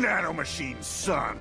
nanomachine, son.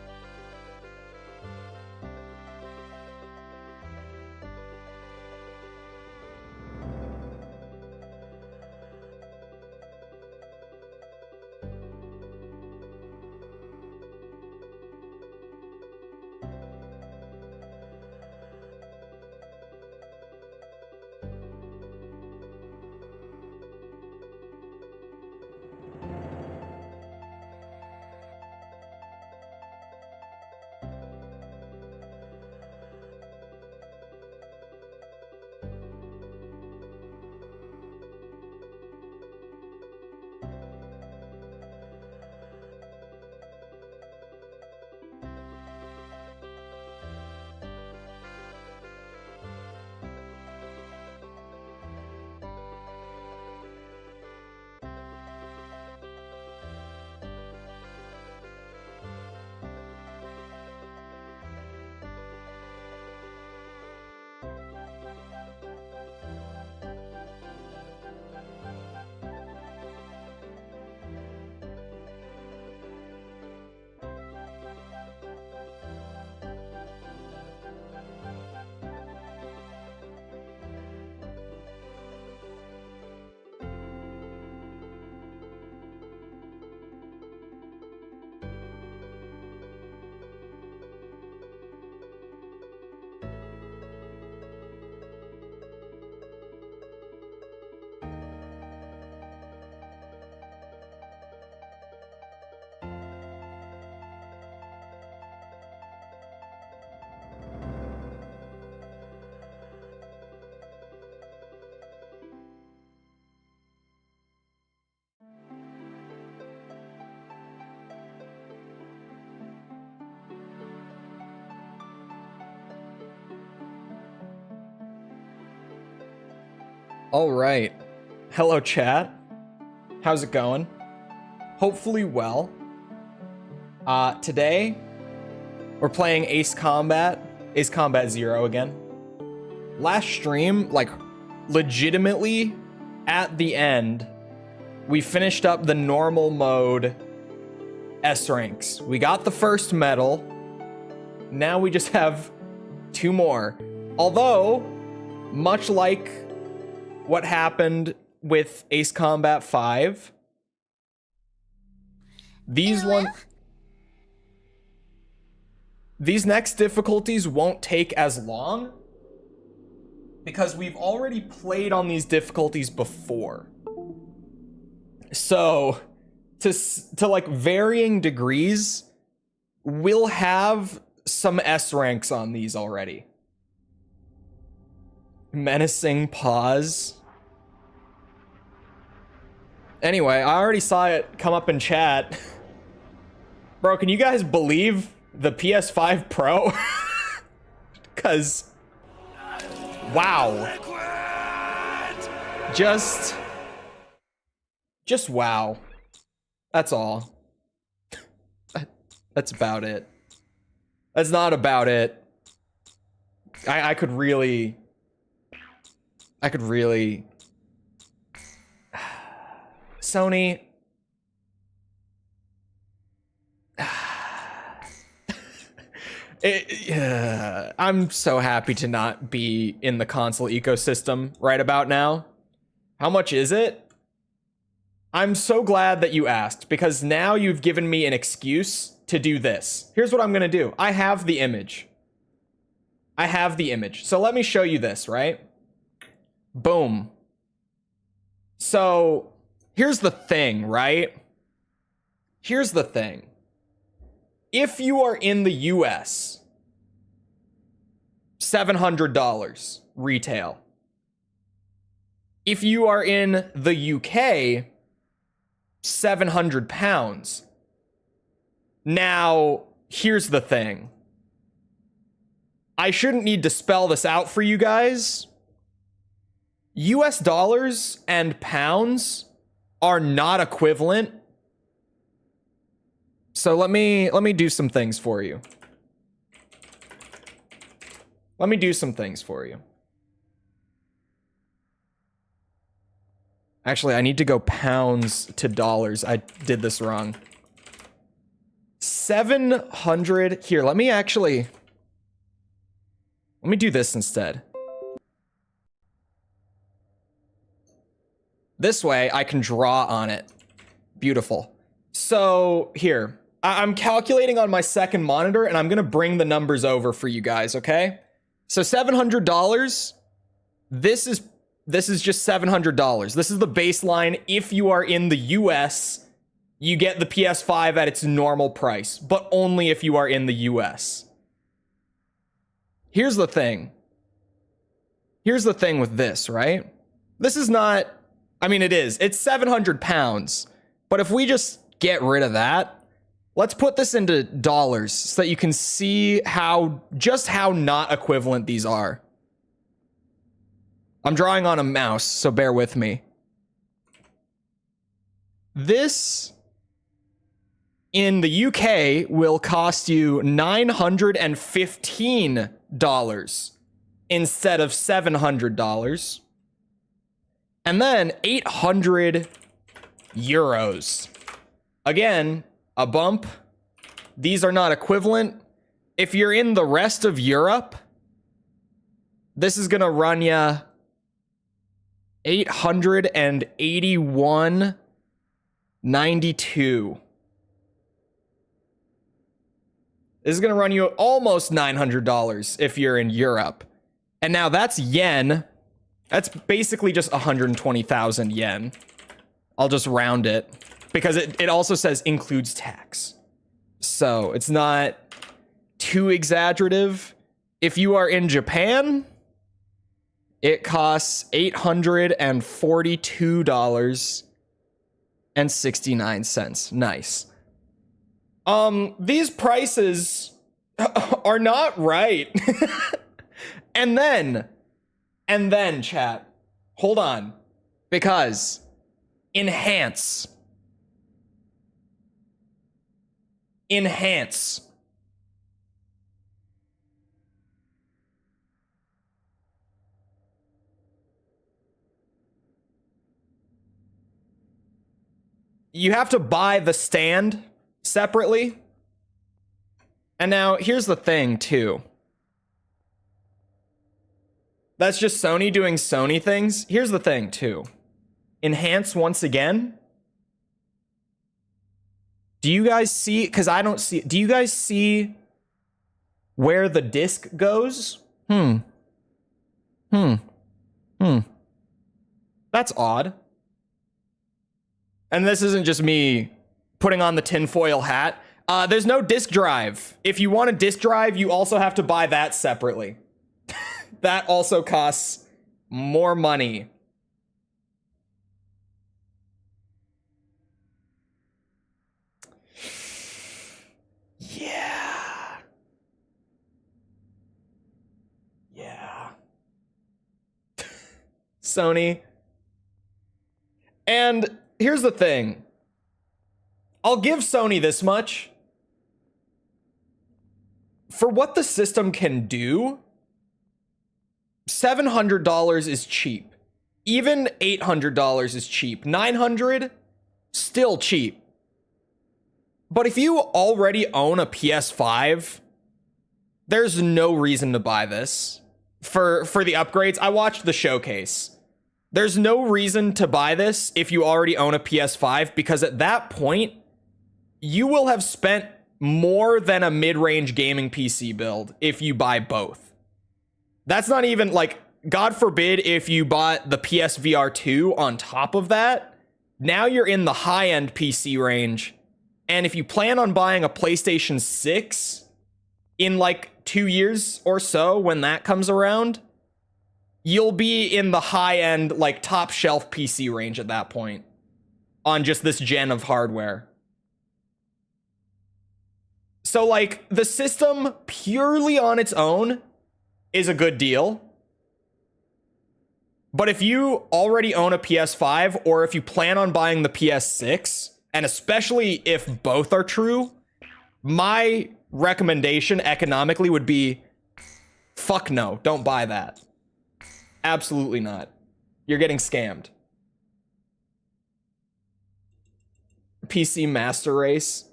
All right. Hello, chat. How's it going? Hopefully well. Today, we're playing Ace Combat 0 again. Last stream, like, legitimately, at the end, we finished up the normal mode S ranks. We got the first medal. Now we just have 2 more. Although, much like what happened with Ace Combat 5, these next difficulties won't take as long because we've already played on these difficulties before. So, to like varying degrees, we'll have some S ranks on these already. Menacing pause. Anyway, I already saw it come up in chat. Bro, can you guys believe the PS5 Pro? Because, wow. Just wow. That's all. That's about it. That's not about it. I could really... Sony. I'm so happy to not be in the console ecosystem right about now. How much is it? I'm so glad that you asked, because now you've given me an excuse to do this. Here's what I'm gonna do. I have the image. So let me show you this, right? Boom. So here's the thing, right? Here's the thing. If you are in the US, $700 retail. If you are in the UK, £700. Now, here's the thing. I shouldn't need to spell this out for you guys. US dollars and pounds are not equivalent. So let me do some things for you. Actually, I need to go pounds to dollars. I did this wrong. 700. Here, let me do this instead. This way I can draw on it. Beautiful. So here, I'm calculating on my second monitor and I'm gonna bring the numbers over for you guys, okay? So $700, this is just $700. This is the baseline. If you are in the US, you get the PS5 at its normal price, but only if you are in the US. Here's the thing. Here's the thing with this, right? This is not, I mean, it is. It's 700 pounds. But if we just get rid of that, let's put this into dollars so that you can see just how not equivalent these are. I'm drawing on a mouse, so bear with me. This in the UK will cost you $915 instead of $700. And then 800 euros. Again, a bump. These are not equivalent. If you're in the rest of Europe, this is gonna run you 881.92. This is gonna run you almost $900 if you're in Europe. And now that's yen. That's basically just 120,000 yen. I'll just round it because it also says includes tax. So it's not too exaggerative. If you are in Japan, it costs $842.69. Nice. These prices are not right. And then chat, hold on, because enhance. You have to buy the stand separately. And now here's the thing too. That's just Sony doing Sony things. Here's the thing too. Enhance once again. Do you guys see, because I don't see, do you guys see where the disc goes? That's odd. And this isn't just me putting on the tinfoil hat. There's no disc drive. If you want a disc drive, you also have to buy that separately. That also costs more money. Yeah. Sony. And here's the thing. I'll give Sony this much. For what the system can do, $700 is cheap. Even $800 is cheap. $900, still cheap. But if you already own a PS5, there's no reason to buy this. For the upgrades, I watched the showcase. There's no reason to buy this if you already own a PS5, because at that point, you will have spent more than a mid-range gaming PC build if you buy both. That's not even, like, God forbid if you bought the PSVR 2 on top of that. Now you're in the high-end PC range. And if you plan on buying a PlayStation 6 in, like, 2 years or so when that comes around, you'll be in the high-end, like, top-shelf PC range at that point on just this gen of hardware. So, like, the system purely on its own is a good deal. But if you already own a PS5, or if you plan on buying the PS6, and especially if both are true, my recommendation economically would be, fuck no, don't buy that. Absolutely not. You're getting scammed. PC Master Race.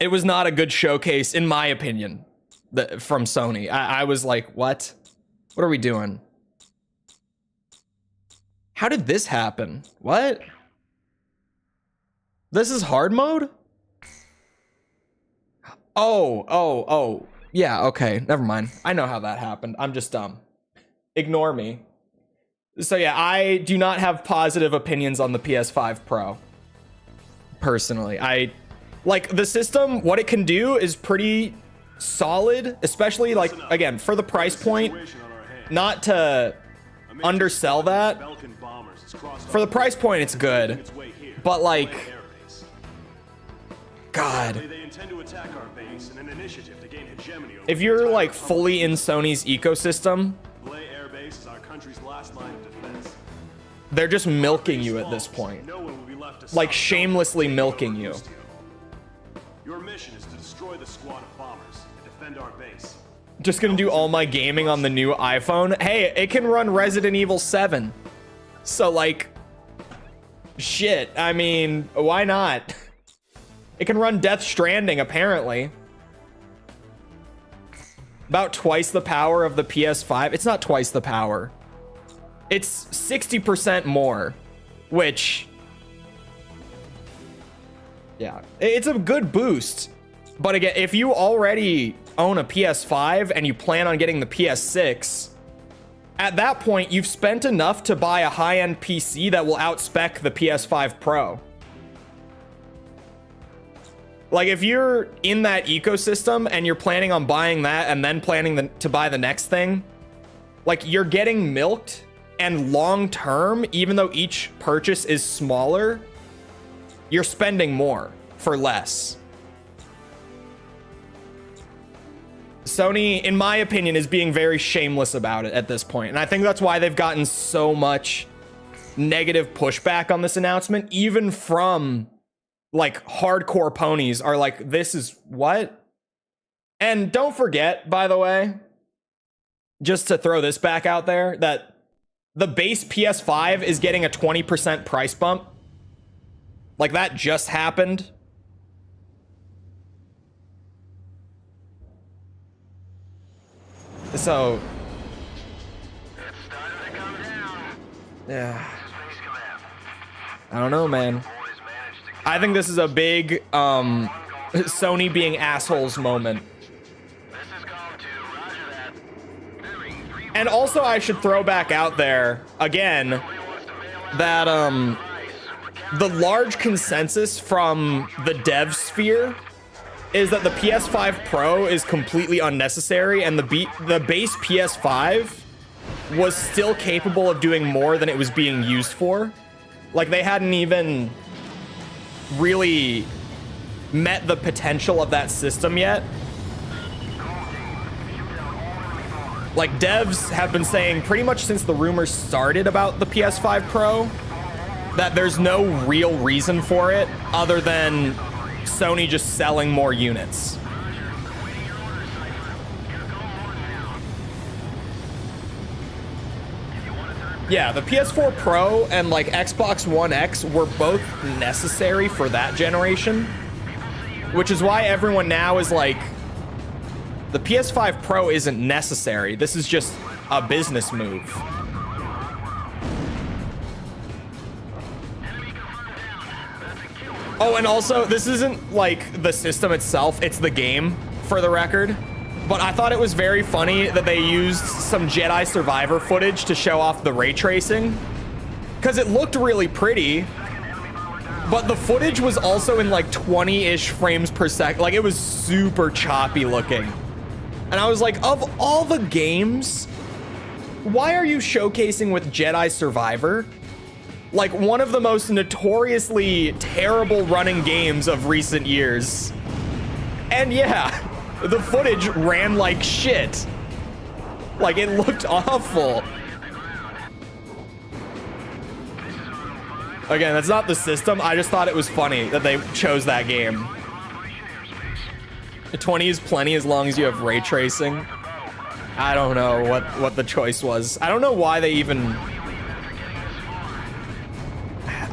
It was not a good showcase, in my opinion, from Sony. I was like, what? What are we doing? How did this happen? What? This is hard mode? Oh. Yeah, okay, never mind. I know how that happened. I'm just dumb. Ignore me. So yeah, I do not have positive opinions on the PS5 Pro. Personally, I like the system. What it can do is pretty solid, especially like, again, for the price point. Not to undersell that. For the price point, it's good. But like, God. If you're like fully in Sony's ecosystem, they're just milking you at this point. Like shamelessly milking you. Your mission is to destroy the squad of bombers and defend our base. Just gonna do all my gaming on the new iPhone. Hey, it can run Resident Evil 7. So like, shit, I mean, why not? It can run Death Stranding, apparently. About twice the power of the PS5. It's not twice the power. It's 60% more, which, yeah, it's a good boost. But again, if you already own a PS5 and you plan on getting the PS6, at that point, you've spent enough to buy a high-end PC that will outspec the PS5 Pro. Like, if you're in that ecosystem and you're planning on buying that and then planning to buy the next thing, like, you're getting milked, and long-term, even though each purchase is smaller, you're spending more for less. Sony, in my opinion, is being very shameless about it at this point, and I think that's why they've gotten so much negative pushback on this announcement, even from like hardcore ponies are like, this is what? And don't forget, by the way, just to throw this back out there, that the base PS5 is getting a 20% price bump. Like, that just happened. So, yeah, I don't know, man. I think this is a big Sony being assholes moment. And also, I should throw back out there again that the large consensus from the dev sphere is that the PS5 Pro is completely unnecessary, and the base PS5 was still capable of doing more than it was being used for. Like, they hadn't even really met the potential of that system yet. Like, devs have been saying pretty much since the rumors started about the PS5 Pro that there's no real reason for it other than Sony just selling more units. Yeah, the PS4 Pro and like Xbox One X were both necessary for that generation, which is why everyone now is like, the PS5 Pro isn't necessary. This is just a business move. Oh, and also, this isn't like the system itself, it's the game, for the record. But I thought it was very funny that they used some Jedi Survivor footage to show off the ray tracing, because it looked really pretty, but the footage was also in like 20-ish frames per second. Like, it was super choppy looking. And I was like, of all the games, why are you showcasing with Jedi Survivor? Like, one of the most notoriously terrible running games of recent years. And yeah, the footage ran like shit. Like, it looked awful. Again, that's not the system. I just thought it was funny that they chose that game. 20 is plenty as long as you have ray tracing. I don't know what the choice was. I don't know why they even...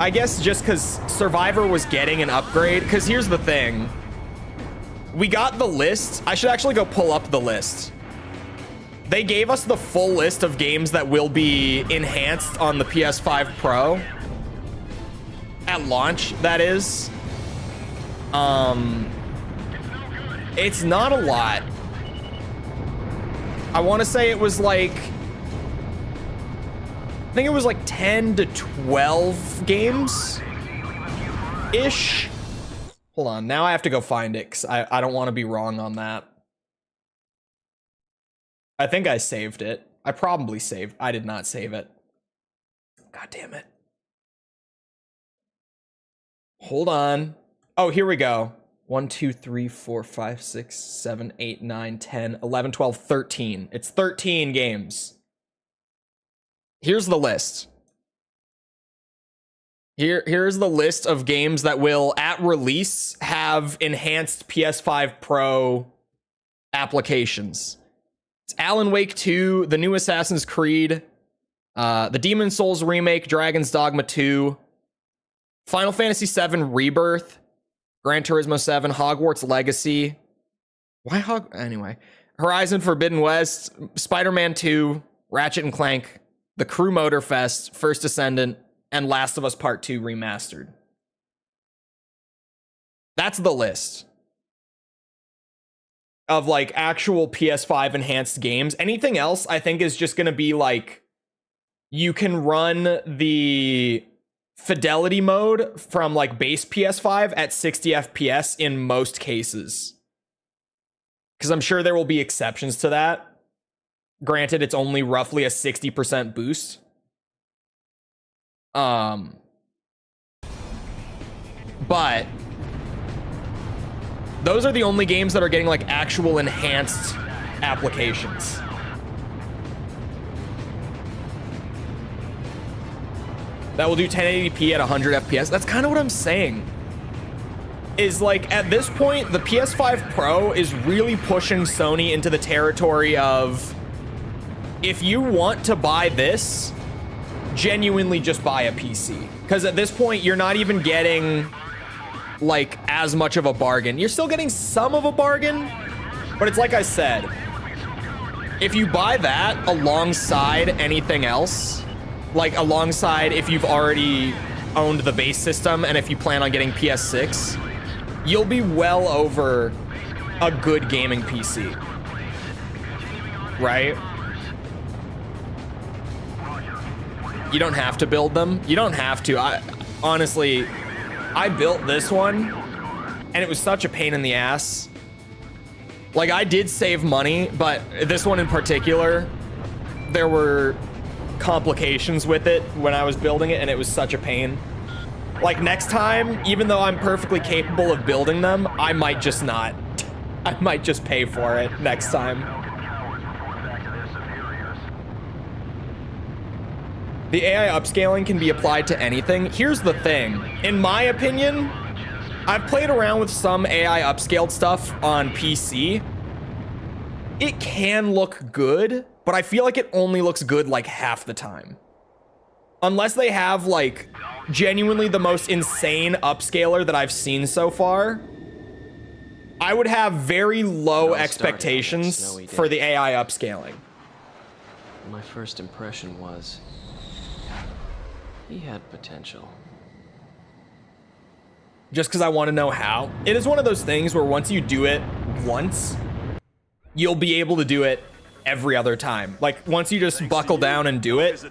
I guess just because Survivor was getting an upgrade. Because here's the thing. we got the list. I should actually go pull up the list. They gave us the full list of games that will be enhanced on the PS5 Pro. At launch, that is. It's not a lot. I want to say it was like, I think it was like 10 to 12 games ish. Hold on, now I have to go find it because I don't want to be wrong on that. I think I saved it. I probably saved. I did not save it. God damn it. Hold on. Oh, here we go. 1, 2, 3, 4, 5, 6, 7, 8, 9, 10, 11, 12, 13. It's 13 games. Here's the list. Here's the list of games that will, at release, have enhanced PS5 Pro applications. It's Alan Wake 2, the new Assassin's Creed, the Demon's Souls remake, Dragon's Dogma 2, Final Fantasy VII Rebirth, Gran Turismo 7, Hogwarts Legacy. Anyway. Horizon Forbidden West, Spider-Man 2, Ratchet & Clank, The Crew Motorfest, First Descendant, and Last of Us Part 2 Remastered. That's the list of like actual PS5 enhanced games. Anything else I think is just going to be like, you can run the fidelity mode from like base PS5 at 60 FPS in most cases. Because I'm sure there will be exceptions to that. Granted, it's only roughly a 60% boost. But those are the only games that are getting like actual enhanced applications. That will do 1080p at 100 FPS. That's kind of what I'm saying. Is like, at this point, the PS5 Pro is really pushing Sony into the territory of, if you want to buy this, genuinely just buy a PC. Because at this point, you're not even getting like as much of a bargain. You're still getting some of a bargain, but it's like I said, if you buy that alongside anything else, like alongside if you've already owned the base system and if you plan on getting PS6, you'll be well over a good gaming PC, right? You don't have to build them. You don't have to. Honestly, I built this one and it was such a pain in the ass. Like, I did save money, but this one in particular, there were complications with it when I was building it and it was such a pain. Like, next time, even though I'm perfectly capable of building them, I might just not. I might just pay for it next time. The AI upscaling can be applied to anything. Here's the thing. In my opinion, I've played around with some AI upscaled stuff on PC. It can look good, but I feel like it only looks good like half the time. Unless they have like genuinely the most insane upscaler that I've seen so far, I would have very low expectations for the AI upscaling. My first impression was he had potential. Just because I want to know how. It is one of those things where once you do it once, you'll be able to do it every other time. Like, once you just buckle down and do it,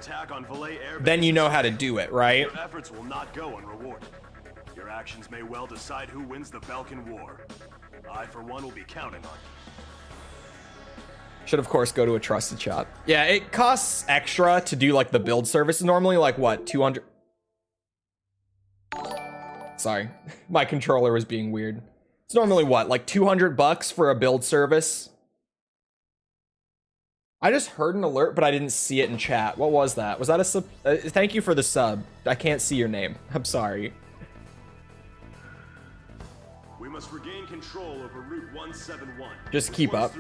then you know how to do it, right? Your efforts will not go unrewarded. Your actions may well decide who wins the Belkan War. I, for one, will be counting on you. Should, of course, go to a trusted shop. Yeah, it costs extra to do, like, the build service. Normally, like, what, 200? Sorry, my controller was being weird. It's normally, what, like 200 bucks for a build service? I just heard an alert, but I didn't see it in chat. What was that? Was that a sub? Thank you for the sub. I can't see your name. I'm sorry. We must regain control over Route 171. Just keep up.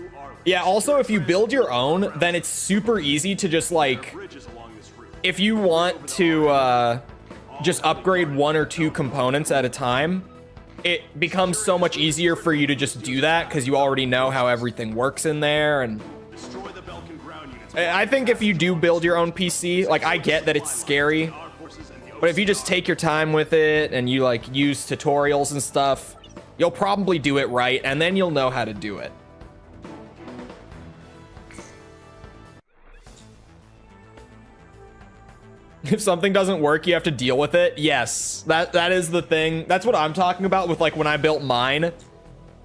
Yeah, also, if you build your own, then it's super easy to just, like, if you want to just upgrade 1 or 2 components at a time, it becomes so much easier for you to just do that because you already know how everything works in there. And Destroy the Belkan ground units. I think if you do build your own PC, like, I get that it's scary, Our forces and the but if you just take your time with it and you like use tutorials and stuff, you'll probably do it right, and then you'll know how to do it. If something doesn't work, you have to deal with it. Yes, that is the thing. That's what I'm talking about with like when I built mine,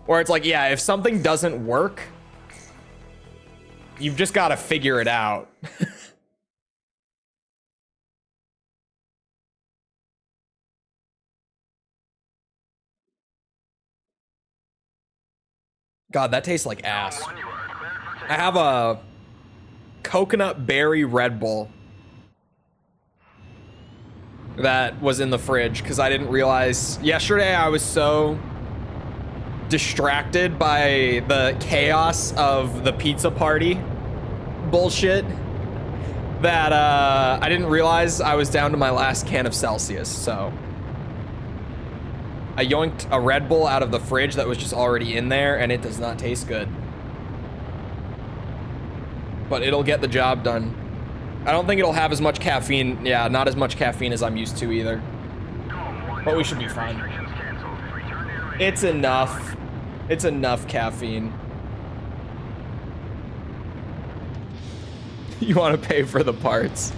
where it's like, yeah, if something doesn't work, you've just got to figure it out. God, that tastes like ass. I have a coconut berry Red Bull that was in the fridge because I didn't realize yesterday I was so distracted by the chaos of the pizza party bullshit that I didn't realize I was down to my last can of Celsius. So I yoinked a Red Bull out of the fridge that was just already in there, and it does not taste good, but it'll get the job done. I don't think it'll have as much caffeine. Yeah, not as much caffeine as I'm used to either. But we should be fine. It's enough. It's enough caffeine. You want to pay for the parts.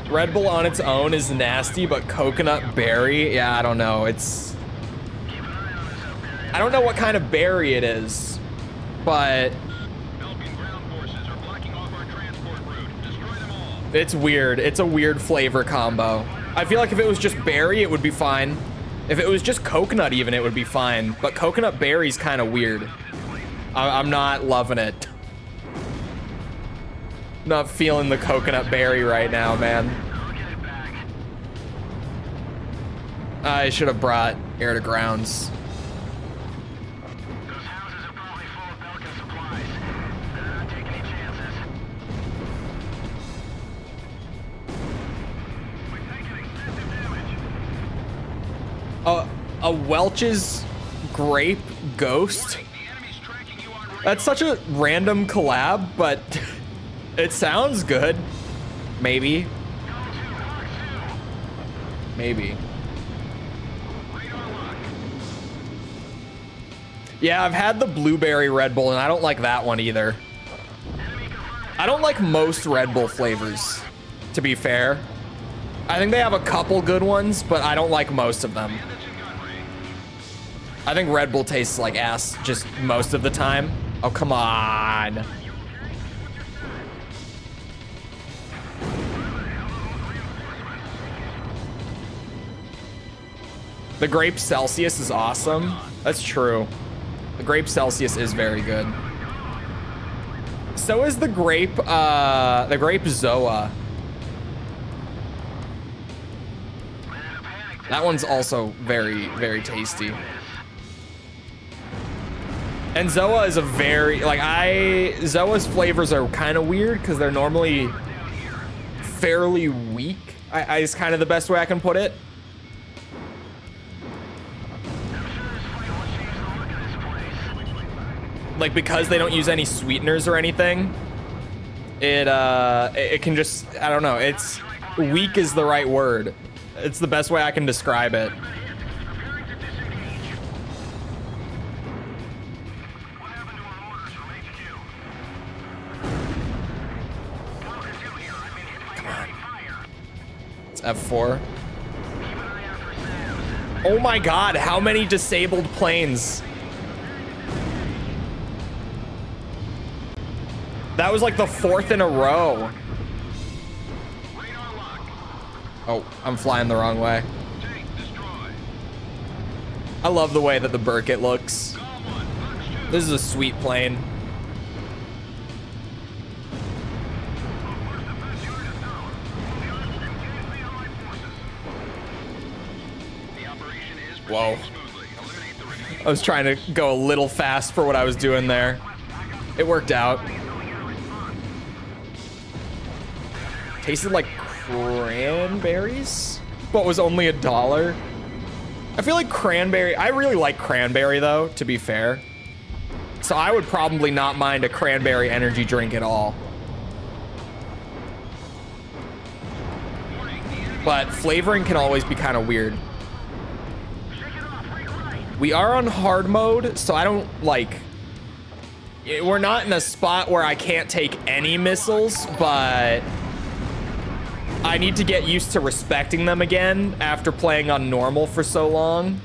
Red Bull on its own is nasty, but coconut berry, yeah, I don't know. I don't know what kind of berry it is, but it's weird. It's a weird flavor combo. I feel like if it was just berry, it would be fine. If it was just coconut even, it would be fine. But coconut berry's kind of weird. I'm not loving it. Not feeling the coconut berry right now, man. I should have brought air to grounds. A Welch's grape ghost? That's such a random collab, but it sounds good. Maybe. Maybe. Yeah, I've had the blueberry Red Bull, and I don't like that one either. I don't like most Red Bull flavors, to be fair. I think they have a couple good ones, but I don't like most of them. I think Red Bull tastes like ass just most of the time. Oh, come on. The grape Celsius is awesome. That's true. The grape Celsius is very good. So is the grape Zoa. That one's also very, very tasty. And Zoa is a very, Zoa's flavors are kind of weird because they're normally fairly weak. Is kind of the best way I can put it. Like, because they don't use any sweeteners or anything, it can just, I don't know, it's weak is the right word. It's the best way I can describe it. Come on. It's F4. Oh my god, how many disabled planes? That was like the 4th in a row. Oh, I'm flying the wrong way. I love the way that the Burkett looks. This is a sweet plane. Whoa. I was trying to go a little fast for what I was doing there. It worked out. Tasted like cranberries, but was only $1. I feel like cranberry, I really like cranberry though, to be fair. So I would probably not mind a cranberry energy drink at all. But flavoring can always be kind of weird. We are on hard mode, so I don't like, we're not in a spot where I can't take any missiles, but I need to get used to respecting them again after playing on normal for so long.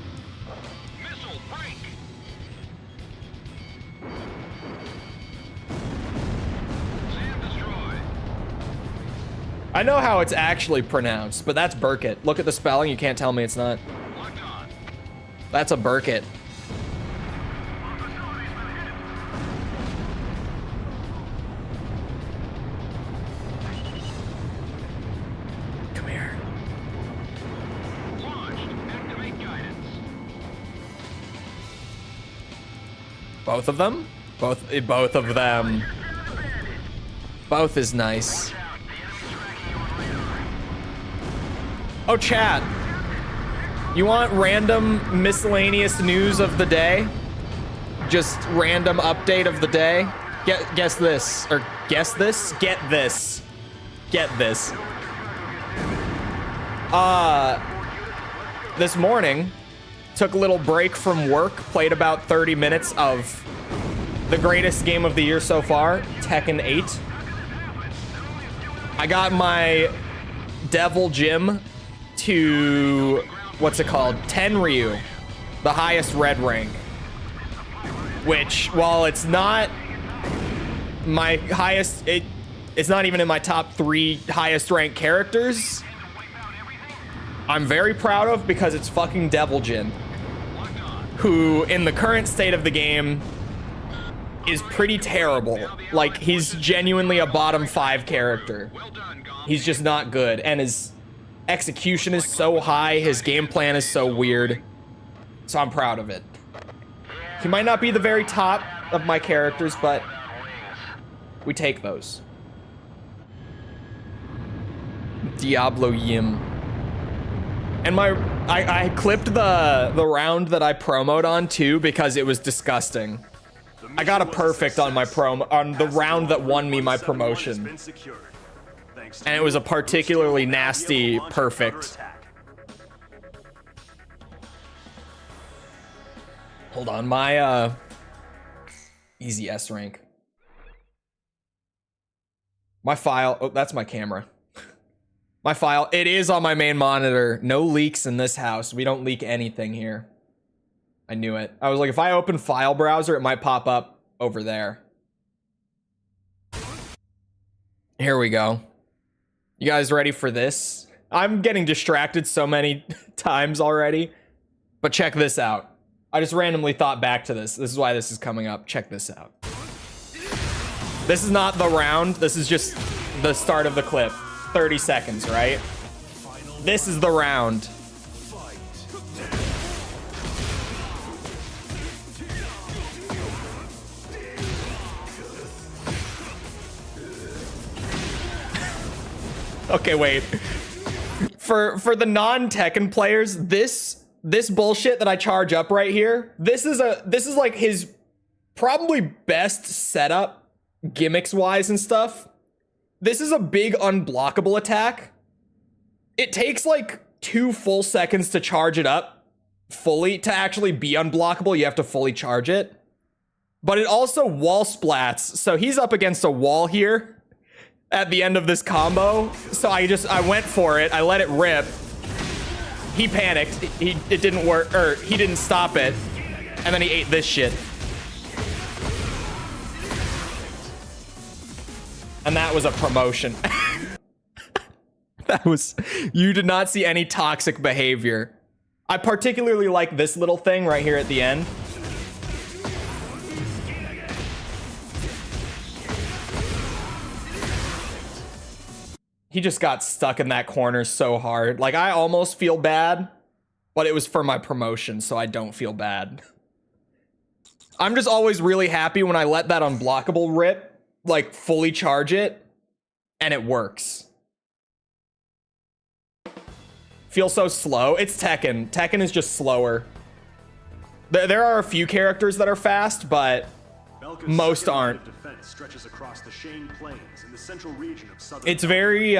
Missile break. Sam destroyed. I know how it's actually pronounced, but that's Burkett. Look at the spelling, you can't tell me it's not. Locked on. That's a Burkett. Come here. Launched. Activate guidance. Both of them? Both of them. Both is nice. Oh, chat. You want random miscellaneous news of the day? Just random update of the day? Guess this. Or guess this? Get this. Get this. This morning, took a little break from work, played about 30 minutes of the greatest game of the year so far, Tekken 8. I got my Devil Gym to, what's it called? Tenryu, the highest red rank. Which, while it's not my highest, it's not even in my top 3 highest ranked characters, I'm very proud of because it's fucking Devil Jin, who in the current state of the game is pretty terrible. Like, he's genuinely a bottom 5 character. He's just not good, and his execution is so high, his game plan is so weird. So I'm proud of it. He might not be the very top of my characters, but we take those. Diablo Yim. And I clipped the round that I promoed on too because it was disgusting. I got a perfect on my on the round that won me my promotion. And it was a particularly nasty perfect. Hold on, my easy S rank. My file, oh, that's my camera. My file, it is on my main monitor. No leaks in this house. We don't leak anything here. I knew it. I was like, if I open file browser, it might pop up over there. Here we go. You guys ready for this? I'm getting distracted so many times already, but check this out. I just randomly thought back to this. This is why this is coming up. Check this out. This is not the round. This is just the start of the clip. 30 seconds, right? This is the round. Okay, wait. For the non-Tekken players, this bullshit that I charge up right here, this is like his probably best setup gimmicks wise and stuff. This is a big unblockable attack. It takes like 2 full seconds to charge it up fully. To actually be unblockable, you have to fully charge it. But it also wall splats. So he's up against a wall here at the end of this combo. So I went for it. I let it rip. He panicked. It didn't work, or he didn't stop it. And then he ate this shit. And that was a promotion. That was, you did not see any toxic behavior. I particularly like this little thing right here at the end. He just got stuck in that corner so hard. Like, I almost feel bad, but it was for my promotion, so I don't feel bad. I'm just always really happy when I let that unblockable rip, like, fully charge it, and it works. Feels so slow. It's Tekken. Tekken is just slower. There are a few characters that are fast, but Belkan's most second line aren't. of defense stretches across the Shane Plains in the central region of southern It's very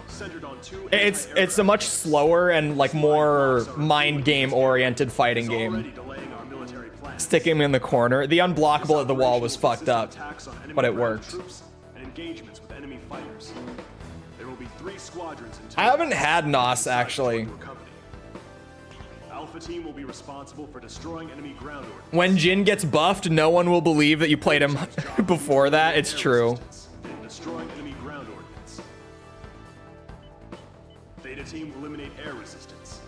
centered on two it's a much slower and like more mind game oriented fighting game. already delaying our military plans. Stick him in the corner. The unblockable at the wall was fucked up, but it worked. Troops and engagements with enemy fighters. There will be 3 squadrons in I haven't had NOS actually. Alpha team will be responsible for destroying enemy ground ordnance. When Jin gets buffed, no one will believe that you played him before that. It's true. Destroying enemy ground ordnance. Theta team will eliminate air resistance.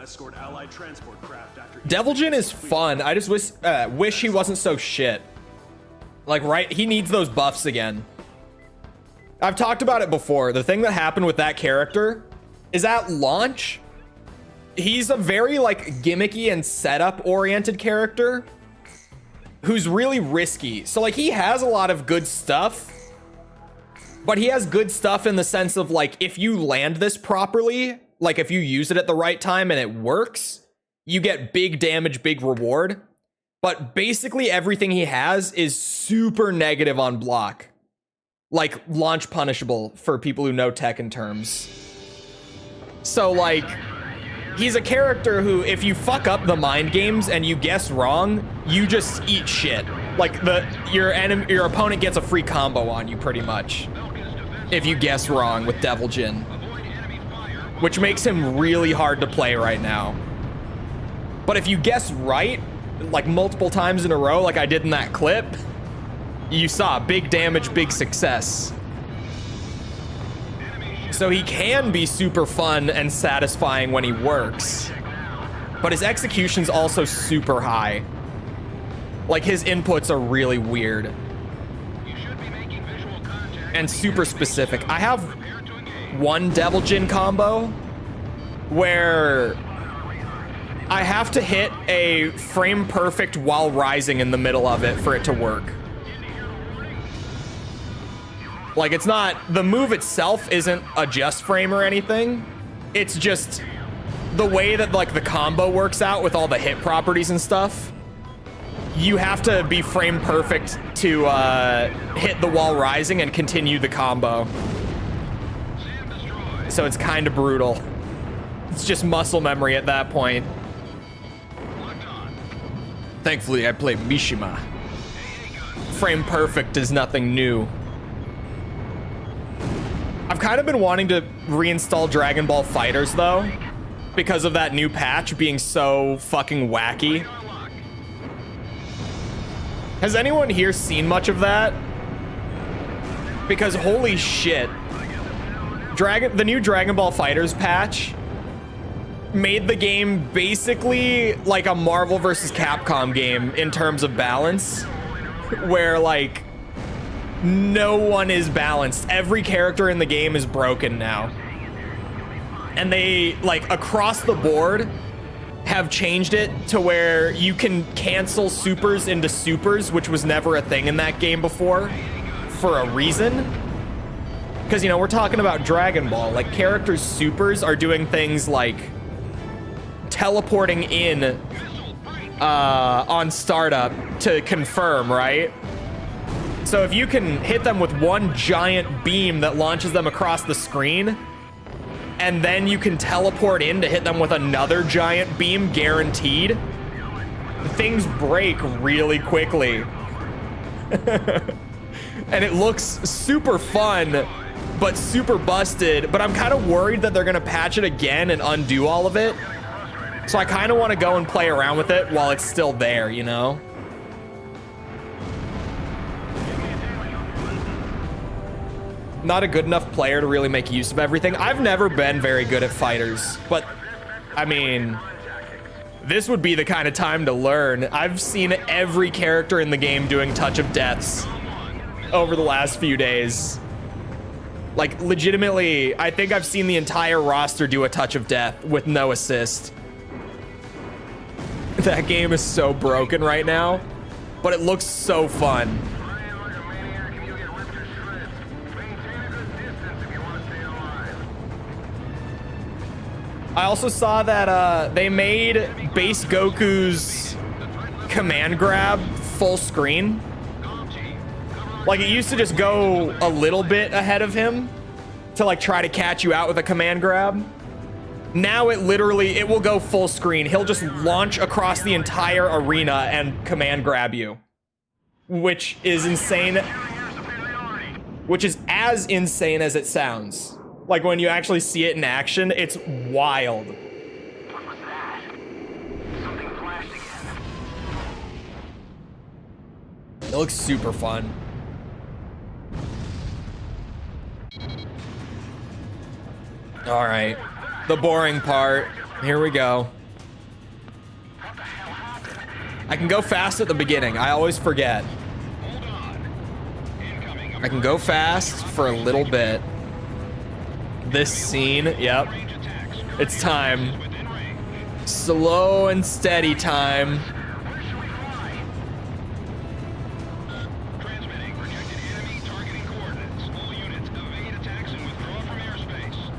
Escort allied transport craft after. Devil Jin is fun. I just wish he wasn't so shit. Like, right? He needs those buffs again. I've talked about it before. The thing that happened with that character is at launch, he's a very like gimmicky and setup oriented character who's really risky. So like he has a lot of good stuff, but he has good stuff in the sense of like, if you land this properly, like if you use it at the right time and it works, you get big damage, big reward. But basically everything he has is super negative on block. Like launch punishable for people who know Tekken terms. So like, he's a character who, if you fuck up the mind games and you guess wrong, you just eat shit. Like your opponent gets a free combo on you pretty much if you guess wrong with Devil Jin, which makes him really hard to play right now. But if you guess right, like multiple times in a row, like I did in that clip, you saw big damage, big success. So he can be super fun and satisfying when he works, but his execution's also super high. Like his inputs are really weird and super specific. I have one Devil Jin combo where I have to hit a frame perfect while rising in the middle of it for it to work. Like, it's not, the move itself isn't a just frame or anything. It's just the way that, like, the combo works out with all the hit properties and stuff. You have to be frame perfect to hit the wall rising and continue the combo. So it's kind of brutal. It's just muscle memory at that point. Thankfully, I play Mishima. Frame perfect is nothing new. I've kind of been wanting to reinstall Dragon Ball FighterZ though, because of that new patch being so fucking wacky. Has anyone here seen much of that? Because holy shit, the new Dragon Ball FighterZ patch made the game basically like a Marvel vs. Capcom game in terms of balance, where like no one is balanced. Every character in the game is broken now. And they, like, across the board have changed it to where you can cancel supers into supers, which was never a thing in that game before, for a reason. Because, you know, we're talking about Dragon Ball. Like, characters' supers are doing things like teleporting in on startup to confirm, right? So if you can hit them with one giant beam that launches them across the screen, and then you can teleport in to hit them with another giant beam, guaranteed, things break really quickly. And it looks super fun, but super busted. But I'm kind of worried that they're going to patch it again and undo all of it. So I kind of want to go and play around with it while it's still there, you know? Not a good enough player to really make use of everything. I've never been very good at fighters, but I mean, this would be the kind of time to learn. I've seen every character in the game doing touch of deaths over the last few days. Like, legitimately, I think I've seen the entire roster do a touch of death with no assist. That game is so broken right now, but it looks so fun. I also saw that they made base Goku's command grab full screen. Like, it used to just go a little bit ahead of him to like try to catch you out with a command grab. Now it will go full screen. He'll just launch across the entire arena and command grab you, which is insane. Which is as insane as it sounds. Like, when you actually see it in action, it's wild. What was that? Something flashed again. It looks super fun. All right, the boring part. Here we go. I can go fast at the beginning. I always forget. I can go fast for a little bit. This scene, yep. It's time. Slow and steady time. Transmitting projected enemy targeting coordinates. All units evade attacks and withdraw from airspace.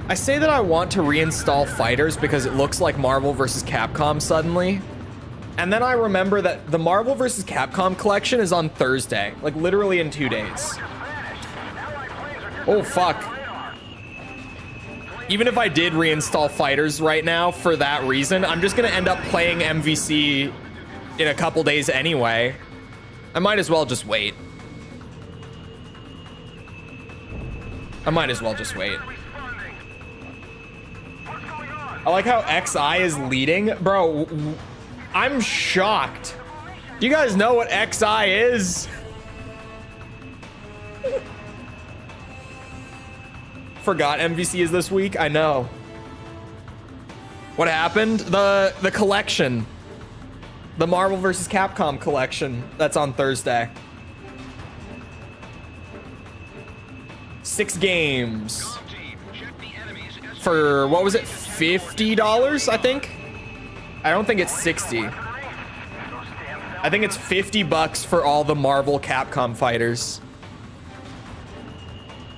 I say that I want to reinstall fighters because it looks like Marvel vs. Capcom suddenly. And then I remember that the Marvel vs. Capcom collection is on Thursday, like literally in 2 days. Oh, fuck. Even if I did reinstall fighters right now for that reason, I'm just gonna end up playing MVC in a couple days anyway. I might as well just wait. I might as well just wait. I like how XI is leading. Bro, I'm shocked. Do you guys know what XI is? Forgot MVC is this week. I know. What happened? The collection. The Marvel vs. Capcom collection that's on Thursday. 6 games. For, what was it? $50, I think? I don't think it's 60. I think it's $50 for all the Marvel Capcom fighters.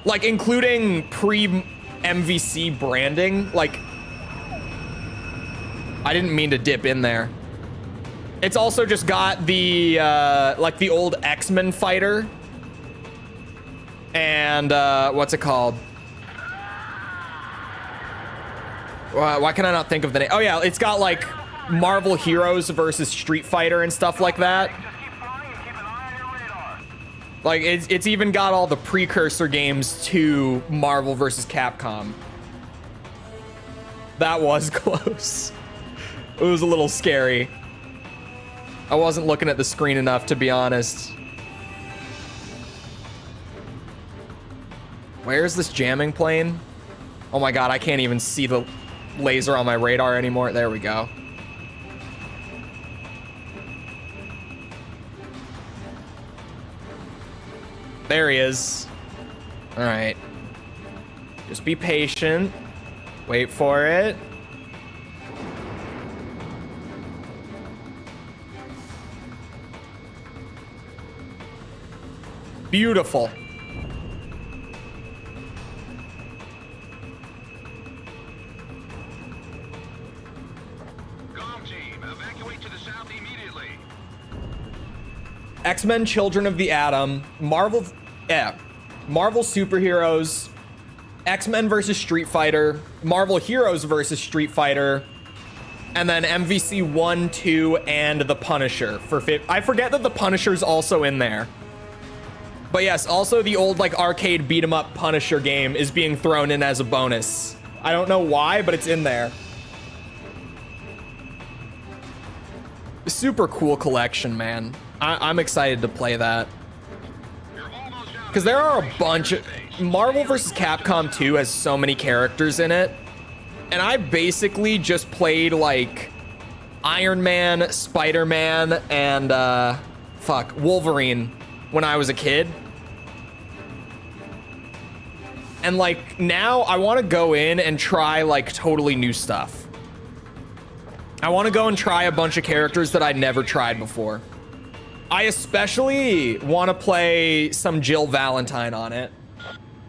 Like, including pre-MVC branding. Like, I didn't mean to dip in there. It's also just got the, like, the old X-Men fighter. And, what's it called? Why can I not think of the name? Oh, yeah, it's got, like, Marvel Heroes versus Street Fighter and stuff like that. Like, it's even got all the precursor games to Marvel vs. Capcom. That was close. It was a little scary. I wasn't looking at the screen enough, to be honest. Where's this jamming plane? Oh my god, I can't even see the laser on my radar anymore. There we go. There he is. All right. Just be patient. Wait for it. Beautiful. Galm Team, evacuate to the south immediately. X-Men Children of the Atom, Marvel superheroes, X-Men versus Street Fighter, Marvel Heroes versus Street Fighter, and then MVC 1, 2, and The Punisher for I forget that The Punisher's also in there. But yes, also the old like arcade beat 'em up Punisher game is being thrown in as a bonus. I don't know why, but it's in there. Super cool collection, man. I'm excited to play that. Because there are a bunch of... Marvel vs. Capcom 2 has so many characters in it. And I basically just played, like, Iron Man, Spider-Man, and, Wolverine when I was a kid. And, like, now I want to go in and try, like, totally new stuff. I want to go and try a bunch of characters that I'd never tried before. I especially want to play some Jill Valentine on it.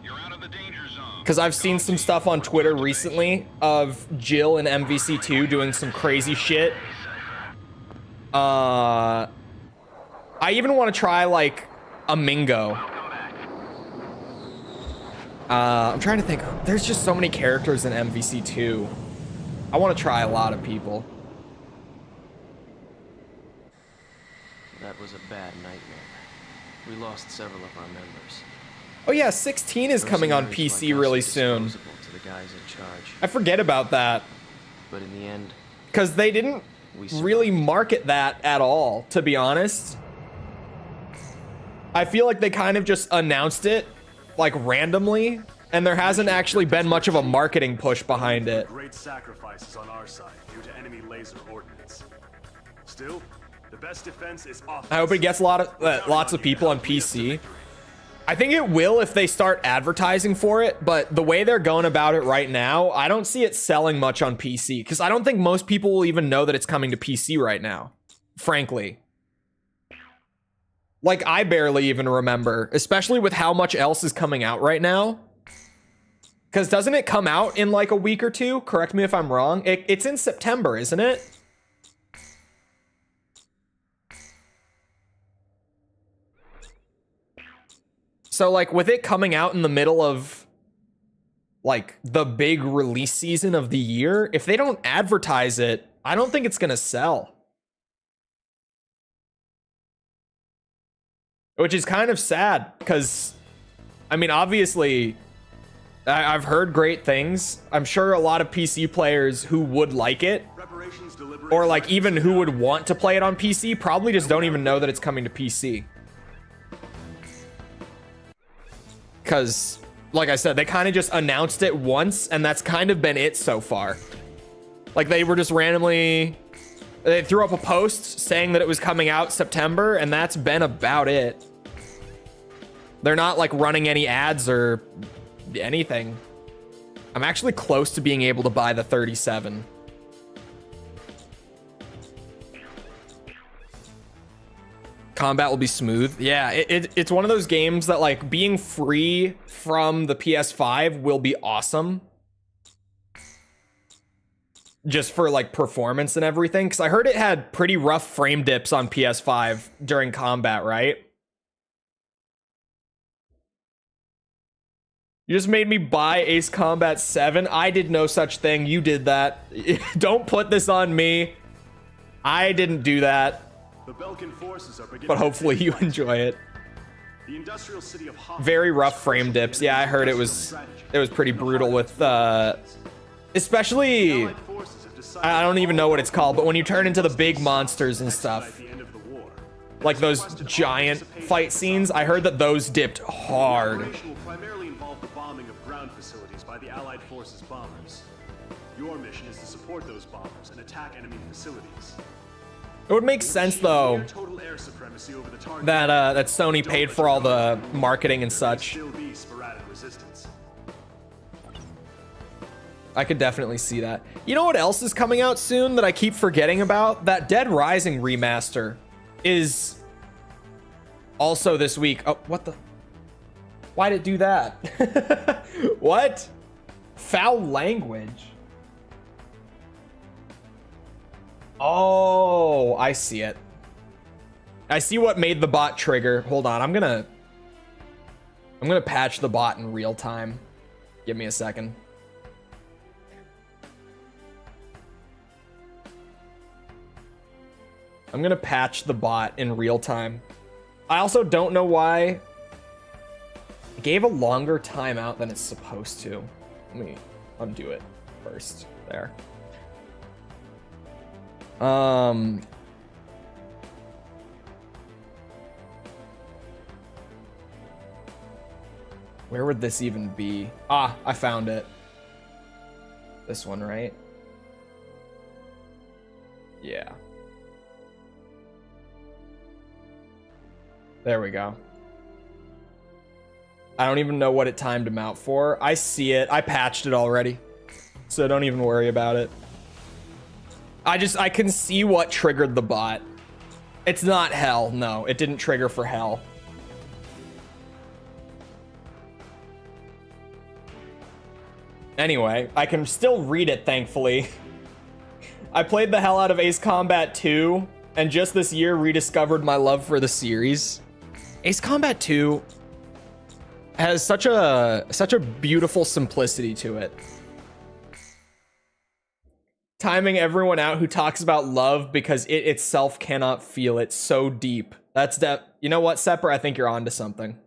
You're out of the danger zone. Because I've seen some stuff on Twitter recently of Jill and MVC2 doing some crazy shit. I even want to try like a Mingo. I'm trying to think. There's just so many characters in MVC2. I want to try a lot of people. That was a bad nightmare. We lost several of our members. Oh yeah, 16 is coming on PC really soon. To the guys in charge. I forget about that. But in the end, because they didn't really market that at all, to be honest. I feel like they kind of just announced it like randomly, and there hasn't actually been much of a marketing push behind it. Great sacrifices on our side due to enemy laser ordnance. Still, the best defense is offense. I hope it gets lots of people on PC. I think it will if they start advertising for it, but the way they're going about it right now, I don't see it selling much on PC, because I don't think most people will even know that it's coming to PC right now, frankly. Like, I barely even remember, especially with how much else is coming out right now. Because doesn't it come out in like a week or two? Correct me if I'm wrong. It's in September, isn't it? So like with it coming out in the middle of like the big release season of the year, if they don't advertise it, I don't think it's gonna sell. Which is kind of sad because, I mean, obviously I've heard great things. I'm sure a lot of PC players who would like it, or like even who would want to play it on PC, probably just don't even know that it's coming to PC. Because, like I said, they kind of just announced it once, and that's kind of been it so far. Like, they were just randomly... They threw up a post saying that it was coming out September, and that's been about it. They're not, like, running any ads or anything. I'm actually close to being able to buy the 37. Combat will be smooth. Yeah, it's one of those games that, like, being free from the PS5 will be awesome. Just for, like, performance and everything. Because I heard it had pretty rough frame dips on PS5 during combat, right? You just made me buy Ace Combat 7. I did no such thing. You did that. Don't put this on me. I didn't do that. The Belkan forces are beginning, but hopefully you enjoy it. The industrial city of very rough frame dips. Yeah, I heard it was pretty brutal with especially I don't even know what it's called, but when you turn into the big monsters and stuff, like those giant fight scenes, I heard that those dipped hard. The operation will primarily involve the bombing of ground facilities by the Allied forces bombers. Your mission is to support those bombers and attack enemy facilities. It would make sense though that Sony paid for all the marketing and such. I could definitely see that. You know what else is coming out soon that I keep forgetting about? That Dead Rising remaster is also this week. Oh, what the? Why'd it do that? What? Foul language. Oh, I see it. I see what made the bot trigger. Hold on, I'm gonna patch the bot in real time. Give me a second. I'm gonna patch the bot in real time. I also don't know why it gave a longer timeout than it's supposed to. Let me undo it first. There. Where would this even be? Ah, I found it. This one, right? Yeah. There we go. I don't even know what it timed him out for. I see it. I patched it already. So don't even worry about it. I can see what triggered the bot. It's not hell. No, it didn't trigger for hell. Anyway, I can still read it, thankfully. I played the hell out of Ace Combat 2, and just this year rediscovered my love for the series. Ace Combat 2 has such a beautiful simplicity to it. Timing everyone out who talks about love because it itself cannot feel it so deep. That's that. You know what, Sepper? I think you're onto something.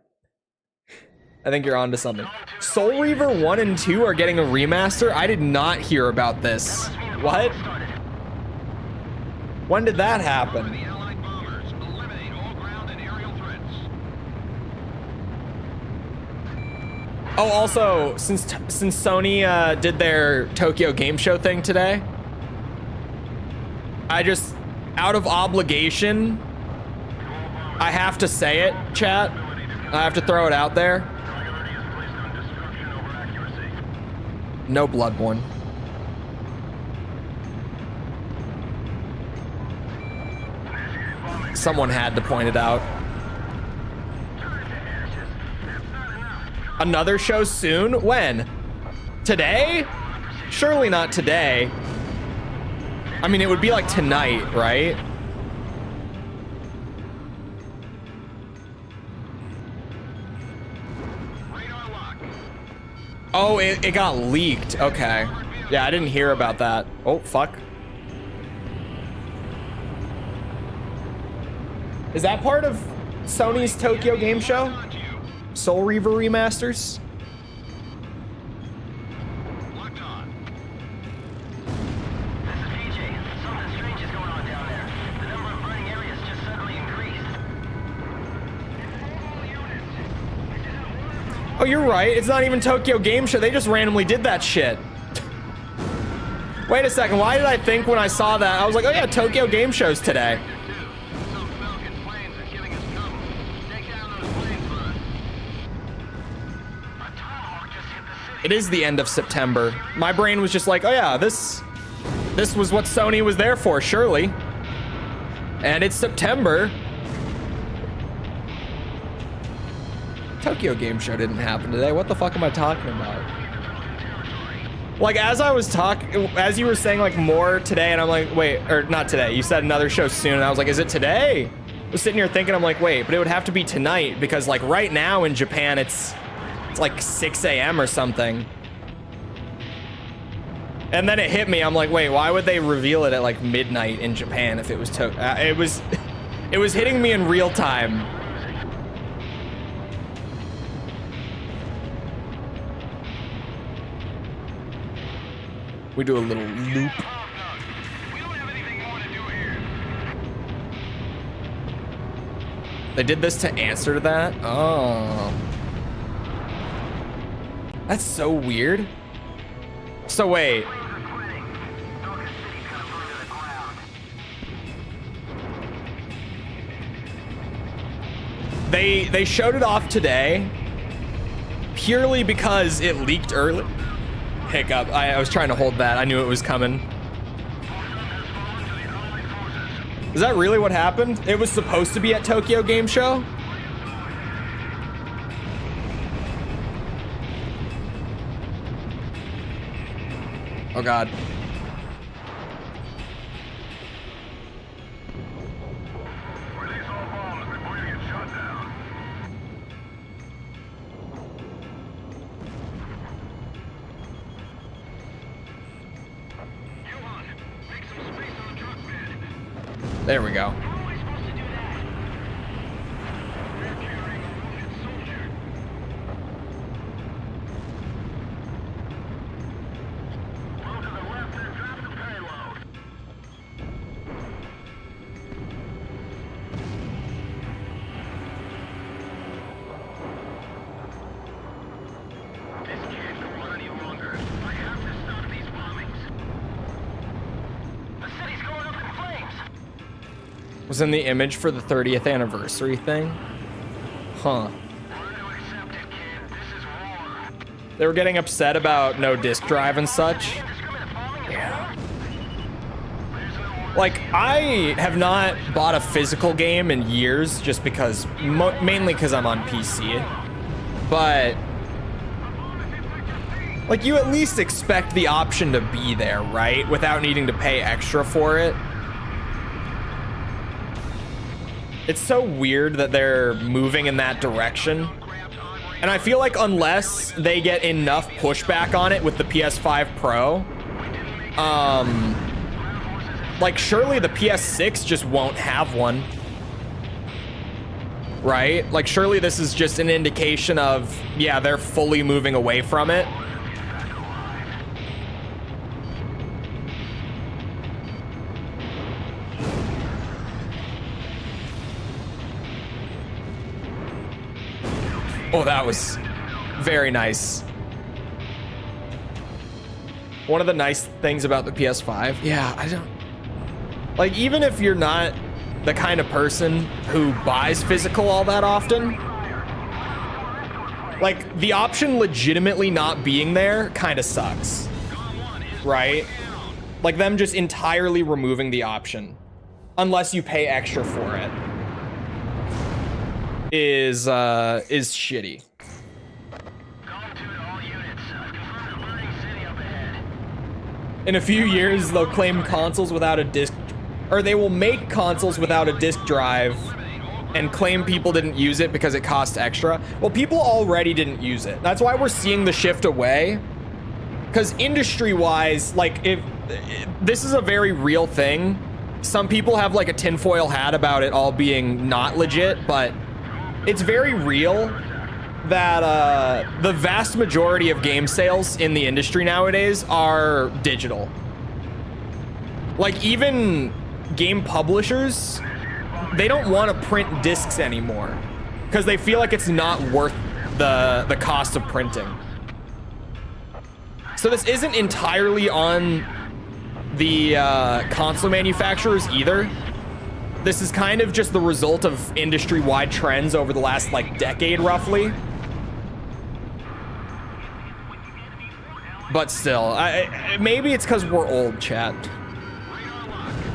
I think you're onto something. Soul Reaver 1 and 2 are getting a remaster? I did not hear about this. What? When did that happen? The Allied bombers eliminate all ground and aerial threats. Oh, also, since Sony did their Tokyo Game Show thing today, I just, out of obligation, I have to say it, chat. I have to throw it out there. No Bloodborne. Someone had to point it out. Another show soon? When? Today? Surely not today. I mean, it would be like tonight, right? Oh, it got leaked. Okay. Yeah, I didn't hear about that. Oh, fuck. Is that part of Sony's Tokyo Game Show? Soul Reaver remasters? Locked on. This is PJ. Something strange is going on down there. The number of burning areas just suddenly increased. Oh, you're right. It's not even Tokyo Game Show. They just randomly did that shit. Wait a second. Why did I think when I saw that? I was like, oh yeah, Tokyo Game Show's today. Some Belkan planes are giving us trouble. Take down those planes for us. A tomahawk just hit the city. It is the end of September. My brain was just like, oh yeah, this was what Sony was there for, surely. And it's September. Tokyo Game Show didn't happen today. What the fuck am I talking about? Like, as I was as you were saying like more today, and I'm like, wait, or not today. You said another show soon, and I was like, is it today? I was sitting here thinking, I'm like, wait, but it would have to be tonight because like right now in Japan, it's like 6 a.m. or something. And then it hit me. I'm like, wait, why would they reveal it at like midnight in Japan if it was it was hitting me in real time. We do a little loop. We don't have anything more to do here. They did this to answer to that? Oh. That's so weird. So wait. They showed it off today purely because it leaked early. Hiccup. I was trying to hold that. I knew it was coming. Is that really what happened? It was supposed to be at Tokyo Game Show? Oh god. Release all bombs before you get shot down. Johan, make some space on the truck bed. There we go. How am I supposed to do that? They're carrying a wounded soldier. Go to the left and drop the payload. This can't go on any longer. I have to stop these bombings. The city's going up in flames. Was in the image for the 30th anniversary thing? Huh. Learn to accept it, kid. This is war. They were getting upset about no disk drive and such. Indiscriminate bombing. Yeah. There's no more. Like, I have not bought a physical game in years just because, mainly because I'm on PC. But Like, you at least expect the option to be there, right? Without needing to pay extra for it. It's so weird that they're moving in that direction. And I feel like unless they get enough pushback on it with the PS5 Pro, like, surely the PS6 just won't have one. Right? Like, surely this is just an indication of, yeah, they're fully moving away from it. Oh, that was very nice. One of the nice things about the PS5, yeah, I don't... Like, even if you're not the kind of person who buys physical all that often, like, the option legitimately not being there kind of sucks, right? Like, them just entirely removing the option, unless you pay extra for it, is shitty. In a few years, they'll claim consoles without a disc, or they will make consoles without a disc drive and claim people didn't use it because it cost extra. Well, people already didn't use it. That's why we're seeing the shift away. Because industry-wise, like, if this is a very real thing. Some people have like a tinfoil hat about it all being not legit, but it's very real that the vast majority of game sales in the industry nowadays are digital. Like, even game publishers, they don't want to print discs anymore because they feel like it's not worth the cost of printing. So this isn't entirely on the console manufacturers either. This is kind of just the result of industry-wide trends over the last, like, decade, roughly. But still, maybe it's because we're old, chat.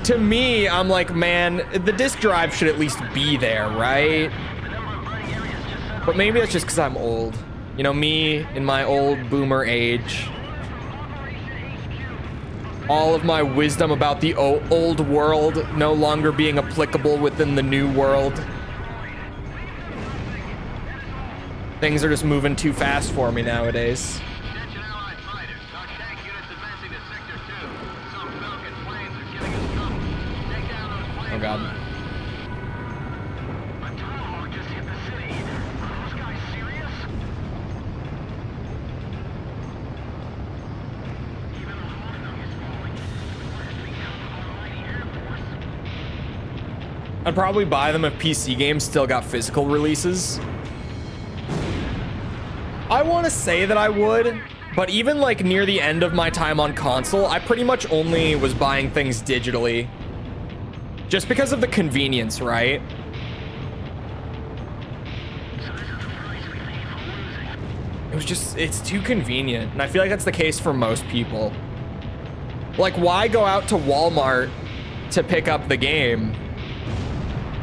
To me, I'm like, man, the disc drive should at least be there, right? But maybe that's just because I'm old. You know, me in my old boomer age. All of my wisdom about the old world no longer being applicable within the new world. Things are just moving too fast for me nowadays. Oh god. I'd probably buy them if PC games still got physical releases. I want to say that I would, but even like near the end of my time on console, I pretty much only was buying things digitally. Just because of the convenience, right? It was just, it's too convenient. And I feel like that's the case for most people. Like, why go out to Walmart to pick up the game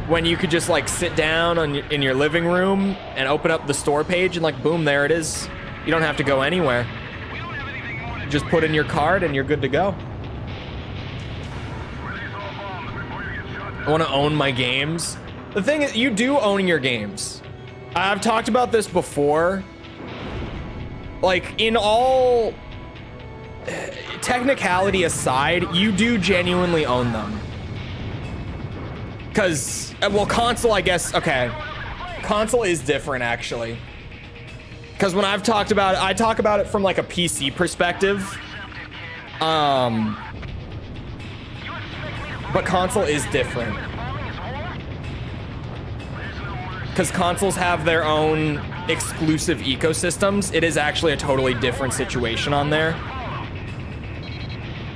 when you could just like sit down in your living room and open up the store page and like, boom, there it is. You don't have to go anywhere. Just put in your card and you're good to go. I want to own my games. The thing is, you do own your games. I've talked about this before. Like, in all technicality aside, you do genuinely own them. Because, well, console, I guess, okay. Console is different, actually. Because when I've talked about it, I talk about it from, like, a PC perspective. But console is different. Because consoles have their own exclusive ecosystems. It is actually a totally different situation on there.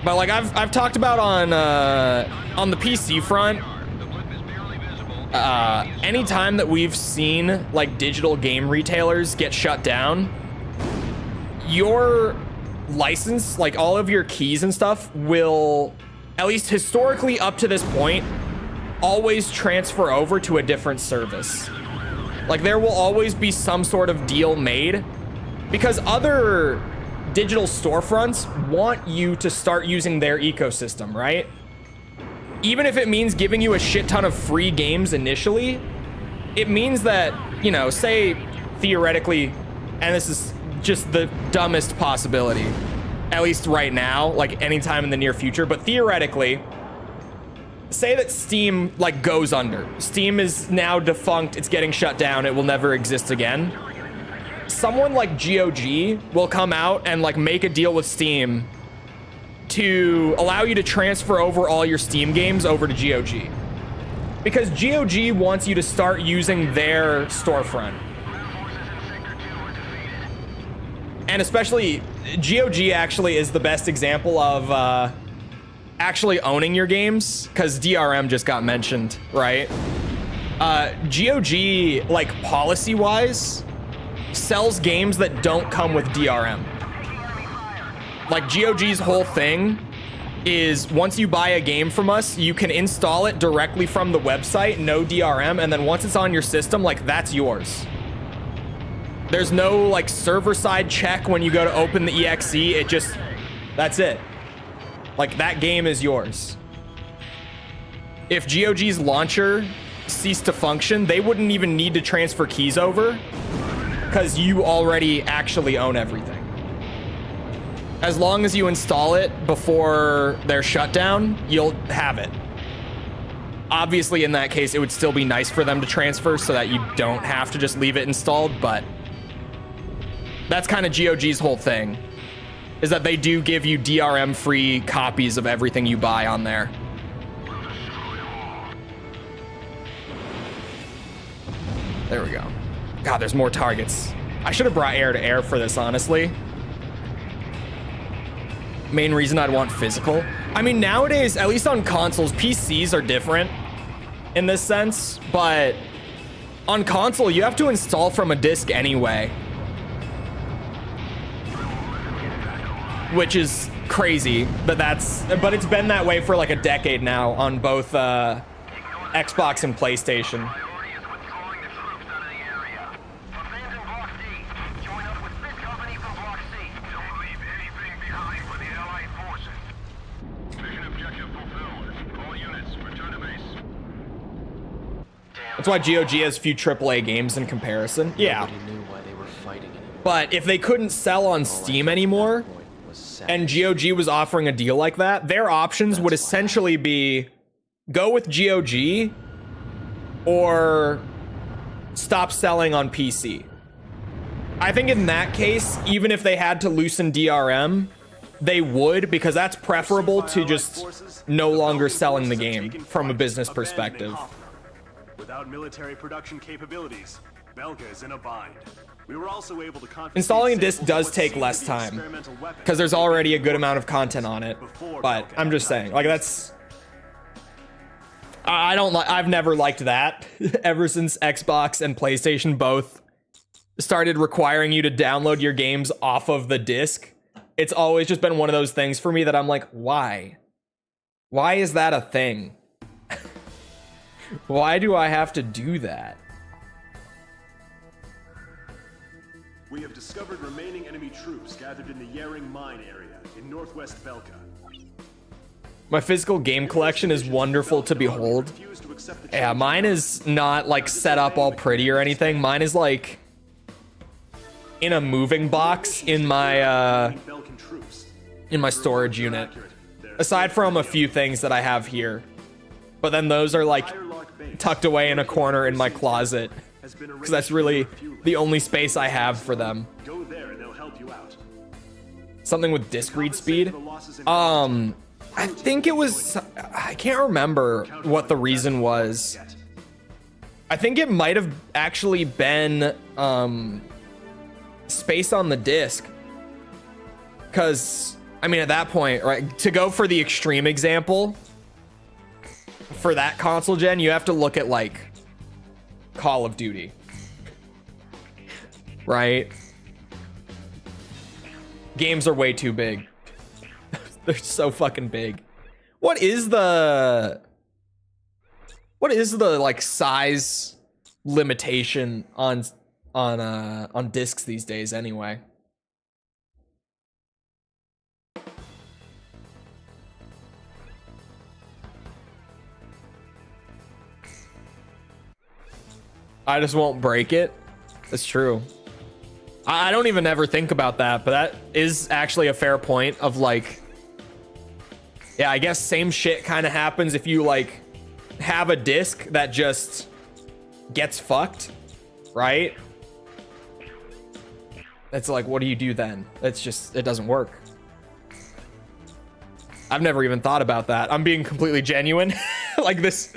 But, like, I've talked about on the PC front, anytime that we've seen like digital game retailers get shut down, your license, like all of your keys and stuff, will, at least historically up to this point, always transfer over to a different service. Like, there will always be some sort of deal made, because other digital storefronts want you to start using their ecosystem, right? Even if it means giving you a shit ton of free games initially, it means that, you know, say theoretically, and this is just the dumbest possibility, at least right now, like anytime in the near future, but theoretically, say that Steam like goes under. Steam is now defunct, it's getting shut down, it will never exist again. Someone like GOG will come out and like make a deal with Steam to allow you to transfer over all your Steam games over to GOG. Because GOG wants you to start using their storefront. And especially, GOG actually is the best example of actually owning your games, because DRM just got mentioned, right? GOG, like policy-wise, sells games that don't come with DRM. Like GOG's whole thing is once you buy a game from us, you can install it directly from the website, no DRM, and then once it's on your system, like that's yours. There's no like server side check when you go to open the exe, it just, that's it. Like that game is yours. If GOG's launcher ceased to function, they wouldn't even need to transfer keys over because you already actually own everything. As long as you install it before their shutdown, you'll have it. Obviously, in that case, it would still be nice for them to transfer so that you don't have to just leave it installed, but that's kind of GOG's whole thing, is that they do give you DRM-free copies of everything you buy on there. There we go. God, there's more targets. I should have brought air-to-air for this, honestly. Main reason I'd want physical. I mean, nowadays, at least on consoles, PCs are different in this sense, but on console, you have to install from a disc anyway. Which is crazy, but it's been that way for like a decade now on both Xbox and PlayStation. That's why GOG has few AAA games in comparison. Yeah. Nobody knew why they were fighting anymore. But if they couldn't sell on Steam anymore, and GOG was offering a deal like that, their options would essentially be go with GOG or stop selling on PC. I think in that case, even if they had to loosen DRM, they would, because that's preferable to just no longer selling the game from a business perspective. Without military production capabilities, Belka is in a bind. We were also able to installing a disc does take less time because there's already a good amount of content on it, but I'm just saying, like, that's, I've never liked that. Ever since Xbox and PlayStation both started requiring you to download your games off of the disc, it's always just been one of those things for me that I'm like, why is that a thing? Why do I have to do that? We have discovered remaining enemy troops gathered in the Yaring mine area in northwest Belka. My physical game collection is wonderful to behold. Yeah, mine is not like set up all pretty or anything. Mine is like in a moving box in my storage unit. Aside from a few things that I have here. But then those are like tucked away in a corner in my closet, because that's really the only space I have for them. Go there and they'll help you out. Something with disc read speed. I think it was, I can't remember what the reason was. I think it might have actually been space on the disc, because I mean at that point, right, to go for the extreme example, for that console gen, you have to look at like Call of Duty, right? Games are way too big. They're so fucking big. What is the like size limitation on discs these days anyway? I just won't break it. That's true. I don't even ever think about that, but that is actually a fair point of like, yeah, I guess same shit kind of happens if you like have a disc that just gets fucked, right? It's like, what do you do then? It's just, it doesn't work. I've never even thought about that. I'm being completely genuine. Like this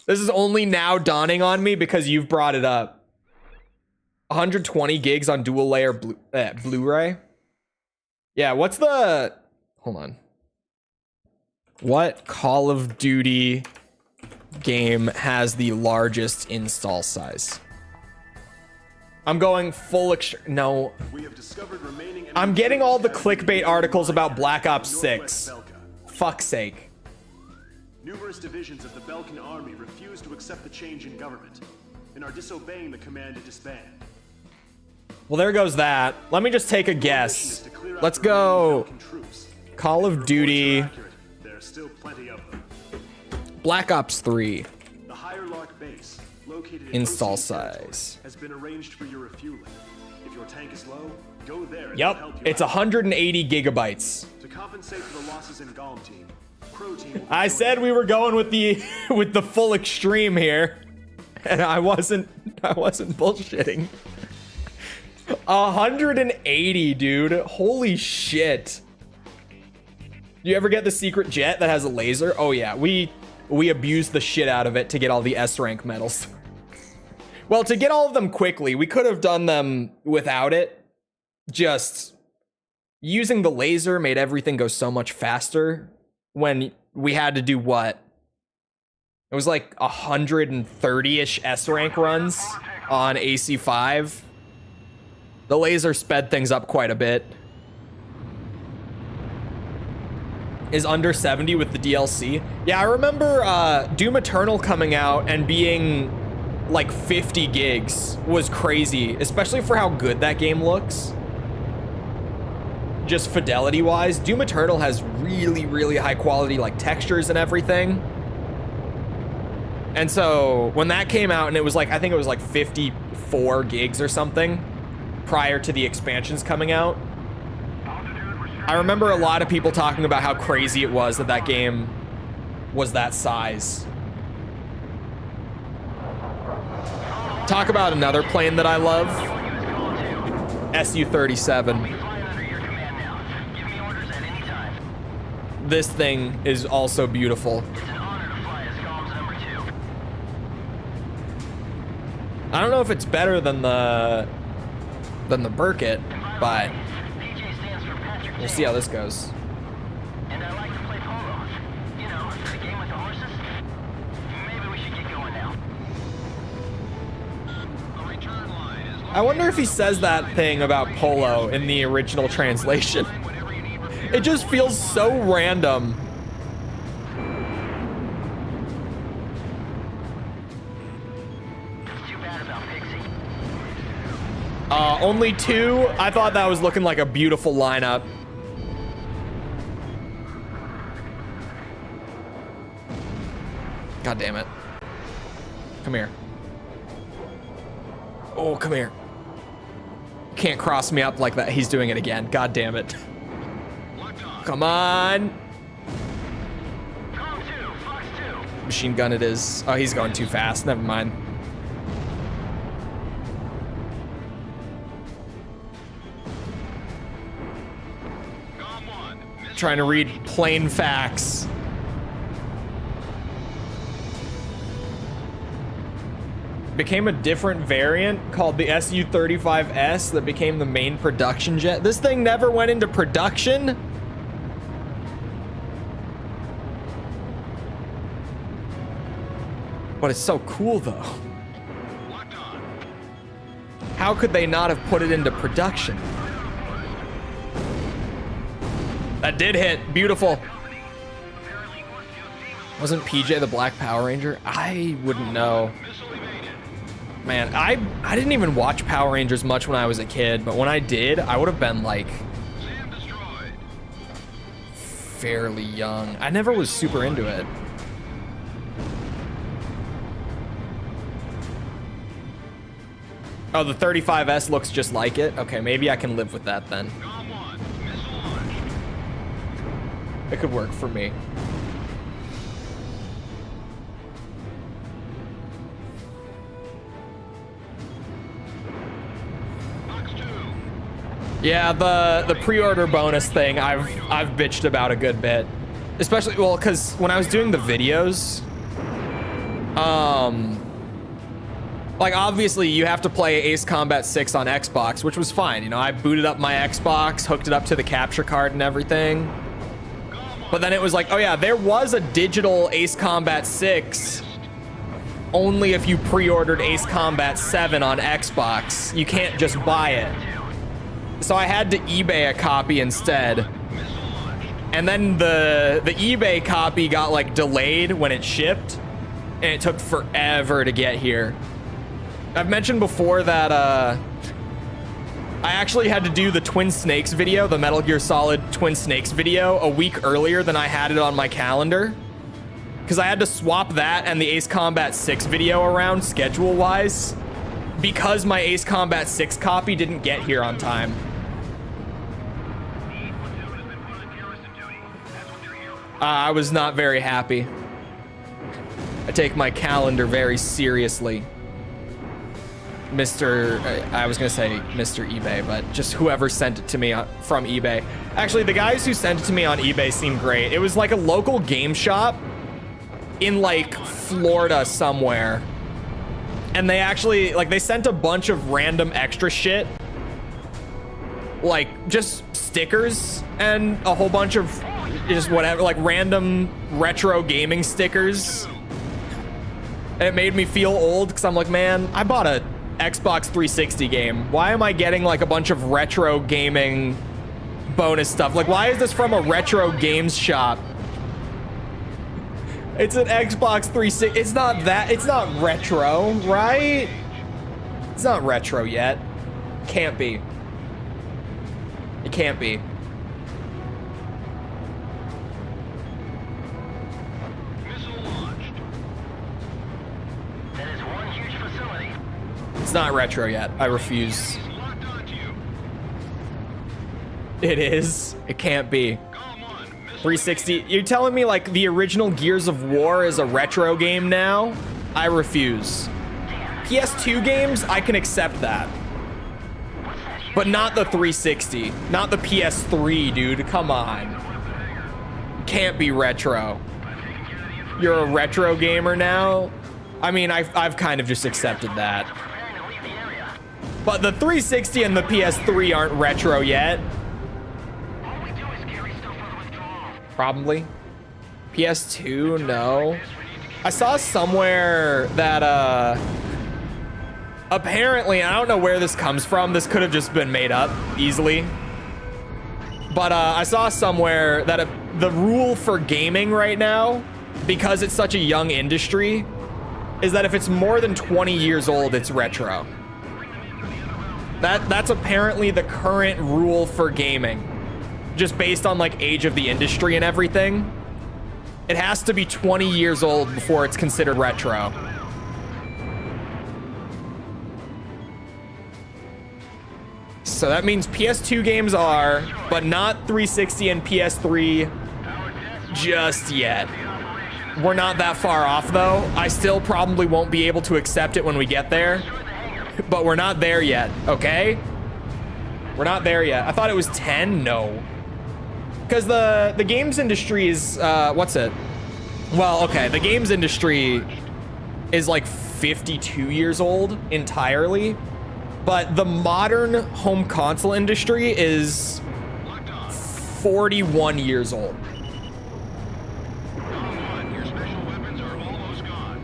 is only now dawning on me because you've brought it up. 120 gigs on dual layer Blu-ray. Yeah, what's the, hold on. What Call of Duty game has the largest install size? I'm going full no. I'm getting all the clickbait articles about Black Ops 6. Fuck's sake. Numerous divisions of the Belkan army refuse to accept the change in government and are disobeying the command to disband. Well, there goes that. Let me just take a guess. Let's go Call of Duty Still plenty of them. Black Ops 3 The higher Lark base, located in install OC size has been arranged for your refueling. If your tank is low, go there and Yep, help you it's out. 180 gigabytes. To compensate for the losses in Galm Team, Pro Team will be I said we were going with the full extreme here, and I wasn't bullshitting. 180, dude. Holy shit. You ever get the secret jet that has a laser? Oh yeah, we abused the shit out of it to get all the S rank medals. Well, to get all of them quickly, we could have done them without it. Just using the laser made everything go so much faster when we had to do what? It was like 130-ish S rank runs on AC5. The laser sped things up quite a bit. Is under 70 with the DLC. Yeah, I remember Doom Eternal coming out and being like 50 gigs was crazy, especially for how good that game looks. Just fidelity wise, Doom Eternal has really, really high quality like textures and everything. And so when that came out and it was like, I think it was like 54 gigs or something prior to the expansions coming out. I remember a lot of people talking about how crazy it was that that game was that size. Talk about another plane that I love. Su-37. This thing is also beautiful. I don't know if it's better than the Burkett, but we'll see how this goes. And I like to play polo. You know, the game with the horses. Maybe we should get going now. The return line is I wonder if he says that thing about polo in the original translation. It just feels so random. It's too bad about Pixie. Only 2. I thought that was looking like a beautiful lineup. God damn it. Come here. Oh, come here. Can't cross me up like that. He's doing it again. God damn it. Come on. Calm 2, Fox 2. Machine gun it is. Oh, he's going too fast. Never mind. Trying to read plain facts. Became a different variant called the Su-35S that became the main production jet. This thing never went into production. But it's so cool though. How could they not have put it into production? That did hit. Beautiful. Wasn't PJ the Black Power Ranger? I wouldn't know. Man, I didn't even watch Power Rangers much when I was a kid, but when I did, I would have been like fairly young. I never was super into it. Oh, the 35S looks just like it. Okay, maybe I can live with that then. Galm 1, missile launched. It could work for me. Box 2. Yeah, the pre-order bonus thing I've bitched about a good bit. Especially, well, because when I was doing the videos, like obviously you have to play Ace Combat 6 on Xbox, which was fine. You know, I booted up my Xbox, hooked it up to the capture card and everything. But then it was like, oh yeah, there was a digital Ace Combat 6 only if you pre-ordered Ace Combat 7 on Xbox. You can't just buy it. So I had to eBay a copy instead. And then the eBay copy got like delayed when it shipped, and it took forever to get here. I've mentioned before that I actually had to do the Twin Snakes video, the Metal Gear Solid Twin Snakes video, a week earlier than I had it on my calendar. Because I had to swap that and the Ace Combat 6 video around schedule-wise, because my Ace Combat 6 copy didn't get here on time. I was not very happy. I take my calendar very seriously. I was gonna say Mr. eBay, but just whoever sent it to me from eBay. Actually, the guys who sent it to me on eBay seemed great. It was like a local game shop in like Florida somewhere. And they actually, like, they sent a bunch of random extra shit. Like, just stickers and a whole bunch of just whatever, like random retro gaming stickers. And it made me feel old because I'm like, man, I bought a Xbox 360 game. Why am I getting like a bunch of retro gaming bonus stuff? Like, why is this from a retro games shop? It's an Xbox 360. It's not that. It's not retro, right? It's not retro yet. Can't be. It can't be. Missile launched. That is one huge facility. It's not retro yet. I refuse. Enemies locked onto you. It is. It can't be. Galm 1, missile 360. You're telling me like the original Gears of War is a retro game now? I refuse. PS2 games, I can accept that. But not the 360. Not the PS3, dude. Come on. Can't be retro. You're a retro gamer now? I mean, I've kind of just accepted that. Preparing to leave the area. But the 360 and the PS3 aren't retro yet. All we do is carry stuff for the withdrawal. Probably. PS2, no. I saw somewhere that, apparently, I don't know where this comes from. This could have just been made up easily. But I saw somewhere that the rule for gaming right now, because it's such a young industry, is that if it's more than 20 years old, it's retro. That's apparently the current rule for gaming. Just based on like age of the industry and everything. It has to be 20 years old before it's considered retro. So that means PS2 games are, but not 360 and PS3 just yet. We're not that far off though. I still probably won't be able to accept it when we get there, but we're not there yet, okay? We're not there yet. I thought it was 10, no. Because the games industry is, what's it? Well, okay, the games industry is like 52 years old entirely. But the modern home console industry is 41 years old. Galm 1, your special weapons are almost gone.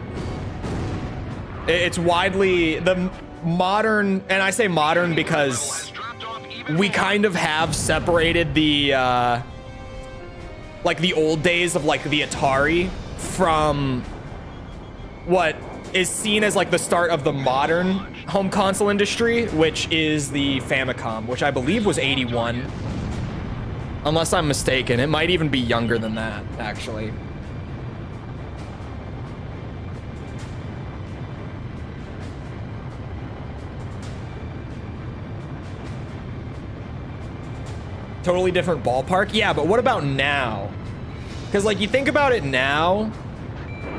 It's widely the modern, and I say modern because Dropped off even we kind of have separated the like the old days of like the Atari from what is seen as like the start of the modern home console industry, which is the Famicom, which I believe was 81. Unless I'm mistaken. It might even be younger than that, actually. Totally different ballpark. Yeah, but what about now? Because like you think about it now,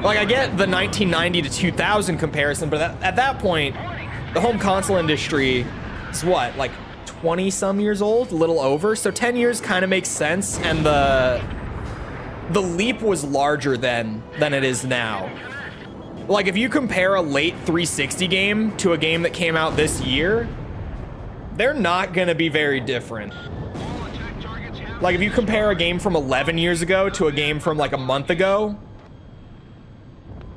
like I get the 1990 to 2000 comparison, but at that point, the home console industry is what, like 20 some years old, a little over. So 10 years kind of makes sense, and the leap was larger then than it is now. Like if you compare a late 360 game to a game that came out this year, they're not gonna be very different. Like if you compare a game from 11 years ago to a game from like a month ago,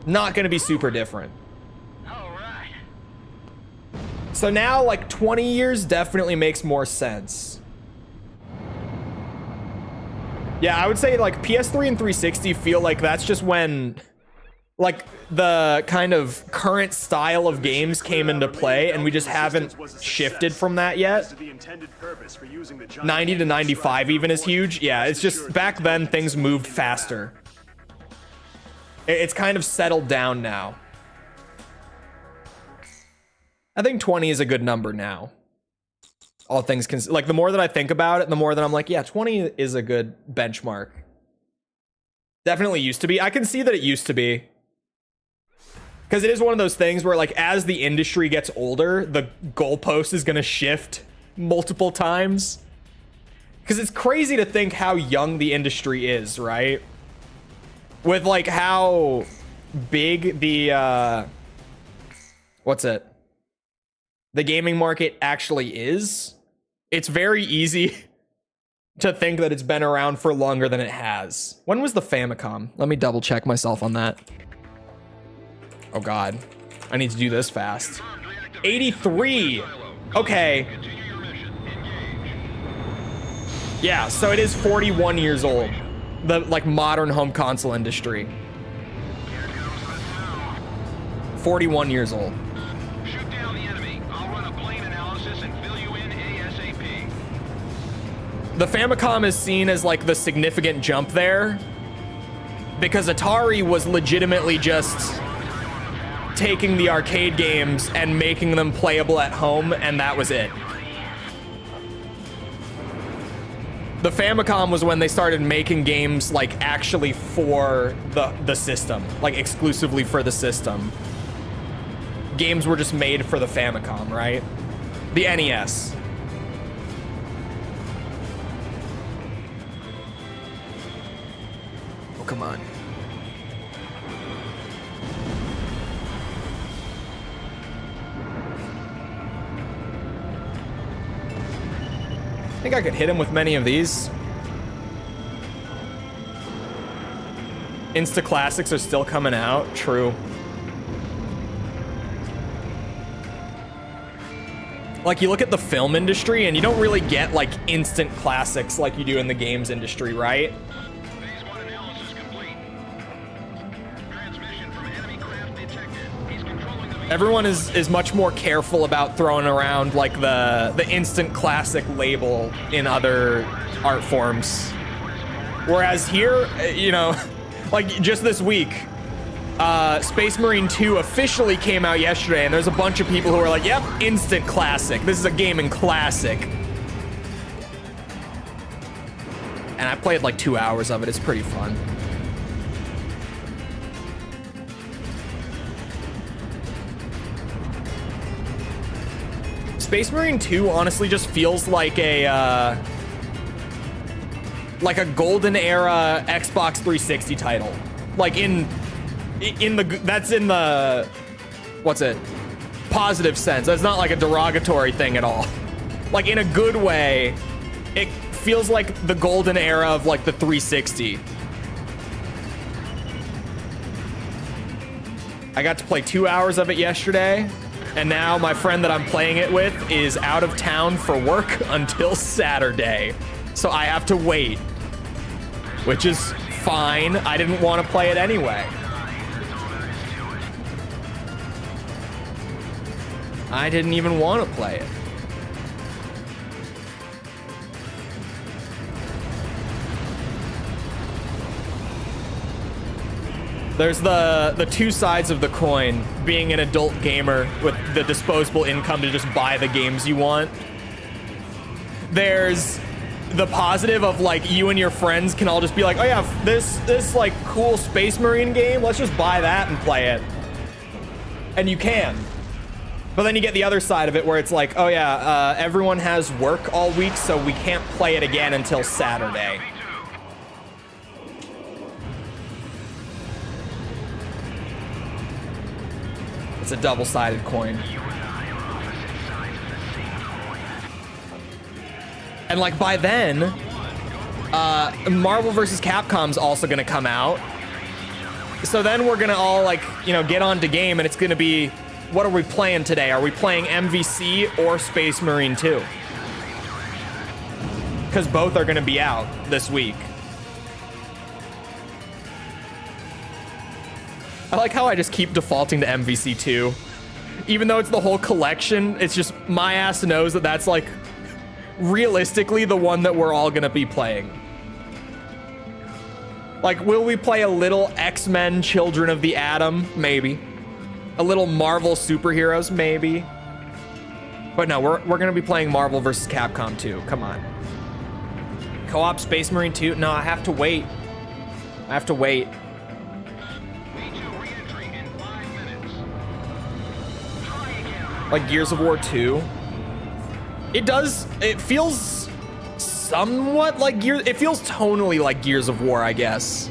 not gonna be super different. So now like 20 years definitely makes more sense. Yeah, I would say like PS3 and 360 feel like that's just when like the kind of current style of games came into play, and we just haven't shifted from that yet. 90 to 95 even is huge. Yeah, it's just back then things moved faster. It's kind of settled down now. I think 20 is a good number now. All things like the more that I think about it, the more that I'm like, yeah, 20 is a good benchmark. Definitely used to be. I can see that it used to be. Because it is one of those things where, like, as the industry gets older, the goalpost is going to shift multiple times. Because it's crazy to think how young the industry is, right? With, like, how big the, what's it? The gaming market actually is. It's very easy to think that it's been around for longer than it has. When was the Famicom? Let me double check myself on that. Oh God, I need to do this fast. 83. Okay. Yeah, so it is 41 years old. The like modern home console industry. 41 years old. Shoot down the enemy. I'll run a plane analysis and fill you in ASAP. The Famicom is seen as like the significant jump there because Atari was legitimately just taking the arcade games and making them playable at home, and that was it. The Famicom was when they started making games like actually for the system, like exclusively for the system. Games were just made for the Famicom, right? The NES. Oh, come on. I think I could hit him with many of these. Insta classics are still coming out. True. Like you look at the film industry and you don't really get like instant classics like you do in the games industry, right? Phase 1 analysis complete. Transmission from enemy craft detected. He's controlling the Everyone is much more careful about throwing around like the instant classic label in other art forms. Whereas here, you know, like just this week, Space Marine 2 officially came out yesterday, and there's a bunch of people who are like, yep, instant classic. This is a gaming classic. And I played like 2 hours of it. It's pretty fun. Space Marine 2 honestly just feels like a golden era Xbox 360 title. Like that's in the what's it? Positive sense. That's not like a derogatory thing at all. Like in a good way, it feels like the golden era of like the 360. I got to play 2 hours of it yesterday. And now my friend that I'm playing it with is out of town for work until Saturday. So I have to wait, which is fine. I didn't want to play it anyway. I didn't even want to play it. There's the two sides of the coin, being an adult gamer with the disposable income to just buy the games you want. There's the positive of like you and your friends can all just be like, oh yeah, this like cool Space Marine game, let's just buy that and play it. And you can. But then you get the other side of it where it's like, oh yeah, everyone has work all week, so we can't play it again until Saturday. It's a double-sided coin. And like by then, Marvel vs. Capcom's also gonna come out. So then we're gonna all like, you know, get on to game, and it's gonna be, what are we playing today? Are we playing MVC or Space Marine 2? Because both are gonna be out this week. I like how I just keep defaulting to MVC 2. Even though it's the whole collection, it's just my ass knows that that's like realistically the one that we're all gonna be playing. Like, will we play a little X-Men Children of the Atom? Maybe. A little Marvel superheroes? Maybe. But no, we're gonna be playing Marvel vs. Capcom 2. Come on. Co-op Space Marine 2? No, I have to wait. I have to wait. Like Gears of War 2. It feels somewhat like it feels tonally like Gears of War, I guess.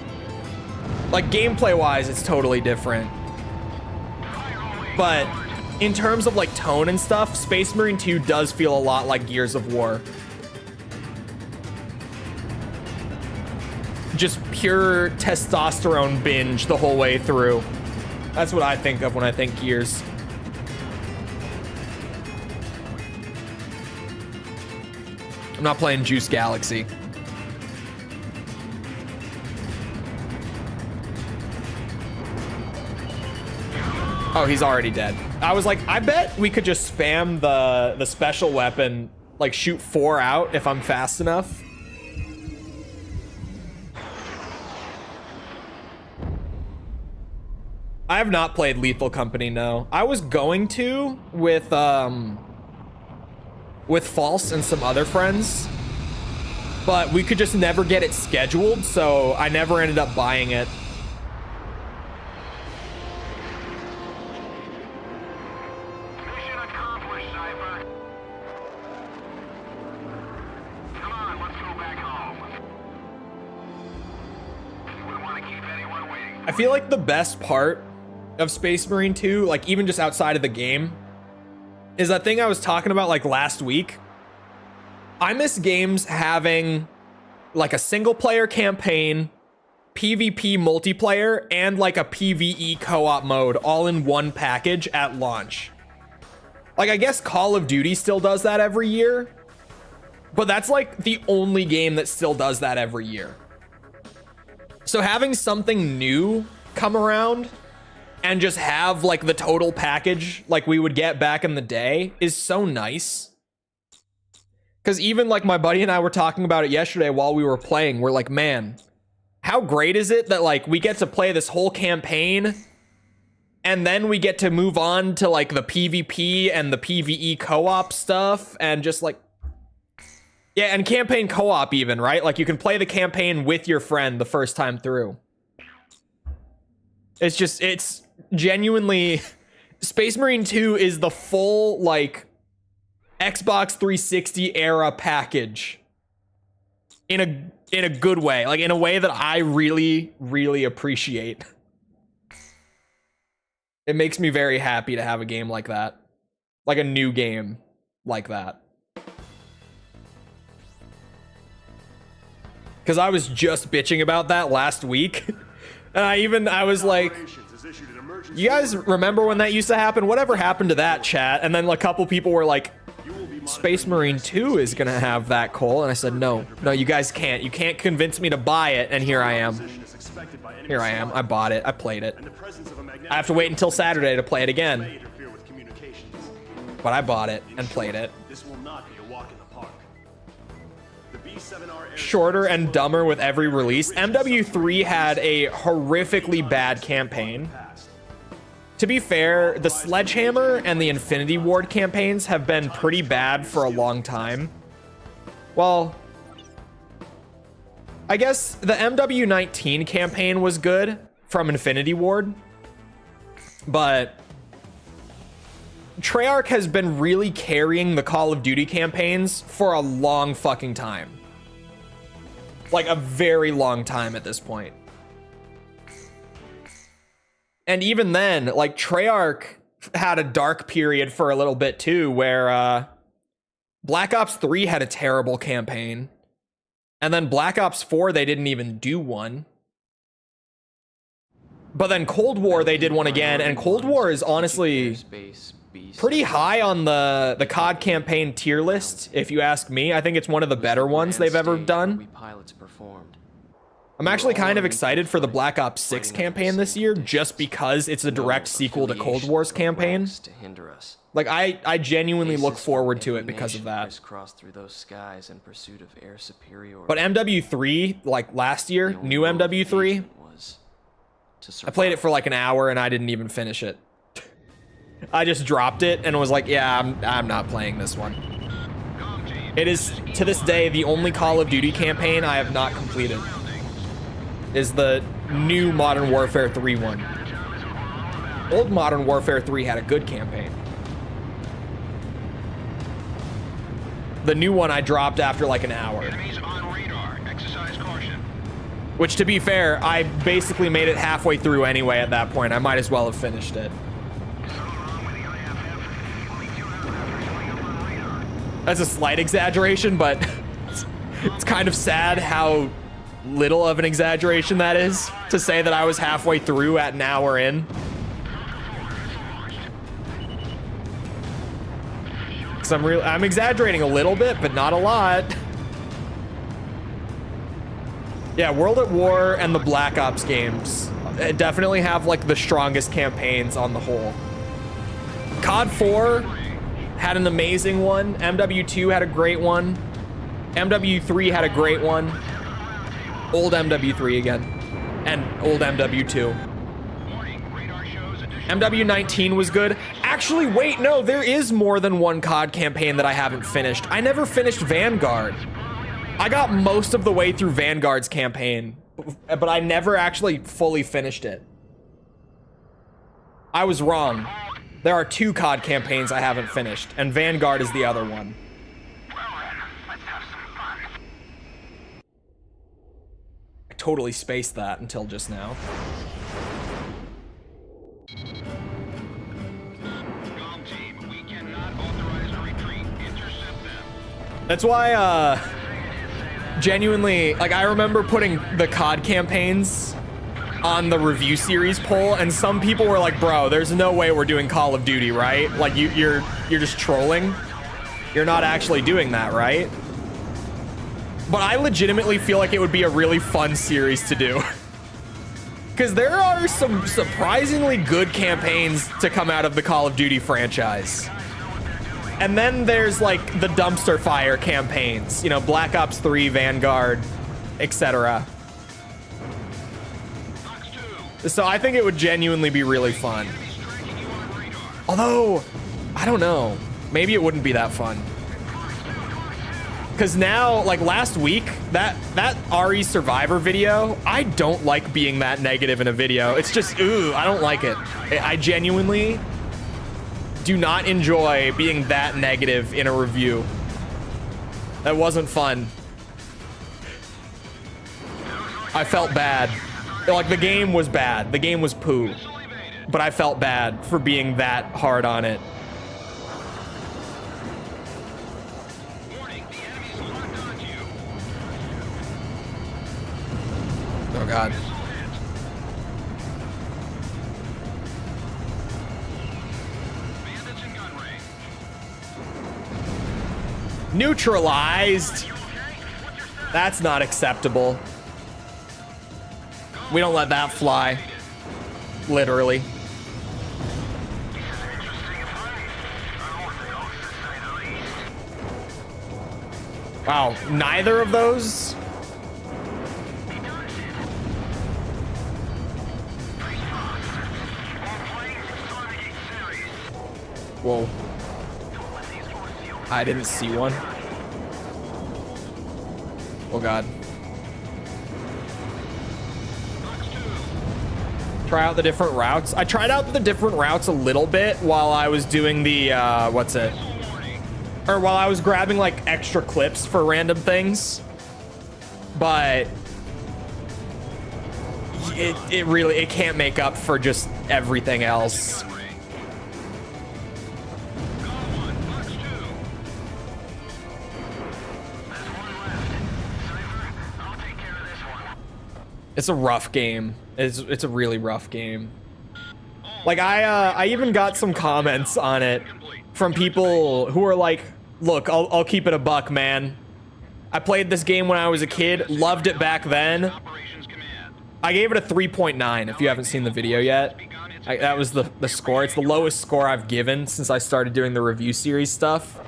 Like gameplay wise, it's totally different. But in terms of like tone and stuff, Space Marine 2 does feel a lot like Gears of War. Just pure testosterone binge the whole way through. That's what I think of when I think Gears. I'm not playing Juice Galaxy. Oh, he's already dead. I was like, I bet we could just spam the special weapon, like shoot 4 out if I'm fast enough. I have not played Lethal Company, no. I was going to with False and some other friends, but we could just never get it scheduled, so I never ended up buying it. Mission accomplished, Cipher. Come on, let's go back home. We want to keep anyone waiting. I feel like the best part of Space Marine 2, like even just outside of the game, is that thing I was talking about like last week. I miss games having like a single player campaign, PvP multiplayer, and like a PvE co-op mode all in one package at launch. Like I guess Call of Duty still does that every year, but that's like the only game that still does that every year. So having something new come around and just have like the total package like we would get back in the day is so nice. Because even like my buddy and I were talking about it yesterday while we were playing. We're like, man, how great is it that like we get to play this whole campaign and then we get to move on to like the PvP and the PvE co-op stuff and just like, yeah, and campaign co-op even, right? Like you can play the campaign with your friend the first time through. It's genuinely, Space Marine 2 is the full like Xbox 360 era package in a good way, like in a way that I really appreciate. It makes me very happy to have a game like that, like a new game like that. Because I was just bitching about that last week. And I was like, you guys remember when that used to happen? Whatever happened to that, chat? And then a couple people were like, Space Marine 2 is gonna have that, Cole. And I said, no, you guys can't. You can't convince me to buy it. And here I am. Here I am. I bought it. I played it. I have to wait until Saturday to play it again. But I bought it and played it. Shorter and dumber with every release. MW3 had a horrifically bad campaign. To be fair, the Sledgehammer and the Infinity Ward campaigns have been pretty bad for a long time. Well, I guess the MW19 campaign was good from Infinity Ward, but Treyarch has been really carrying the Call of Duty campaigns for a long fucking time. Like a very long time at this point. And even then, like Treyarch had a dark period for a little bit too, where Black Ops 3 had a terrible campaign. And then Black Ops 4, they didn't even do one. But then Cold War, they did one again, and Cold War is honestly pretty high on the COD campaign tier list, if you ask me. I think it's one of the better ones they've ever done. I'm actually kind of excited for the Black Ops 6 campaign this year, just because it's a direct sequel to Cold War's campaign. Like, I genuinely look forward to it because of that. But MW3, like last year, new MW3, I played it for like an hour and I didn't even finish it. I just dropped it and was like, yeah, I'm not playing this one. It is, to this day, the only Call of Duty campaign I have not completed. Is the new Modern Warfare 3 one. Old Modern Warfare 3 had a good campaign. The new one I dropped after like an hour. Which, to be fair, I basically made it halfway through anyway at that point. I might as well have finished it. That's a slight exaggeration, but it's kind of sad how little of an exaggeration that is to say that I was halfway through at an hour in. So I'm exaggerating a little bit, but not a lot. Yeah, World at War and the Black Ops games definitely have like the strongest campaigns on the whole. COD 4 had an amazing one. MW2 had a great one. MW3 had a great one. Old MW3 again. And old MW2. MW19 was good. Actually, wait, no, there is more than one COD campaign that I haven't finished. I never finished Vanguard. I got most of the way through Vanguard's campaign, but I never actually fully finished it. I was wrong. There are 2 COD campaigns I haven't finished, and Vanguard is the other one. I totally spaced that until just now. Galm Team, we cannot authorize a retreat. Intercept them. That's why, genuinely, like, I remember putting the COD campaigns on the review series poll, and some people were like, bro, there's no way we're doing Call of Duty, right? Like, you're just trolling. You're not actually doing that, right? But I legitimately feel like it would be a really fun series to do. Because there are some surprisingly good campaigns to come out of the Call of Duty franchise. And then there's like the dumpster fire campaigns, you know, Black Ops 3, Vanguard, etc. So I think it would genuinely be really fun. Although, I don't know, maybe it wouldn't be that fun. Because now, like last week, that RE Survivor video, I don't like being that negative in a video. It's just, ooh, I don't like it. I genuinely do not enjoy being that negative in a review. That wasn't fun. I felt bad. Like, the game was bad. The game was poo. But I felt bad for being that hard on it. Oh, God. Neutralized. That's not acceptable. We don't let that fly. Literally. Wow, neither of those? Whoa. I didn't see one. Oh, God. Try out the different routes. I tried out the different routes a little bit while I was doing the, what's it? Or while I was grabbing like extra clips for random things. But it really, it can't make up for just everything else. It's a rough game. It's a really rough game. Like I even got some comments on it from people who are like, "Look, I'll keep it a buck, man. I played this game when I was a kid, loved it back then. I gave it a 3.9 if you haven't seen the video yet. That was the score. It's the lowest score I've given since I started doing the review series stuff.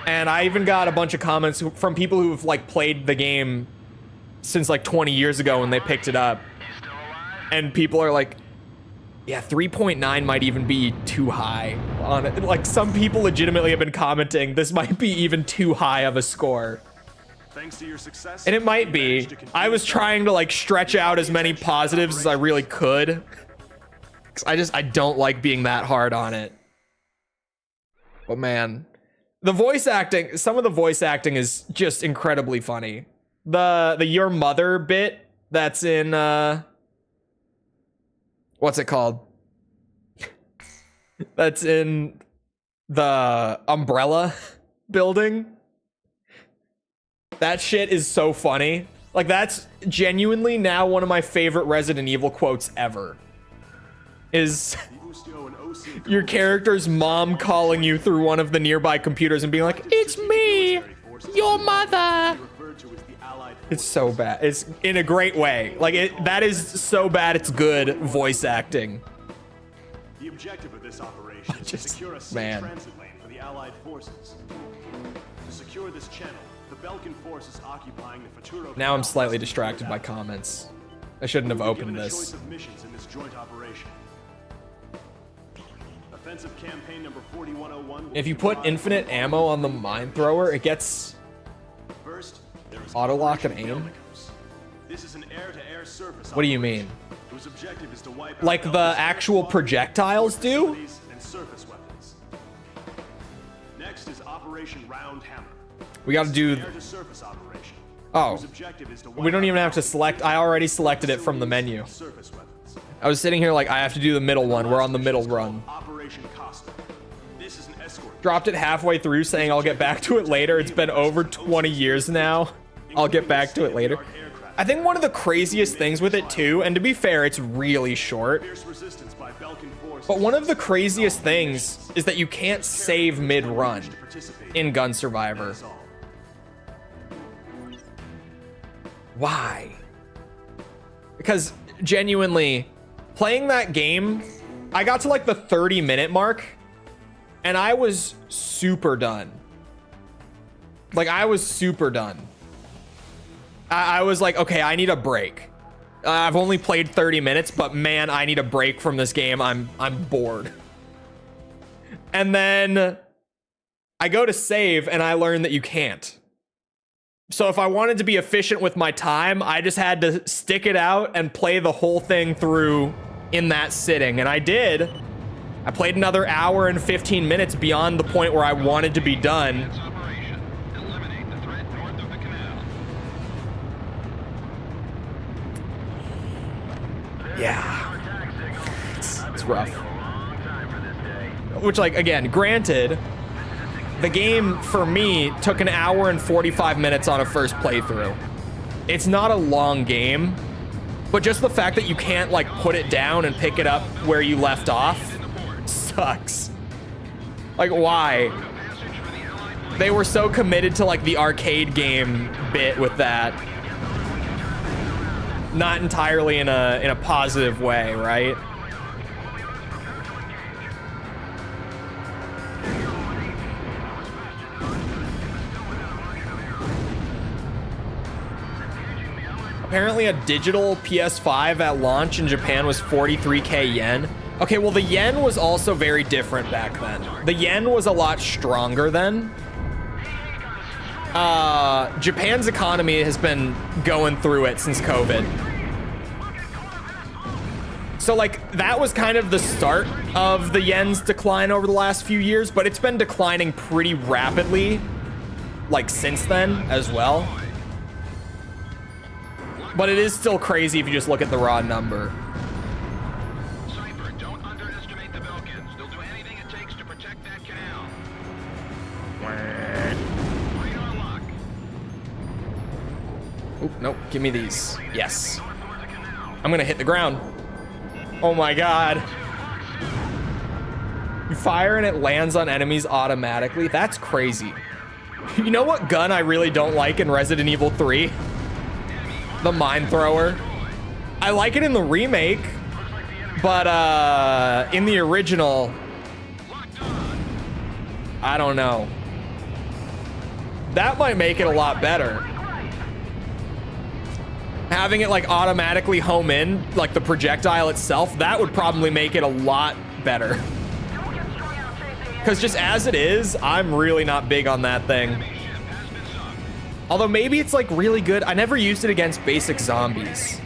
And I even got a bunch of comments from people who've like played the game since like 20 years ago when they picked it up. And people are like, yeah, 3.9 might even be too high on it. Like some people legitimately have been commenting, this might be even too high of a score. Thanks to your success, and it might be. I was trying to like stretch out as many positives as I really could. 'Cause I don't like being that hard on it. But man, the voice acting, some of the voice acting is just incredibly funny. The your mother bit that's in what's it called? That's in the Umbrella building. That shit is so funny. Like that's genuinely now one of my favorite Resident Evil quotes ever. Is your character's mom calling you through one of the nearby computers and being like, "It's me, your mother." It's so bad. It's in a great way. Like that is so bad it's good voice acting. The objective of this operation is to secure a safe transit lane for the Allied forces. To secure this channel, the Belkan force is occupying the Futuro. Now I'm slightly distracted by comments. I shouldn't have opened this. Choice of missions in this joint operation. Offensive campaign number 4101. If you put infinite ammo on the mine thrower, it gets auto lock and aim. This is an air-to-air surface. What do you mean? Whose objective is to wipe out like the actual projectiles do? and surface weapons. Next is Operation Round Hammer. We got to do air-to-surface operation. Oh. Whose objective is to We don't even have to select. I already selected it from the menu. Surface weapons. I was sitting here like I have to do the middle one. We're on the middle run. Operation Costa. This is an escort. Dropped it halfway through saying I'll get back to it later. It's been over 20 years now. I'll get back to it later. I think one of the craziest things with it too, and to be fair, it's really short, but one of the craziest things is that you can't save mid-run in Gun Survivor. Why? Because genuinely, playing that game, I got to like the 30-minute mark, and I was super done. Like, I was super done. I was like, okay, I need a break. I've only played 30 minutes, but man, I need a break from this game. I'm bored. And then I go to save and I learn that you can't. So if I wanted to be efficient with my time, I just had to stick it out and play the whole thing through in that sitting. And I did. I played another hour and 15 minutes beyond the point where I wanted to be done. Yeah, it's rough. Which, like, again, granted, the game for me took an hour and 45 minutes on a first playthrough. It's not a long game, but just the fact that you can't like put it down and pick it up where you left off sucks. Like, why? They were so committed to like the arcade game bit with that. Not entirely in a positive way, right? Apparently a digital PS5 at launch in Japan was 43k yen. Okay, well the yen was also very different back then. The yen was a lot stronger then. Japan's economy has been going through it since COVID. So like that was kind of the start of the yen's decline over the last few years, but it's been declining pretty rapidly like since then as well. But it is still crazy if you just look at the raw number. Cipher, don't underestimate the Belkans. They'll do anything it takes to protect that canal. Radar lock. Oop, nope, give me these. Yes. I'm gonna hit the ground. Oh my god. You fire and it lands on enemies automatically. That's crazy. You know what gun I really don't like in Resident Evil 3? The mine thrower. I like it in the remake, but in the original, I don't know. That might make it a lot better. Having it like automatically home in, like the projectile itself, that would probably make it a lot better. Because just as it is, I'm really not big on that thing. Although maybe it's like really good. I never used it against basic zombies.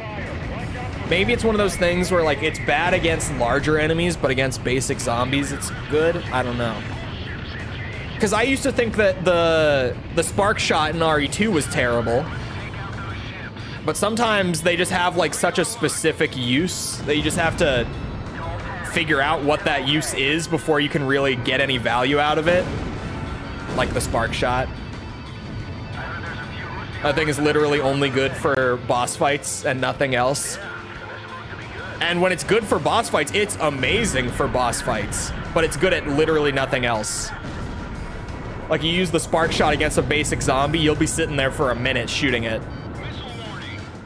Maybe it's one of those things where like it's bad against larger enemies, but against basic zombies, it's good. I don't know. Because I used to think that the spark shot in RE2 was terrible. But sometimes they just have like such a specific use that you just have to figure out what that use is before you can really get any value out of it. Like the spark shot. That thing is literally only good for boss fights and nothing else. And when it's good for boss fights, it's amazing for boss fights. But it's good at literally nothing else. Like you use the spark shot against a basic zombie, you'll be sitting there for a minute shooting it.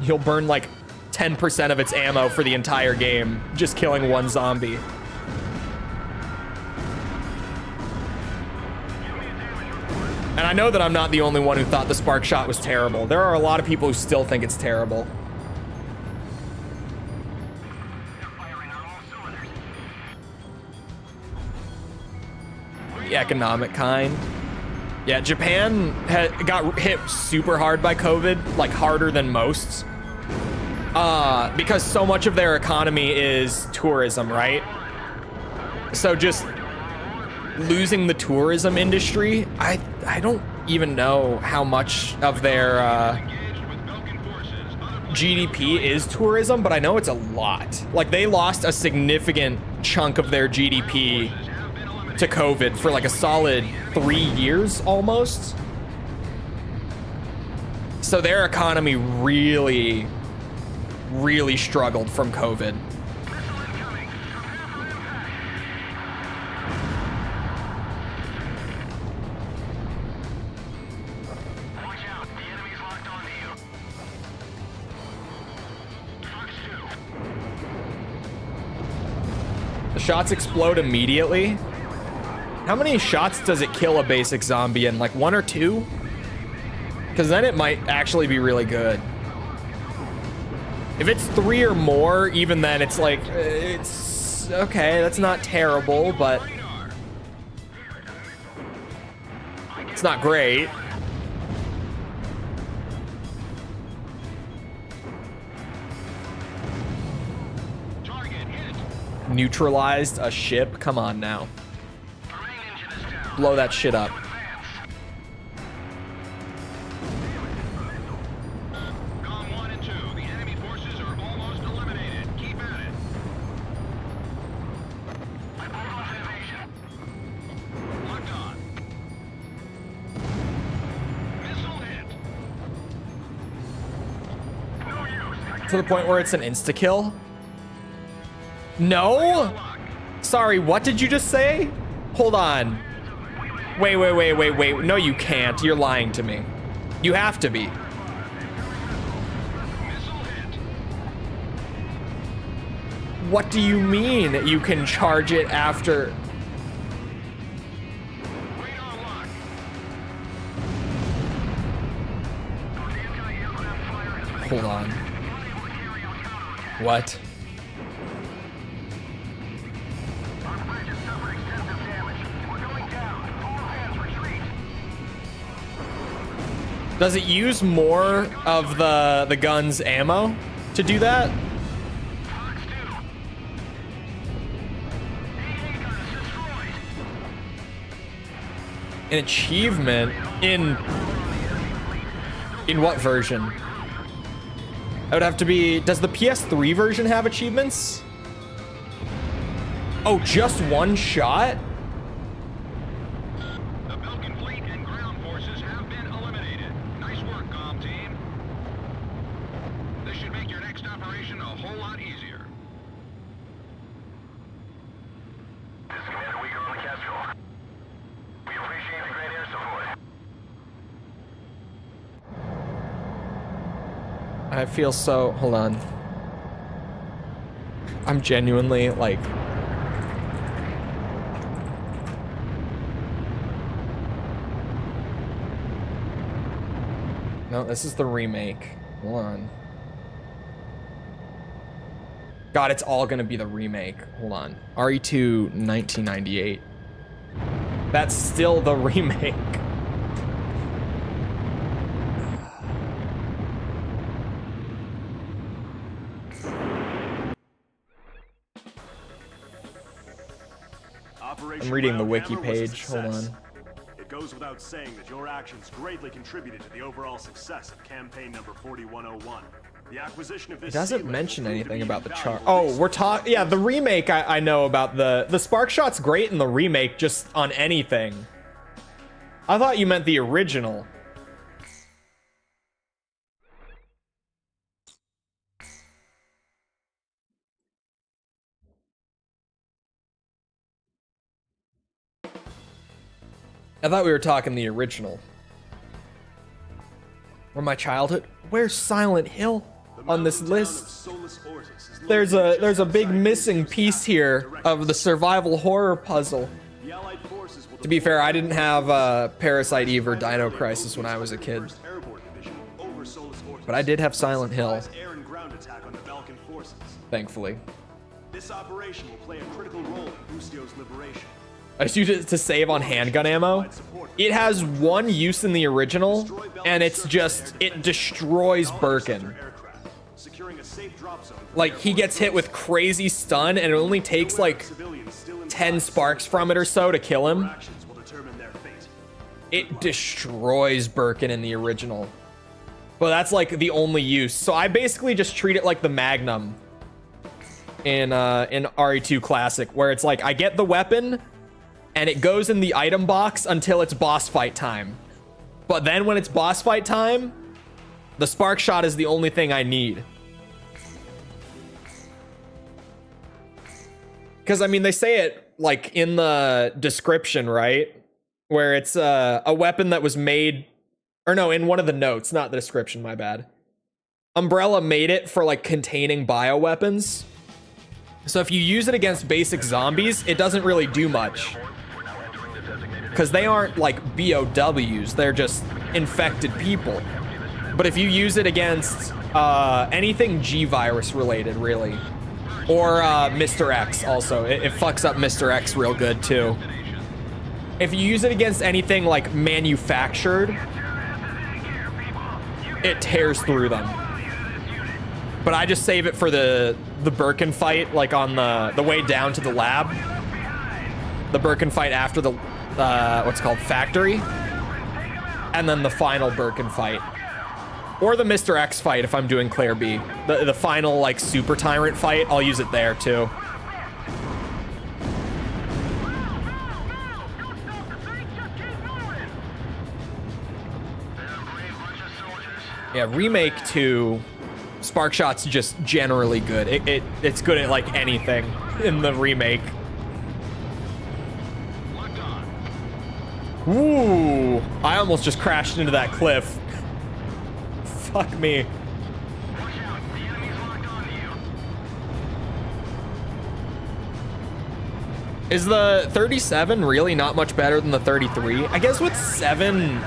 You'll burn like 10% of its ammo for the entire game, just killing one zombie. And I know that I'm not the only one who thought the spark shot was terrible. There are a lot of people who still think it's terrible. The economic kind. Yeah, Japan got hit super hard by COVID, like harder than most. Because so much of their economy is tourism, right? So just losing the tourism industry, I don't even know how much of their GDP is tourism, but I know it's a lot. Like they lost a significant chunk of their GDP to COVID for like a solid 3 years almost. So their economy really struggled from COVID. The shots explode immediately. How many shots does it kill a basic zombie in? Like 1 or 2? Because then it might actually be really good. If it's 3 or more, even then it's like, it's okay, that's not terrible, but it's not great. Neutralized a ship? Come on now. Blow that shit up. Galm 1 and 2, the enemy forces are almost eliminated. Keep at it. Locked on. Missile hit. To the point where it's an insta-kill? No? Sorry, what did you just say? Hold on. Wait. No, you can't. You're lying to me. You have to be. What do you mean you can charge it after? Hold on. What? Does it use more of the gun's ammo to do that? An achievement in what version? It would have to be, does the PS3 version have achievements? Oh, just one shot? The Belkan fleet and ground forces have been eliminated. Nice work, Galm Team. This should make your next operation a whole lot easier. This is Commander Weaker on the Kestrel. We appreciate the great air support. I feel so, hold on. I'm genuinely like, no, this is the remake. Hold on. God, it's all gonna be the remake. Hold on. RE2 1998. That's still the remake. I'm reading the wiki page. Hold on. It goes without saying that your actions greatly contributed to the overall success of campaign number 4101. The acquisition of this It doesn't sea mention link will prove anything to be about the chart. invaluable Oh, we're talking. Yeah, the remake. I know about the spark shot's great in the remake, just on anything. I thought you meant the original. I thought we were talking the original. Or my childhood. Where's Silent Hill on this list? There's a big missing piece here of the survival horror puzzle. To be fair, I didn't have Parasite Eve or Dino Crisis when I was a kid. But I did have Silent Hill. Thankfully. This operation will play a critical role in Bustio's liberation. I just use it to save on handgun ammo. It has one use in the original, and it's just, it destroys Birkin. Like, he gets hit with crazy stun, and it only takes like 10 sparks from it or so to kill him. It destroys Birkin in the original. But that's like the only use. So I basically just treat it like the Magnum in RE2 Classic, where it's like, I get the weapon, and it goes in the item box until it's boss fight time. But then when it's boss fight time, the spark shot is the only thing I need. Because, I mean, they say it, like, in the description, right? Where it's a weapon that was made... Or no, in one of the notes, not the description, my bad. Umbrella made it for, like, containing bioweapons. So if you use it against basic zombies, it doesn't really do much. Because they aren't like BOWs, they're just infected people. But if you use it against anything G-Virus related, really. Or Mr. X also, it fucks up Mr. X real good too. If you use it against anything like manufactured, it tears through them. But I just save it for the Birkin fight, like on the way down to the lab. The Birkin fight after the what's called factory, and then the final Birkin fight, or the Mr. X fight if I'm doing Claire B. The final like super tyrant fight, I'll use it there too. Yeah, Remake 2, Spark Shot's just generally good. It's good at like anything in the remake. Ooh, I almost just crashed into that cliff. Fuck me. Is the 37 really not much better than the 33? I guess with 7,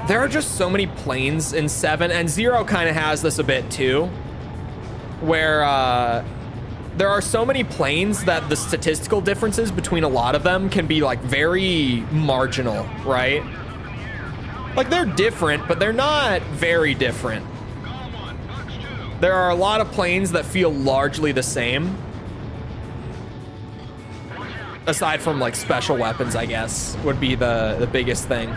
there are just so many planes in 7, and 0 kind of has this a bit too, where there are so many planes that the statistical differences between a lot of them can be like very marginal, right? Like they're different, but they're not very different. There are a lot of planes that feel largely the same. aside from like special weapons, I guess, would be the biggest thing.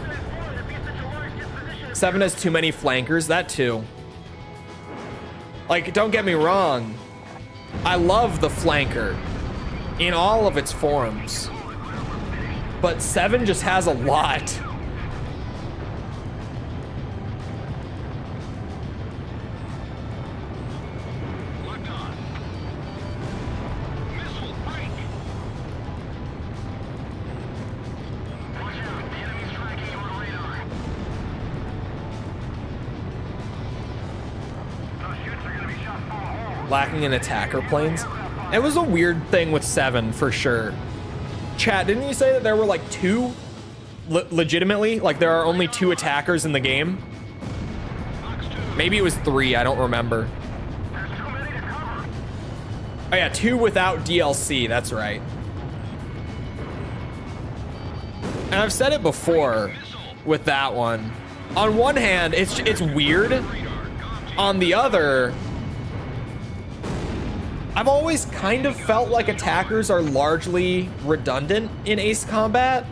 7 has too many flankers, that too. Like, don't get me wrong, I love the flanker in all of its forms, but 7 just has a lot. Lacking in attacker planes. It was a weird thing with 7 for sure. Chat, didn't you say that there were like 2 legitimately? Like there are only 2 attackers in the game? Maybe it was 3, I don't remember. Oh yeah, 2 without DLC, that's right. And I've said it before with that one. On one hand, it's weird. On the other, I've always kind of felt like attackers are largely redundant in Ace Combat.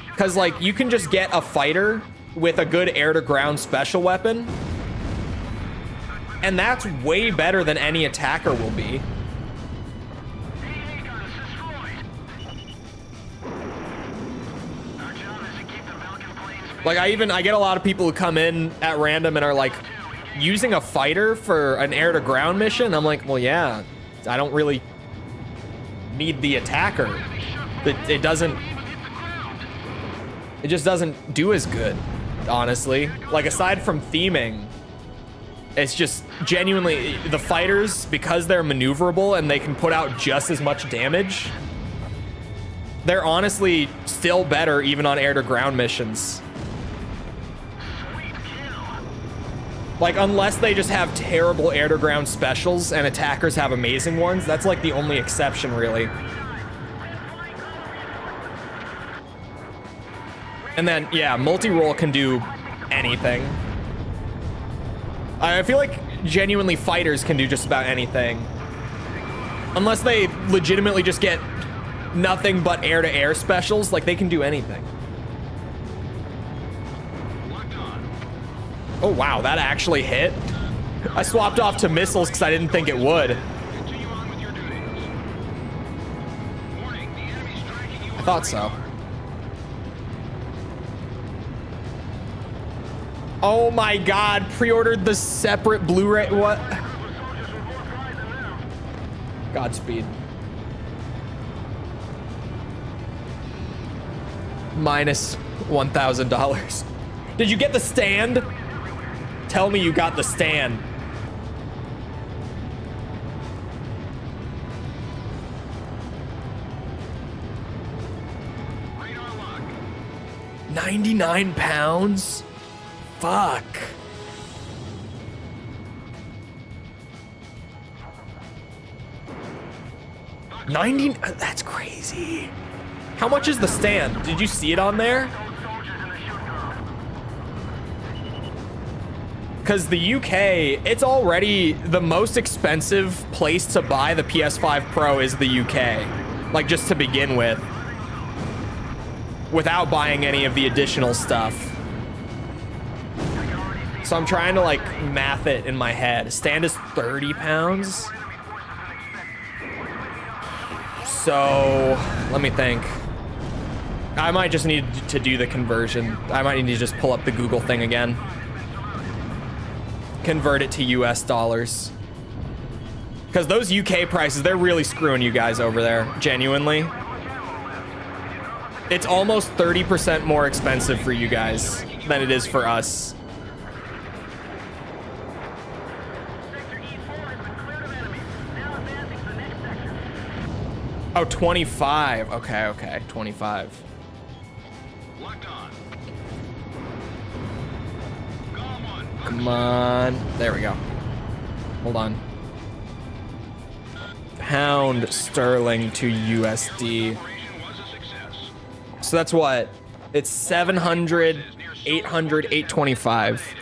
Because, like, you can just get a fighter with a good air-to-ground special weapon. And that's way better than any attacker will be. Like, I get a lot of people who come in at random and are like, using a fighter for an air-to-ground mission? I'm like, well, yeah, I don't really need the attacker. It just doesn't do as good, honestly. Like, aside from theming, it's just genuinely the fighters, because they're maneuverable and they can put out just as much damage, they're honestly still better even on air-to-ground missions. Like, unless they just have terrible air-to-ground specials and attackers have amazing ones, that's like the only exception, really. And then, yeah, multi-role can do anything. I feel like genuinely fighters can do just about anything. Unless they legitimately just get nothing but air-to-air specials, like they can do anything. Oh wow, that actually hit. I swapped off to missiles because I didn't think it would. I thought so. Oh my god, pre-ordered the separate Blu-ray. What? Godspeed. Minus $1,000. Did you get the stand? Tell me you got the stand. £99? Fuck. 90? That's crazy. How much is the stand? Did you see it on there? Because the UK, it's already the most expensive place to buy the PS5 Pro is the UK. Like, just to begin with. Without buying any of the additional stuff. So I'm trying to, like, math it in my head. Stand is 30 pounds. So, let me think. I might just need to do the conversion. I might need to just pull up the Google thing again. Convert it to US dollars. Because those UK prices, they're really screwing you guys over there, genuinely. It's almost 30% more expensive for you guys than it is for us. Oh, 25. Okay, 25. Come on. There we go. Hold on. Pound sterling to USD. So that's what? It's 700, 800, 825.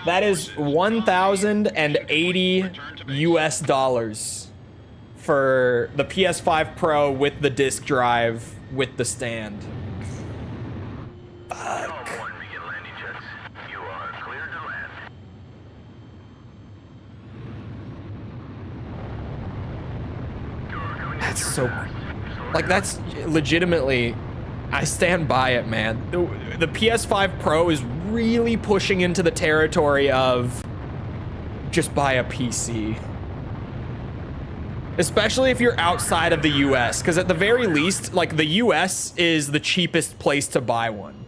That is 1,080 US dollars for the PS5 Pro with the disc drive with the stand. Fuck. You are cleared to land. That's so, like, that's legitimately, I stand by it, man. The PS5 Pro is really pushing into the territory of just buy a PC. Especially if you're outside of the US, because at the very least, like, the US is the cheapest place to buy one.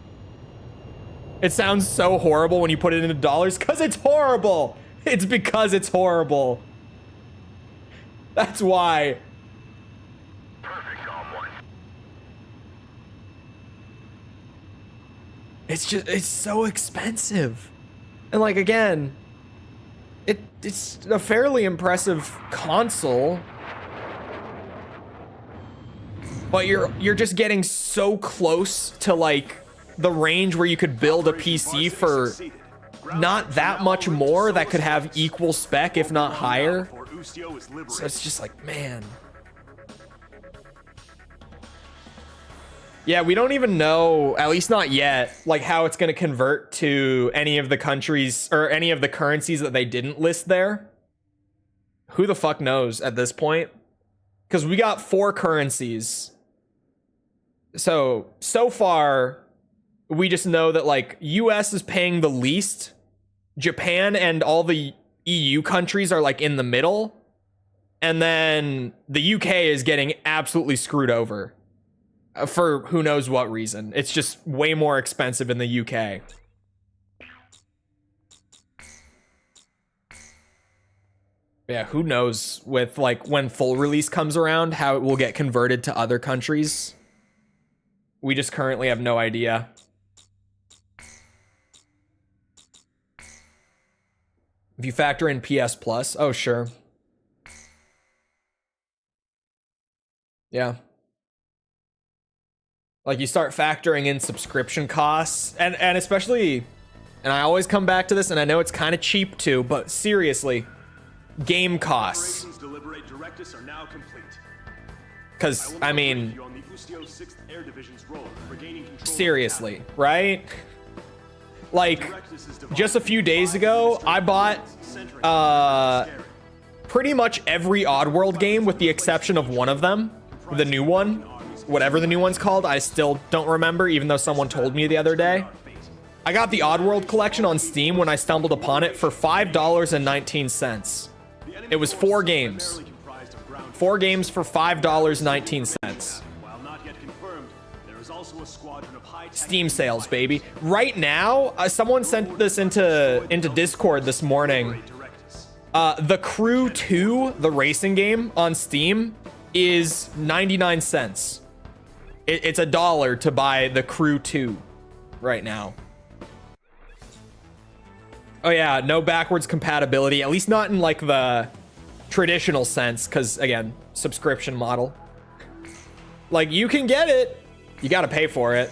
It sounds so horrible when you put it into dollars, because it's horrible. It's because it's horrible. That's why. Perfect, Galm 1. It's just, it's so expensive. And like, again, it's a fairly impressive console, but you're just getting so close to like the range where you could build a PC for not that much more that could have equal spec, if not higher. So it's just like, man. Yeah, we don't even know, at least not yet, like how it's going to convert to any of the countries or any of the currencies that they didn't list there. Who the fuck knows at this point? Because we got 4 currencies. So far, we just know that like US is paying the least. Japan and all the EU countries are like in the middle. And then the UK is getting absolutely screwed over. For who knows what reason. It's just way more expensive in the UK. Yeah, who knows with like when full release comes around how it will get converted to other countries. We just currently have no idea. If you factor in PS Plus, oh sure. Yeah. Like you start factoring in subscription costs and especially, and I always come back to this and I know it's kind of cheap too, but seriously, game costs. Because, I mean, seriously, right? Like, just a few days ago, I bought pretty much every Oddworld game with the exception of one of them, the new one. Whatever the new one's called, I still don't remember, even though someone told me the other day. I got the Oddworld collection on Steam when I stumbled upon it for $5.19. It was 4 games. 4 games for $5.19. Steam sales, baby. Right now, someone sent this into Discord this morning. The Crew 2, the racing game on Steam, is 99 cents. It's $1 to buy the Crew 2 right now. Oh yeah, no backwards compatibility, at least not in like the traditional sense, because again, subscription model. Like you can get it, you gotta pay for it.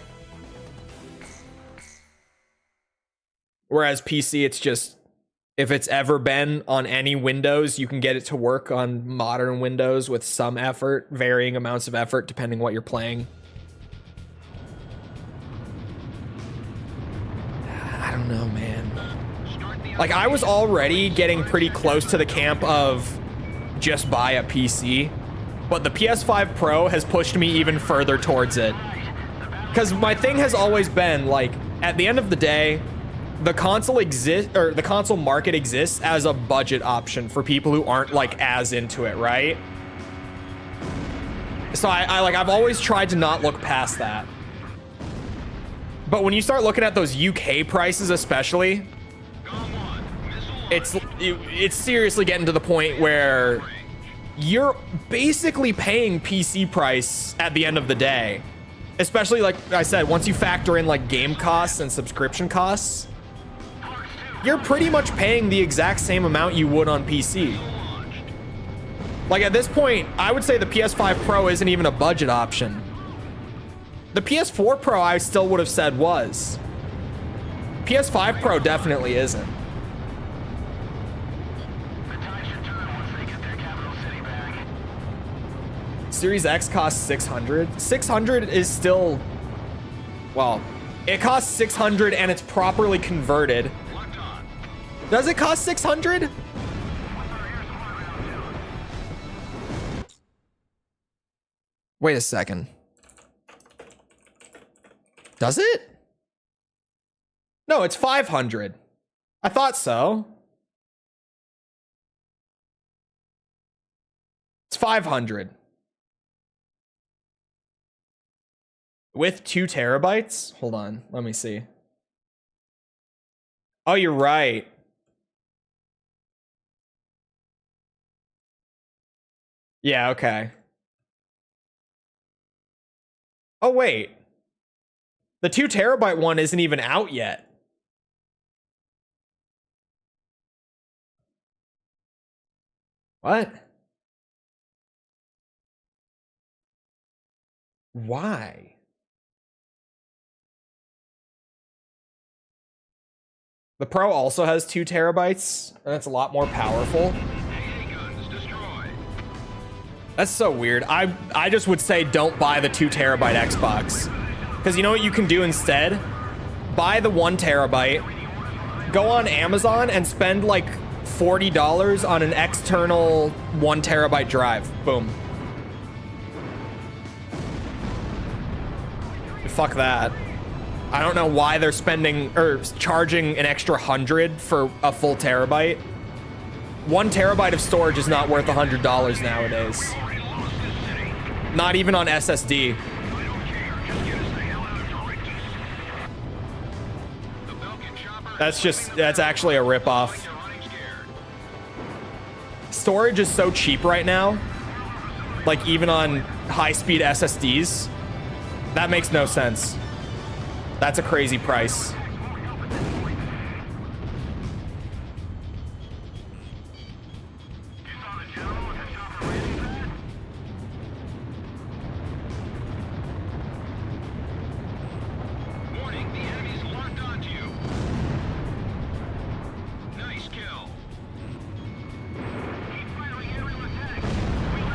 Whereas PC, it's just, if it's ever been on any Windows, you can get it to work on modern Windows with some effort, varying amounts of effort depending what you're playing. I don't know, man. Like, I was already getting pretty close to the camp of just buy a PC, but the PS5 Pro has pushed me even further towards it. Because my thing has always been, like, at the end of the day, the console market exists as a budget option for people who aren't, like, as into it, right? So I've always tried to not look past that. But when you start looking at those UK prices especially, it's seriously getting to the point where you're basically paying PC price at the end of the day. Especially, like I said, once you factor in like game costs and subscription costs, you're pretty much paying the exact same amount you would on PC. Like at this point, I would say the PS5 Pro isn't even a budget option. The PS4 Pro, I still would have said was. PS5 Pro definitely isn't. Series X costs 600. 600 is still, well, it costs 600 and it's properly converted. Does it cost 600? Wait a second. Does it? No, it's 500. I thought so. It's 500. With 2 terabytes? Hold on, let me see. Oh, you're right. Yeah, okay. Oh, wait. The 2 terabyte one isn't even out yet. What? Why? The Pro also has 2 terabytes, and it's a lot more powerful. That's so weird. I just would say don't buy the 2 terabyte Xbox. Because you know what you can do instead? Buy the 1 terabyte, go on Amazon and spend like $40 on an external 1 terabyte drive. Boom. Fuck that. I don't know why they're spending or charging an extra 100 for a full terabyte. 1 terabyte of storage is not worth $100 nowadays. Not even on SSD. That's actually a ripoff. Storage is so cheap right now. Like even on high-speed SSDs. That makes no sense. That's a crazy price. Warning, the enemy's locked onto you. Nice kill.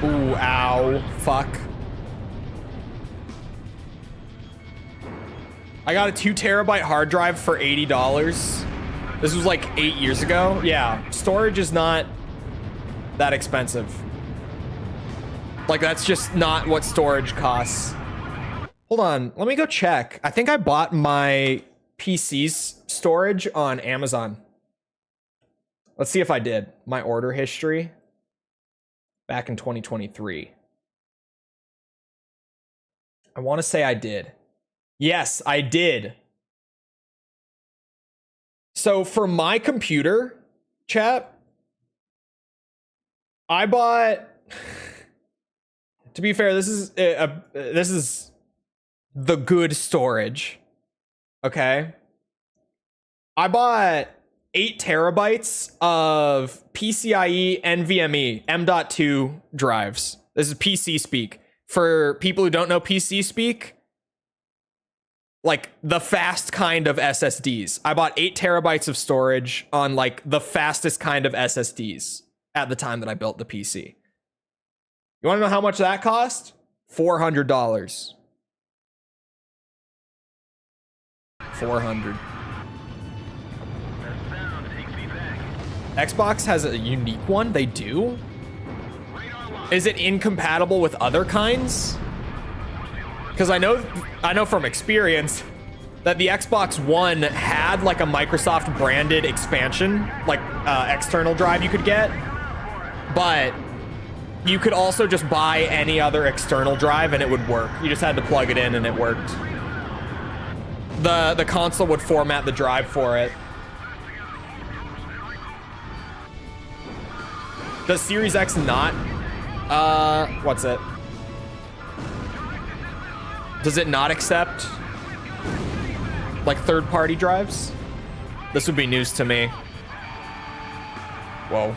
Ooh, ow. Fuck. I got a 2 terabyte hard drive for $80. This was like 8 years ago. Yeah, storage is not that expensive. Like that's just not what storage costs. Hold on, let me go check. I think I bought my PC's storage on Amazon. Let's see if I did. My order history back in 2023. I want to say I did. Yes, I did. So for my computer, chat, I bought. To be fair, this is the good storage. Okay, I bought 8 terabytes of PCIe NVMe M.2 drives. This is PC speak. For people who don't know PC speak, like the fast kind of SSDs. I bought 8 terabytes of storage on like the fastest kind of SSDs at the time that I built the PC. You want to know how much that cost? $400. $400. Xbox has a unique one. They do? Is it incompatible with other kinds? Because I know from experience that the Xbox One had like a Microsoft branded expansion, like external drive you could get, but you could also just buy any other external drive and it would work. You just had to plug it in and it worked. The console would format the drive for it. Does Series X not? What's it? Does it not accept like third-party drives? This would be news to me. Whoa.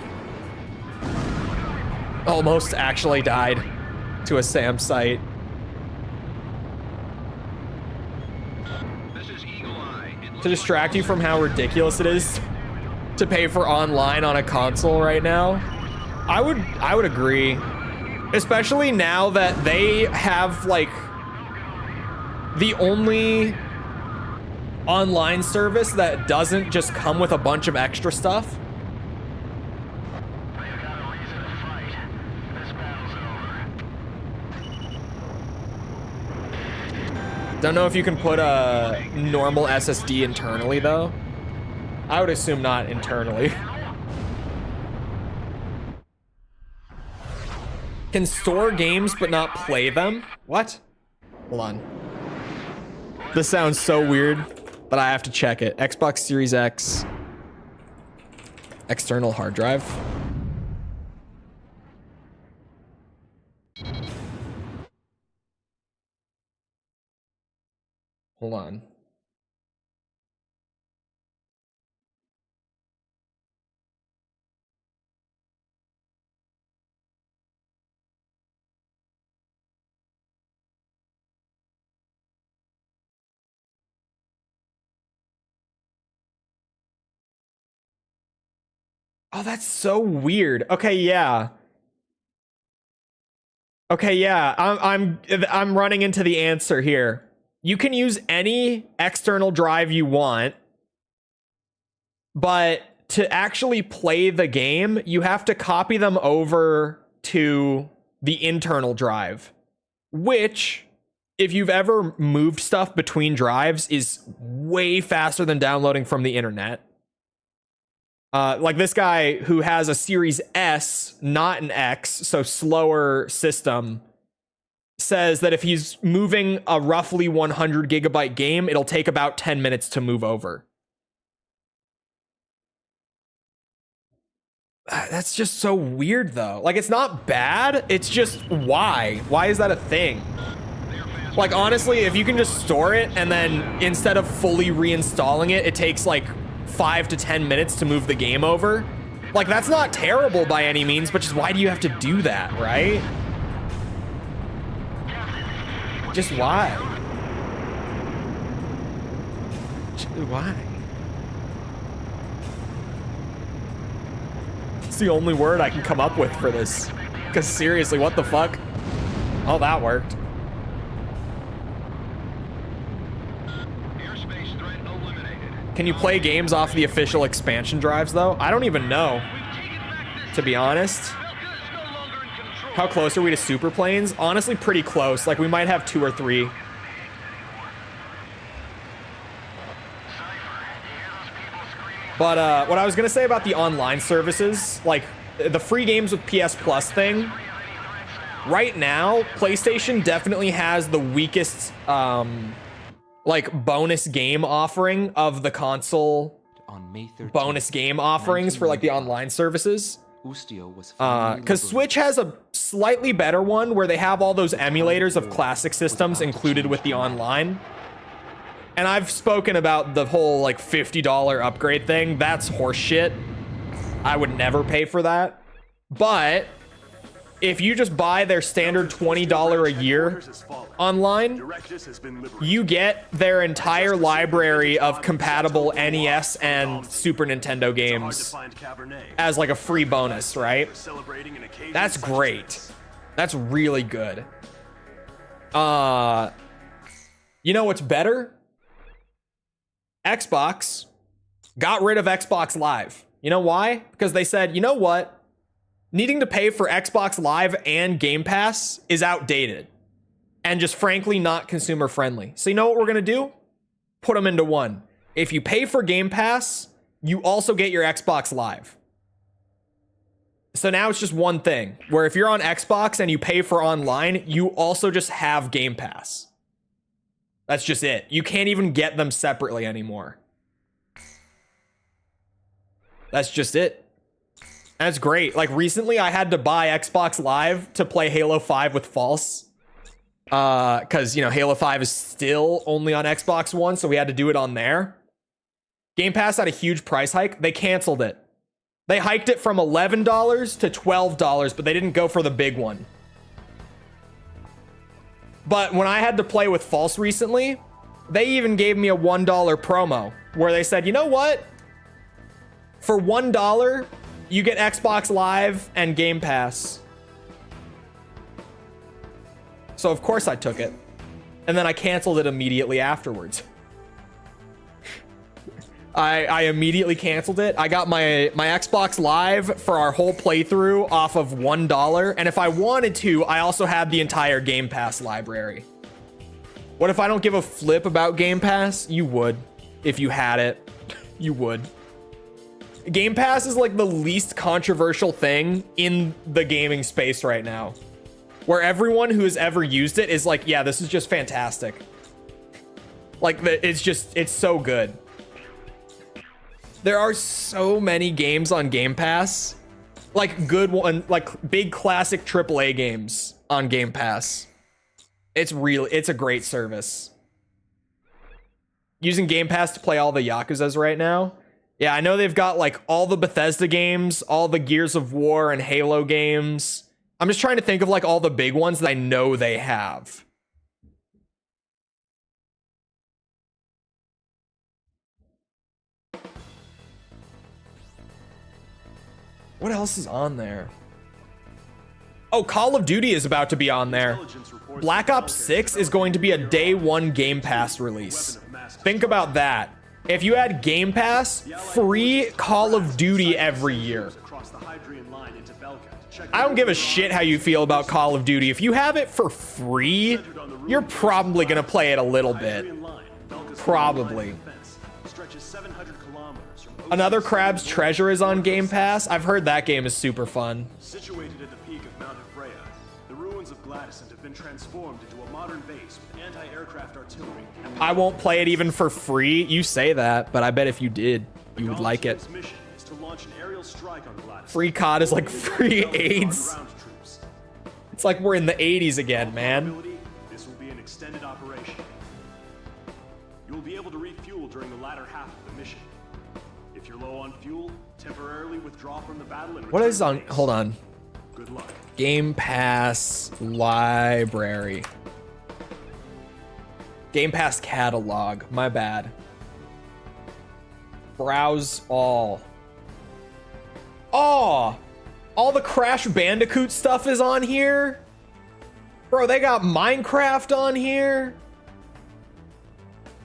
Almost actually died to a SAM site. To distract you from how ridiculous it is to pay for online on a console right now, I would agree. Especially now that they have like the only online service that doesn't just come with a bunch of extra stuff. They've got a reason to fight. This battle's over. Don't know if you can put a normal SSD internally though. I would assume not internally. Can store games but not play them? What? Hold on. This sounds so weird, but I have to check it. Xbox Series X. External hard drive. Hold on. Oh, that's so weird. Okay, yeah. Okay, yeah. I'm running into the answer here. You can use any external drive you want, but to actually play the game, you have to copy them over to the internal drive, which, if you've ever moved stuff between drives, is way faster than downloading from the internet. Like this guy who has a Series S, not an X, so slower system, says that if he's moving a roughly 100 gigabyte game, it'll take about 10 minutes to move over. That's just so weird though. Like, it's not bad, it's just why? Why is that a thing? Like, honestly, if you can just store it and then instead of fully reinstalling it, it takes like 5 to 10 minutes to move the game over. Like, that's not terrible by any means, but just why do you have to do that, right? Just why? Why? It's the only word I can come up with for this. Because seriously, what the fuck? Oh, that worked. Can you play games off the official expansion drives, though? I don't even know, to be honest. How close are we to super planes? Honestly, pretty close. Like, we might have 2 or 3. But what I was going to say about the online services, like, the free games with PS Plus thing, right now, PlayStation definitely has the weakest like bonus game offering of the console bonus game offerings for like the online services. Because Switch has a slightly better one where they have all those emulators of classic systems included with the online. And I've spoken about the whole like $50 upgrade thing. That's horseshit. I would never pay for that. But if you just buy their standard $20 a year online, you get their entire library of compatible NES and Super Nintendo games as like a free bonus, right? That's great. That's really good. You know what's better? Xbox got rid of Xbox Live. You know why? Because they said, you know what? Needing to pay for Xbox Live and Game Pass is outdated and just frankly not consumer friendly. So you know what we're going to do? Put them into one. If you pay for Game Pass, you also get your Xbox Live. So now it's just one thing where if you're on Xbox and you pay for online, you also just have Game Pass. That's just it. You can't even get them separately anymore. That's just it. That's great. Like recently I had to buy Xbox Live to play Halo 5 with False. Because, you know, Halo 5 is still only on Xbox One, so we had to do it on there. Game Pass had a huge price hike. They canceled it. They hiked it from $11 to $12, but they didn't go for the big one. But when I had to play with False recently, they even gave me a $1 promo where they said, you know what? For $1, you get Xbox Live and Game Pass. So of course I took it. And then I canceled it immediately afterwards. I immediately canceled it. I got my Xbox Live for our whole playthrough off of $1. And if I wanted to, I also had the entire Game Pass library. What if I don't give a flip about Game Pass? You would. If you had it, you would. Game Pass is like the least controversial thing in the gaming space right now. Where everyone who has ever used it is like, yeah, this is just fantastic. Like, it's so good. There are so many games on Game Pass. Like good one, like big classic AAA games on Game Pass. It's a great service. Using Game Pass to play all the Yakuzas right now. Yeah, I know they've got like all the Bethesda games, all the Gears of War and Halo games. I'm just trying to think of like all the big ones that I know they have. What else is on there? Oh, Call of Duty is about to be on there. Black Ops 6 is going to be a day one Game Pass release. Think about that. If you had Game Pass, free Call of Duty every year. I don't give a shit how you feel about Call of Duty. If you have it for free, you're probably going to play it a little bit. Probably. Another Crab's Treasure is on Game Pass. I've heard that game is super fun. Situated at the peak of Mount Freya, the ruins of Gladysant have been transformed into a modern base with anti-aircraft artillery. I won't play it even for free. You say that, but I bet if you did, you would like it. Mission is to launch an aerial strike on Gladysant. Free COD is like free AIDS. It's like we're in the 80s again, man. This will be an extended operation. You will be able to refuel during the latter half of the mission. If you're low on fuel, temporarily withdraw from the battle and what is on? Hold on. Good luck. Game Pass library. Game Pass catalog. My bad. Browse all. Oh, all the Crash Bandicoot stuff is on here. Bro, they got Minecraft on here.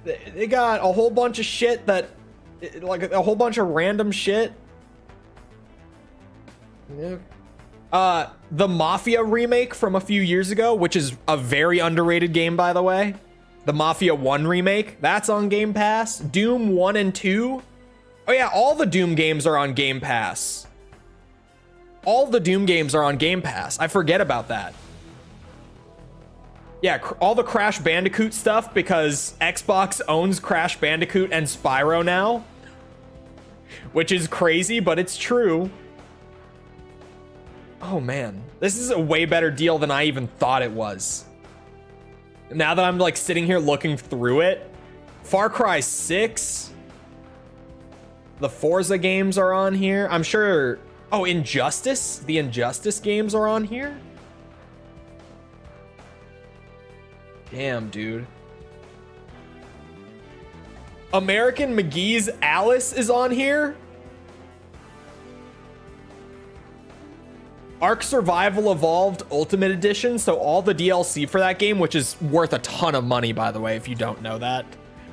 They got a whole bunch of shit that, like a whole bunch of random shit. Yeah. The Mafia remake from a few years ago, which is a very underrated game, by the way. The Mafia 1 remake, that's on Game Pass. Doom 1 and 2. Oh yeah, all the Doom games are on Game Pass. All the Doom games are on Game Pass. I forget about that. Yeah, all the Crash Bandicoot stuff, because Xbox owns Crash Bandicoot and Spyro now. Which is crazy, but it's true. Oh man, this is a way better deal than I even thought it was. Now that I'm like sitting here looking through it, Far Cry 6, the Forza games are on here. I'm sure, oh, Injustice, the Injustice games are on here. Damn, dude. American McGee's Alice is on here. Ark Survival Evolved Ultimate Edition, so all the DLC for that game, which is worth a ton of money, by the way, if you don't know that.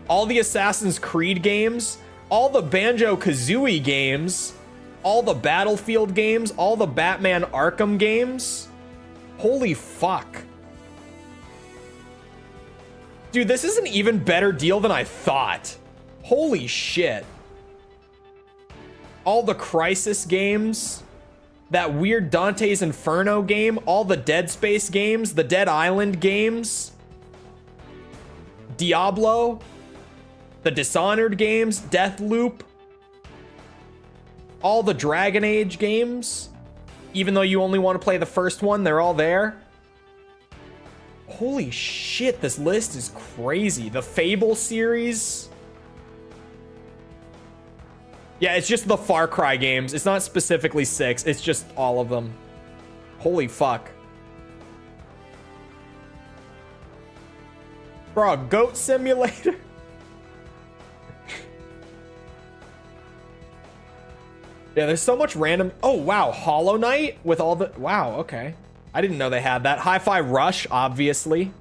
All the Assassin's Creed games, all the Banjo-Kazooie games, all the Battlefield games, all the Batman Arkham games. Holy fuck. Dude, this is an even better deal than I thought. Holy shit. All the Crysis games. That weird Dante's Inferno game, all the Dead Space games, the Dead Island games, Diablo, the Dishonored games, Deathloop, all the Dragon Age games. Even though you only want to play the first one, they're all there. Holy shit, this list is crazy. The Fable series. Yeah, it's just the Far Cry games. It's not specifically 6. It's just all of them. Holy fuck. Bro, Goat Simulator. Yeah, there's so much random. Oh, wow. Hollow Knight with all the. Wow, okay. I didn't know they had that. Hi-Fi Rush, obviously.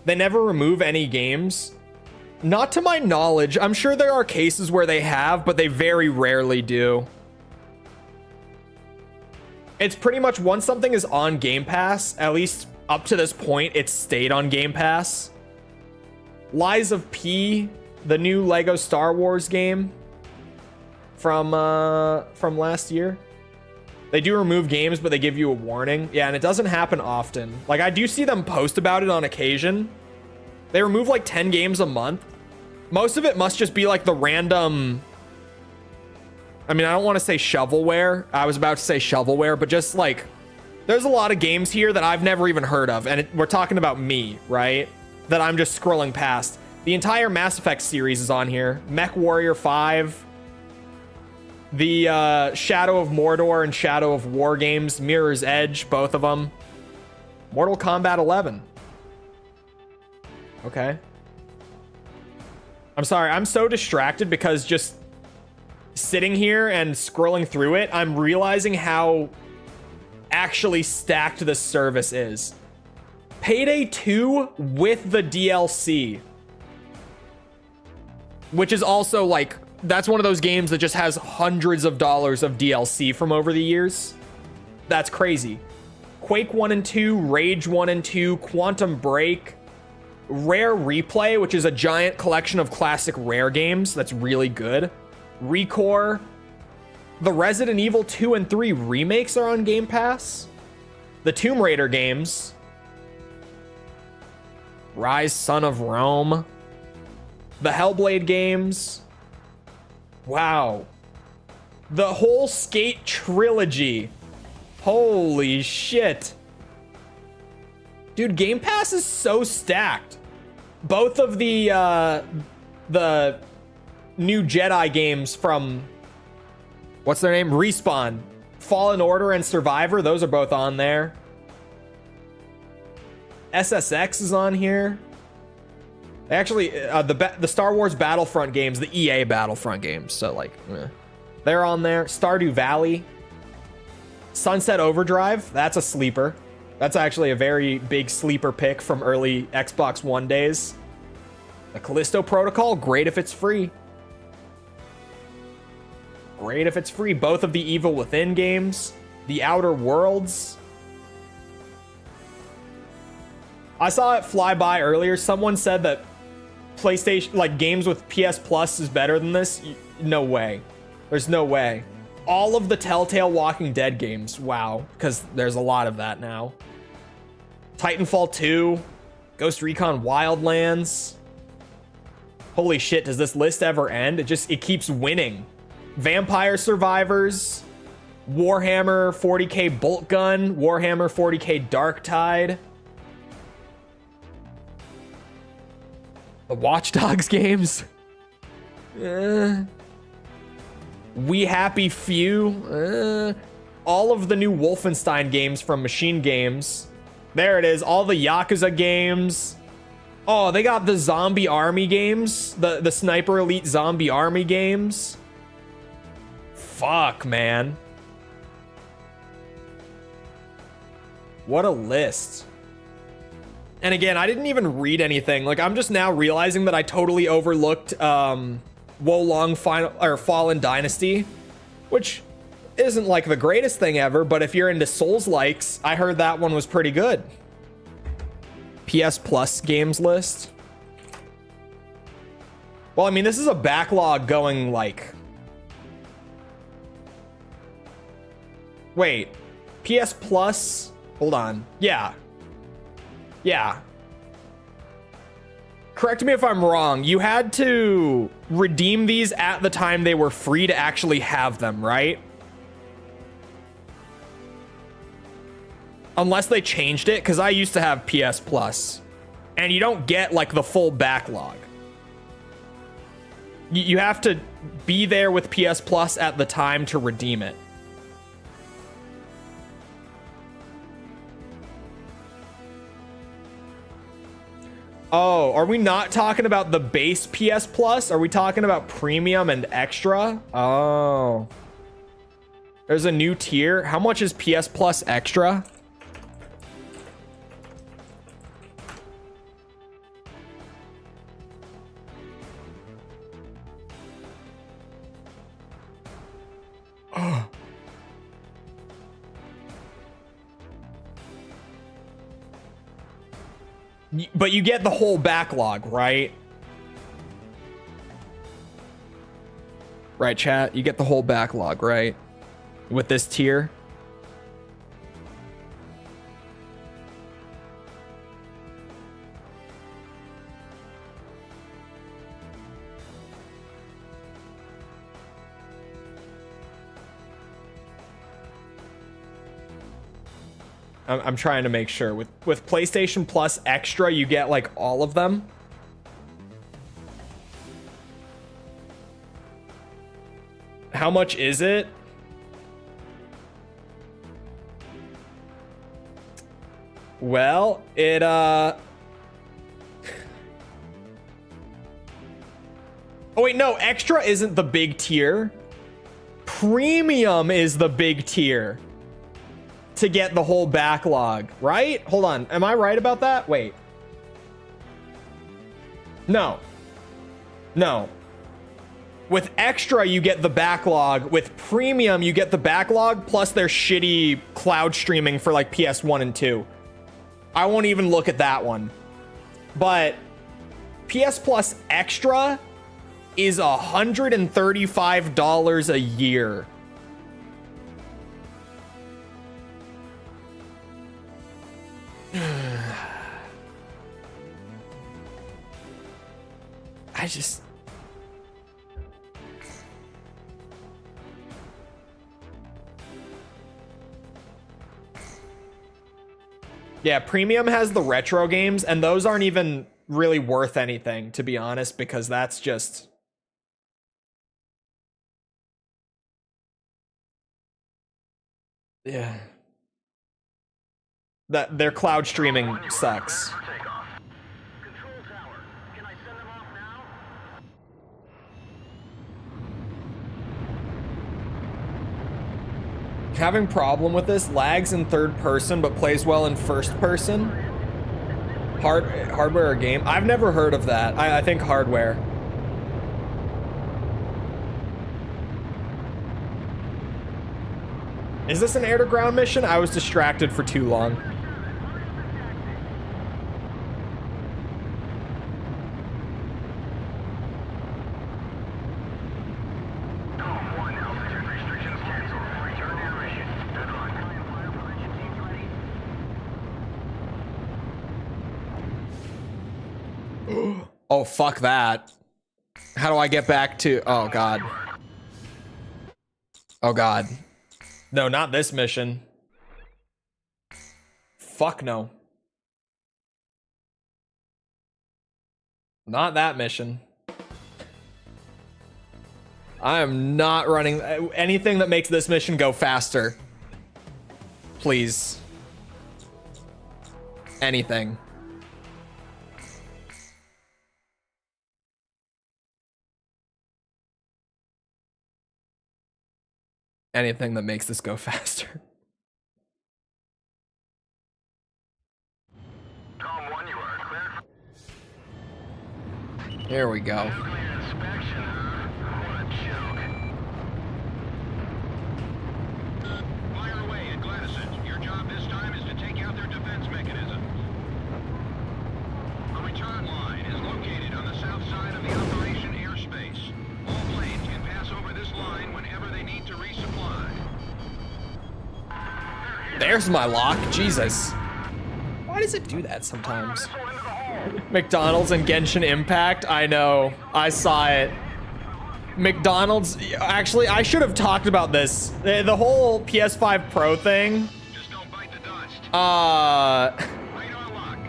They never remove any games. Not to my knowledge. I'm sure there are cases where they have, but they very rarely do. It's pretty much once something is on Game Pass, at least up to this point, it's stayed on Game Pass. Lies of P, the new Lego Star Wars game from last year. They do remove games, but they give you a warning. Yeah, and it doesn't happen often. Like, I do see them post about it on occasion. They remove like 10 games a month. Most of it must just be like the random... I mean, I don't want to say shovelware. I was about to say shovelware, but just like... There's a lot of games here that I've never even heard of. And we're talking about me, right? That I'm just scrolling past. The entire Mass Effect series is on here. Mech Warrior 5. The Shadow of Mordor and Shadow of War games. Mirror's Edge, both of them. Mortal Kombat 11. Okay. I'm sorry, I'm so distracted because just sitting here and scrolling through it, I'm realizing how actually stacked this service is. Payday 2 with the DLC. Which is also like, that's one of those games that just has hundreds of dollars of DLC from over the years. That's crazy. Quake 1 and 2, Rage 1 and 2, Quantum Break, Rare Replay, which is a giant collection of classic Rare games that's really good. Recore. The Resident Evil 2 and 3 remakes are on Game Pass. The Tomb Raider games. Rise, Son of Rome. The Hellblade games. Wow. The whole Skate trilogy. Holy shit. Dude, Game Pass is so stacked. Both of the new Jedi games from, what's their name? Respawn. Fallen Order and Survivor, those are both on there. SSX is on here. Actually, the Star Wars Battlefront games, the EA Battlefront games, so like, they're on there. Stardew Valley. Sunset Overdrive, that's a sleeper. That's actually a very big sleeper pick from early Xbox One days. The Callisto Protocol, great if it's free. Great if it's free. Both of the Evil Within games. The Outer Worlds. I saw it fly by earlier. Someone said that PlayStation, like games with PS Plus is better than this. No way. There's no way. All of the Telltale Walking Dead games. Wow. Because there's a lot of that now. Titanfall 2. Ghost Recon Wildlands. Holy shit, does this list ever end? It keeps winning. Vampire Survivors. Warhammer 40k Bolt Gun. Warhammer 40k Darktide. The Watch Dogs games. We Happy Few. All of the new Wolfenstein games from Machine Games. There it is. All the Yakuza games. Oh, they got the Zombie Army games. The Sniper Elite Zombie Army games. Fuck, man. What a list. And again, I didn't even read anything. Like, I'm just now realizing that I totally overlooked Wolong Fallen Dynasty, which isn't like the greatest thing ever, but if you're into Souls-likes, I heard that one was pretty good. PS Plus games list. Well, I mean, this is a backlog going like... Wait. PS Plus... Hold on. Yeah. Yeah. Correct me if I'm wrong. You had to redeem these at the time they were free to actually have them, right? Unless they changed it, because I used to have PS Plus. And you don't get, like, the full backlog. You have to be there with PS Plus at the time to redeem it. Oh, are we not talking about the base PS Plus? Are we talking about premium and extra? Oh. There's a new tier. How much is PS Plus Extra? But you get the whole backlog, right? Right, chat? You get the whole backlog, right? With this tier. I'm trying to make sure. With PlayStation Plus Extra, you get like all of them. How much is it? Well, it oh wait, no, Extra isn't the big tier. Premium is the big tier to get the whole backlog, right? Hold on, am I right about that? Wait. No. With Extra, you get the backlog. With Premium, you get the backlog, plus their shitty cloud streaming for like PS1 and 2. I won't even look at that one. But PS Plus Extra is $135 a year. I just... Yeah, Premium has the retro games, and those aren't even really worth anything, to be honest, because that's just... Yeah. That their cloud streaming sucks. Having problem with this, lags in third person but plays well in first person. Hardware or game? I've never heard of that. I think hardware. Is this an air to ground mission? I was distracted for too long. Oh, fuck that. How do I get back to... Oh, God. Oh, God. No, not this mission. Fuck no. Not that mission. I am not running... Anything that makes this mission go faster. Please. Anything. Anything that makes this go faster. Galm 1, you are clear. Here we go. Nuclear inspection, huh? What a joke. Fire away at Gladison. Your job this time is to take out their defense mechanism. A return line is located on the south side of the operation airspace. All planes can pass over this line whenever they need to resupply. There's my lock. Jesus. Why does it do that sometimes? McDonald's and Genshin Impact. I know. I saw it. McDonald's. Actually, I should have talked about this. The whole PS5 Pro thing. Just don't bite the dust.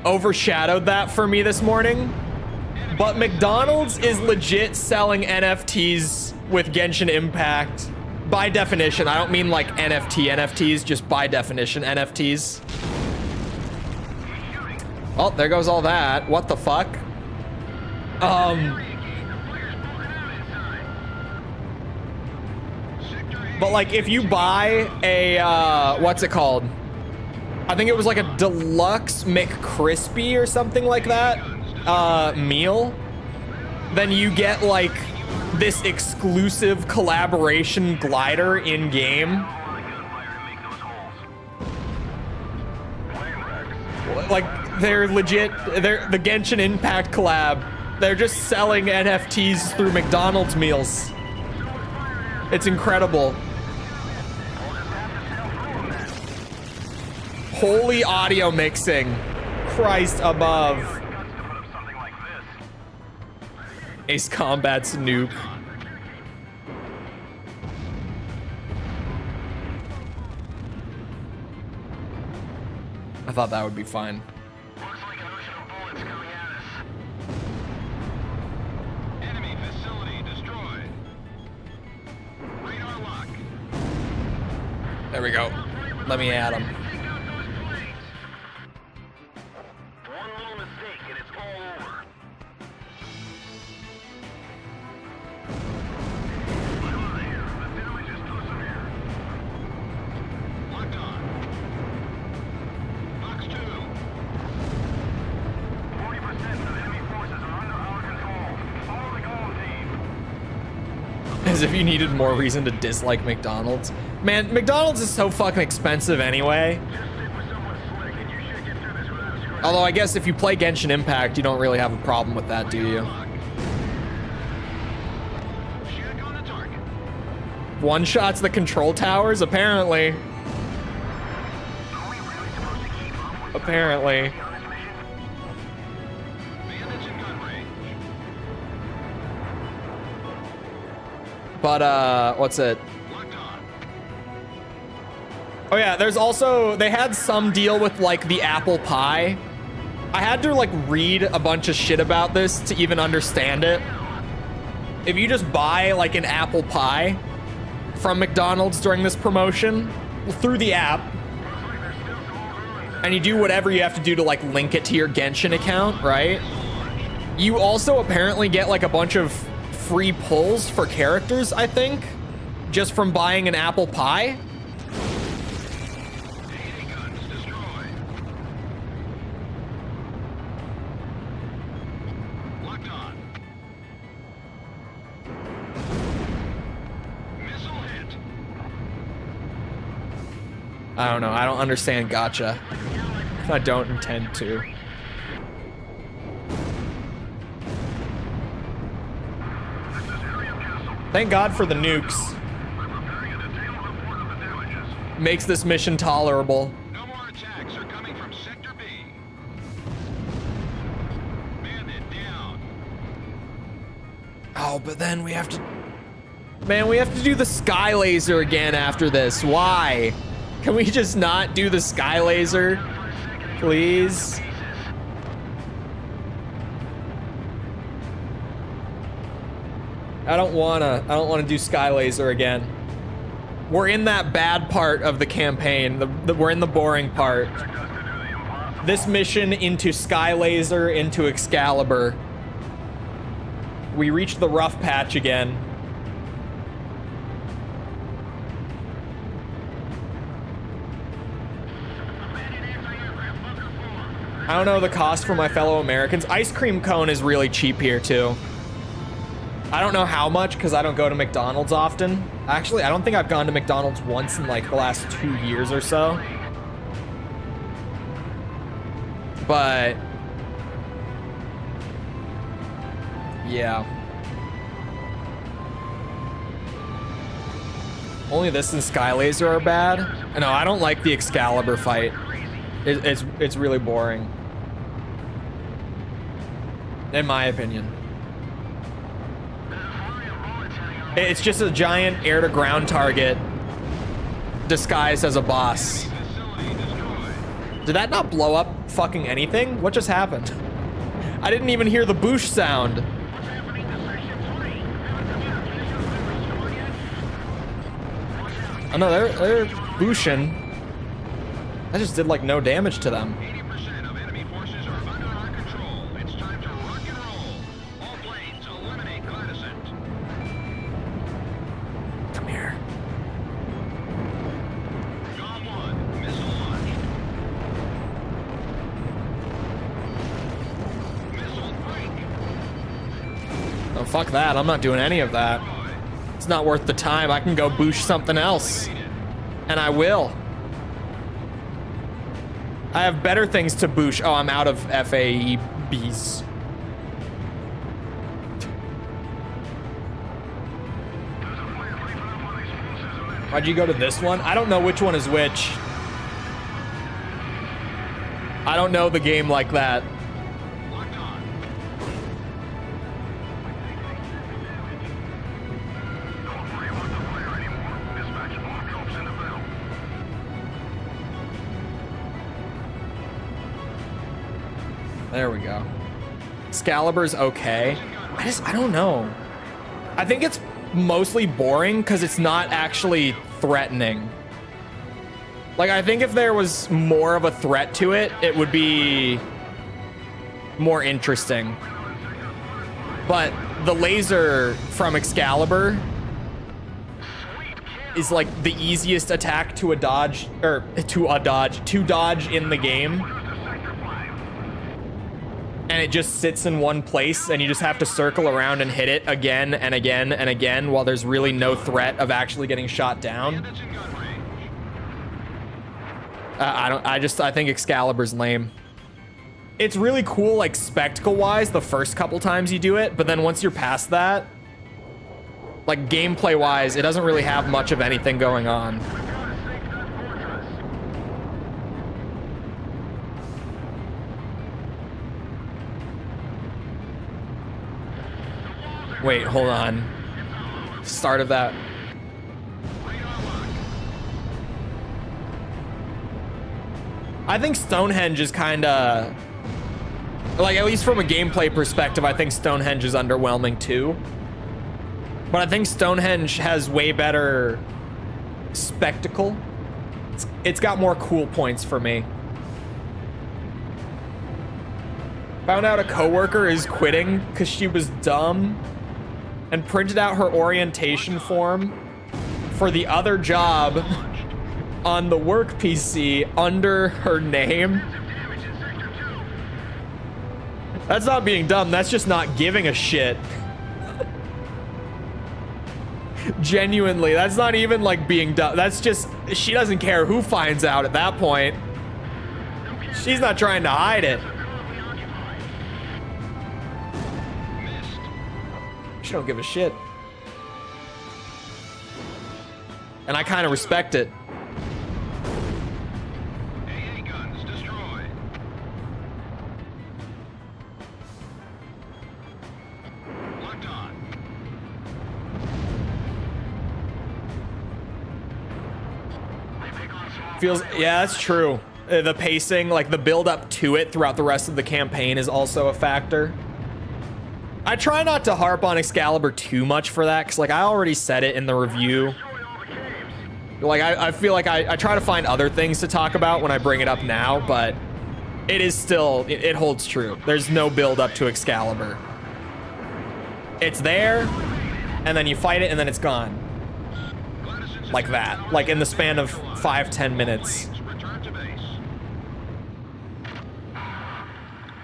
Overshadowed that for me this morning. But McDonald's is legit selling NFTs with Genshin Impact. By definition, I don't mean like NFTs, just by definition NFTs. Oh, there goes all that. What the fuck? But like if you buy a, what's it called? I think it was like a deluxe McCrispy or something like that, meal, then you get like this exclusive collaboration glider in game. Like they're legit, they're the Genshin Impact collab. They're just selling NFTs through McDonald's meals. It's incredible. Holy audio mixing. Christ above. Ace Combat's nuke. I thought that would be fine. Looks like an ocean of bullets coming at us. Enemy facility destroyed. Radar lock. There we go. Let me add him. One little mistake and it's all over. The damage is too severe. Locked on. Box 2. 40% of enemy forces are under our control. Follow the Galm Team. As if you needed more reason to dislike McDonald's. Man, McDonald's is so fucking expensive anyway. Although I guess if you play Genshin Impact, you don't really have a problem with that, do you? One shots the control towers, apparently. Apparently. But what's it? Oh yeah, there's also, they had some deal with like the apple pie. I had to like read a bunch of shit about this to even understand it. If you just buy like an apple pie from McDonald's during this promotion through the app, and you do whatever you have to do to like link it to your Genshin account, right? You also apparently get like a bunch of free pulls for characters, I think, just from buying an apple pie. I don't know. I don't understand gacha. I don't intend to. Thank God for the nukes. Makes this mission tolerable. No more attacks are coming from Sector B. Bandit down. Oh, but then we have to... Man, we have to do the sky laser again after this. Why? Can we just not do the sky laser? Please? I don't wanna do sky laser again. We're in that bad part of the campaign. We're in the boring part. This mission into sky laser, into Excalibur. We reached the rough patch again. I don't know the cost for my fellow Americans. Ice cream cone is really cheap here too. I don't know how much because I don't go to McDonald's often. Actually, I don't think I've gone to McDonald's once in like the last 2 years or so. But yeah. Only this and Sky Laser are bad. No, I don't like the Excalibur fight. It's really boring. In my opinion. It's just a giant air-to-ground target disguised as a boss. Did that not blow up fucking anything? What just happened? I didn't even hear the boosh sound. Oh no, they're booshing. I just did like no damage to them. 80% of enemy forces are under our control. It's time to rock and roll. All planes eliminate Gladysent. Come here. fuck that. I'm not doing any of that. It's not worth the time. I can go boosh something else. And I will. I have better things to boosh. Oh, I'm out of FAEBs. Why'd you go to this one? I don't know which one is which. I don't know the game like that. There we go. Excalibur's okay. I don't know. I think it's mostly boring because it's not actually threatening. Like, I think if there was more of a threat to it, it would be more interesting. But the laser from Excalibur is like the easiest attack to dodge in the game. And it just sits in one place and you just have to circle around and hit it again and again and again while there's really no threat of actually getting shot down. I think Excalibur's lame. It's really cool, like, spectacle-wise the first couple times you do it, but then once you're past that, like, gameplay-wise, it doesn't really have much of anything going on. Wait, hold on. Start of that. I think Stonehenge is kind of, like, at least from a gameplay perspective, I think Stonehenge is underwhelming too. But I think Stonehenge has way better spectacle. It's got more cool points for me. Found out a coworker is quitting because she was dumb and printed out her orientation form for the other job on the work PC under her name. That's not being dumb, that's just not giving a shit. Genuinely, that's not even like being dumb. That's just, she doesn't care who finds out at that point. She's not trying to hide it. She don't give a shit. And I kind of respect it. AA guns destroyed. Locked on. Feels, yeah, that's true. The pacing, like the build up to it throughout the rest of the campaign is also a factor. I try not to harp on Excalibur too much for that, because like I already said it in the review. Like I feel like I try to find other things to talk about when I bring it up now, but it is still, it holds true. There's no build up to Excalibur. It's there, and then you fight it, and then it's gone. Like that. Like in the span of 5-10 minutes.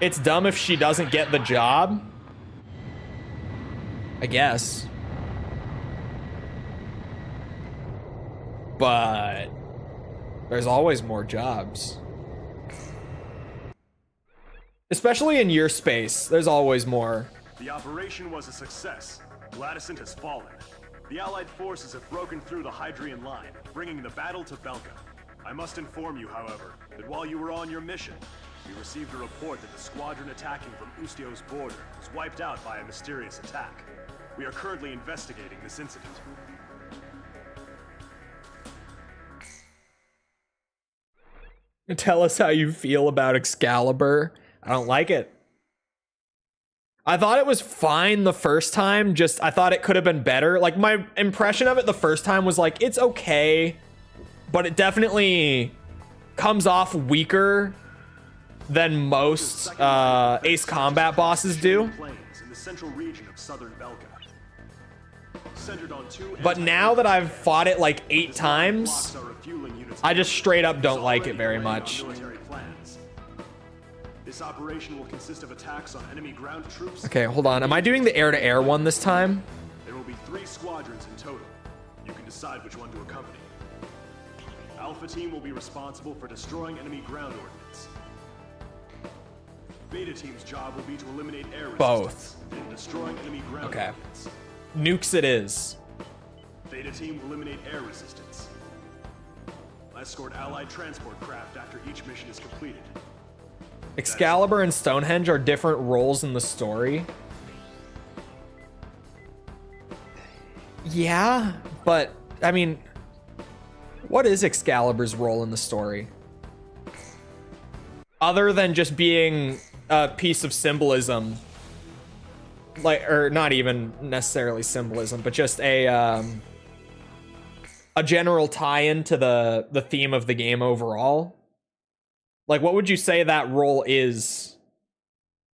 It's dumb if she doesn't get the job, I guess. But there's always more jobs. Especially in your space, there's always more. The operation was a success. Gladysant has fallen. The Allied forces have broken through the Hydrian line, bringing the battle to Belka. I must inform you, however, that while you were on your mission, we received a report that the squadron attacking from Ustio's border was wiped out by a mysterious attack. We are currently investigating this incident. Tell us how you feel about Excalibur. I don't like it. I thought it was fine the first time, just I thought it could have been better. Like my impression of it the first time was like, it's okay, but it definitely comes off weaker than most Ace Combat bosses do. In the central region of southern Belka. Centered on two But now that I've fought it like 8 times, I just straight up don't like it very much. This operation will consist of attacks on enemy ground troops. Okay, hold on. Am I doing the air-to-air one this time? There will be 3 squadrons in total. You can decide which one to accompany. Alpha team will be responsible for destroying enemy ground ordnance. Beta team's job will be to eliminate air resistance and destroying enemy ground ordnance. Nukes it is. Beta team will eliminate air resistance. Escort allied transport craft after each mission is completed. Excalibur and Stonehenge are different roles in the story. Yeah, but I mean, what is Excalibur's role in the story? Other than just being a piece of symbolism, like, or not even necessarily symbolism, but just a general tie-in to the theme of the game overall. Like, what would you say that role is,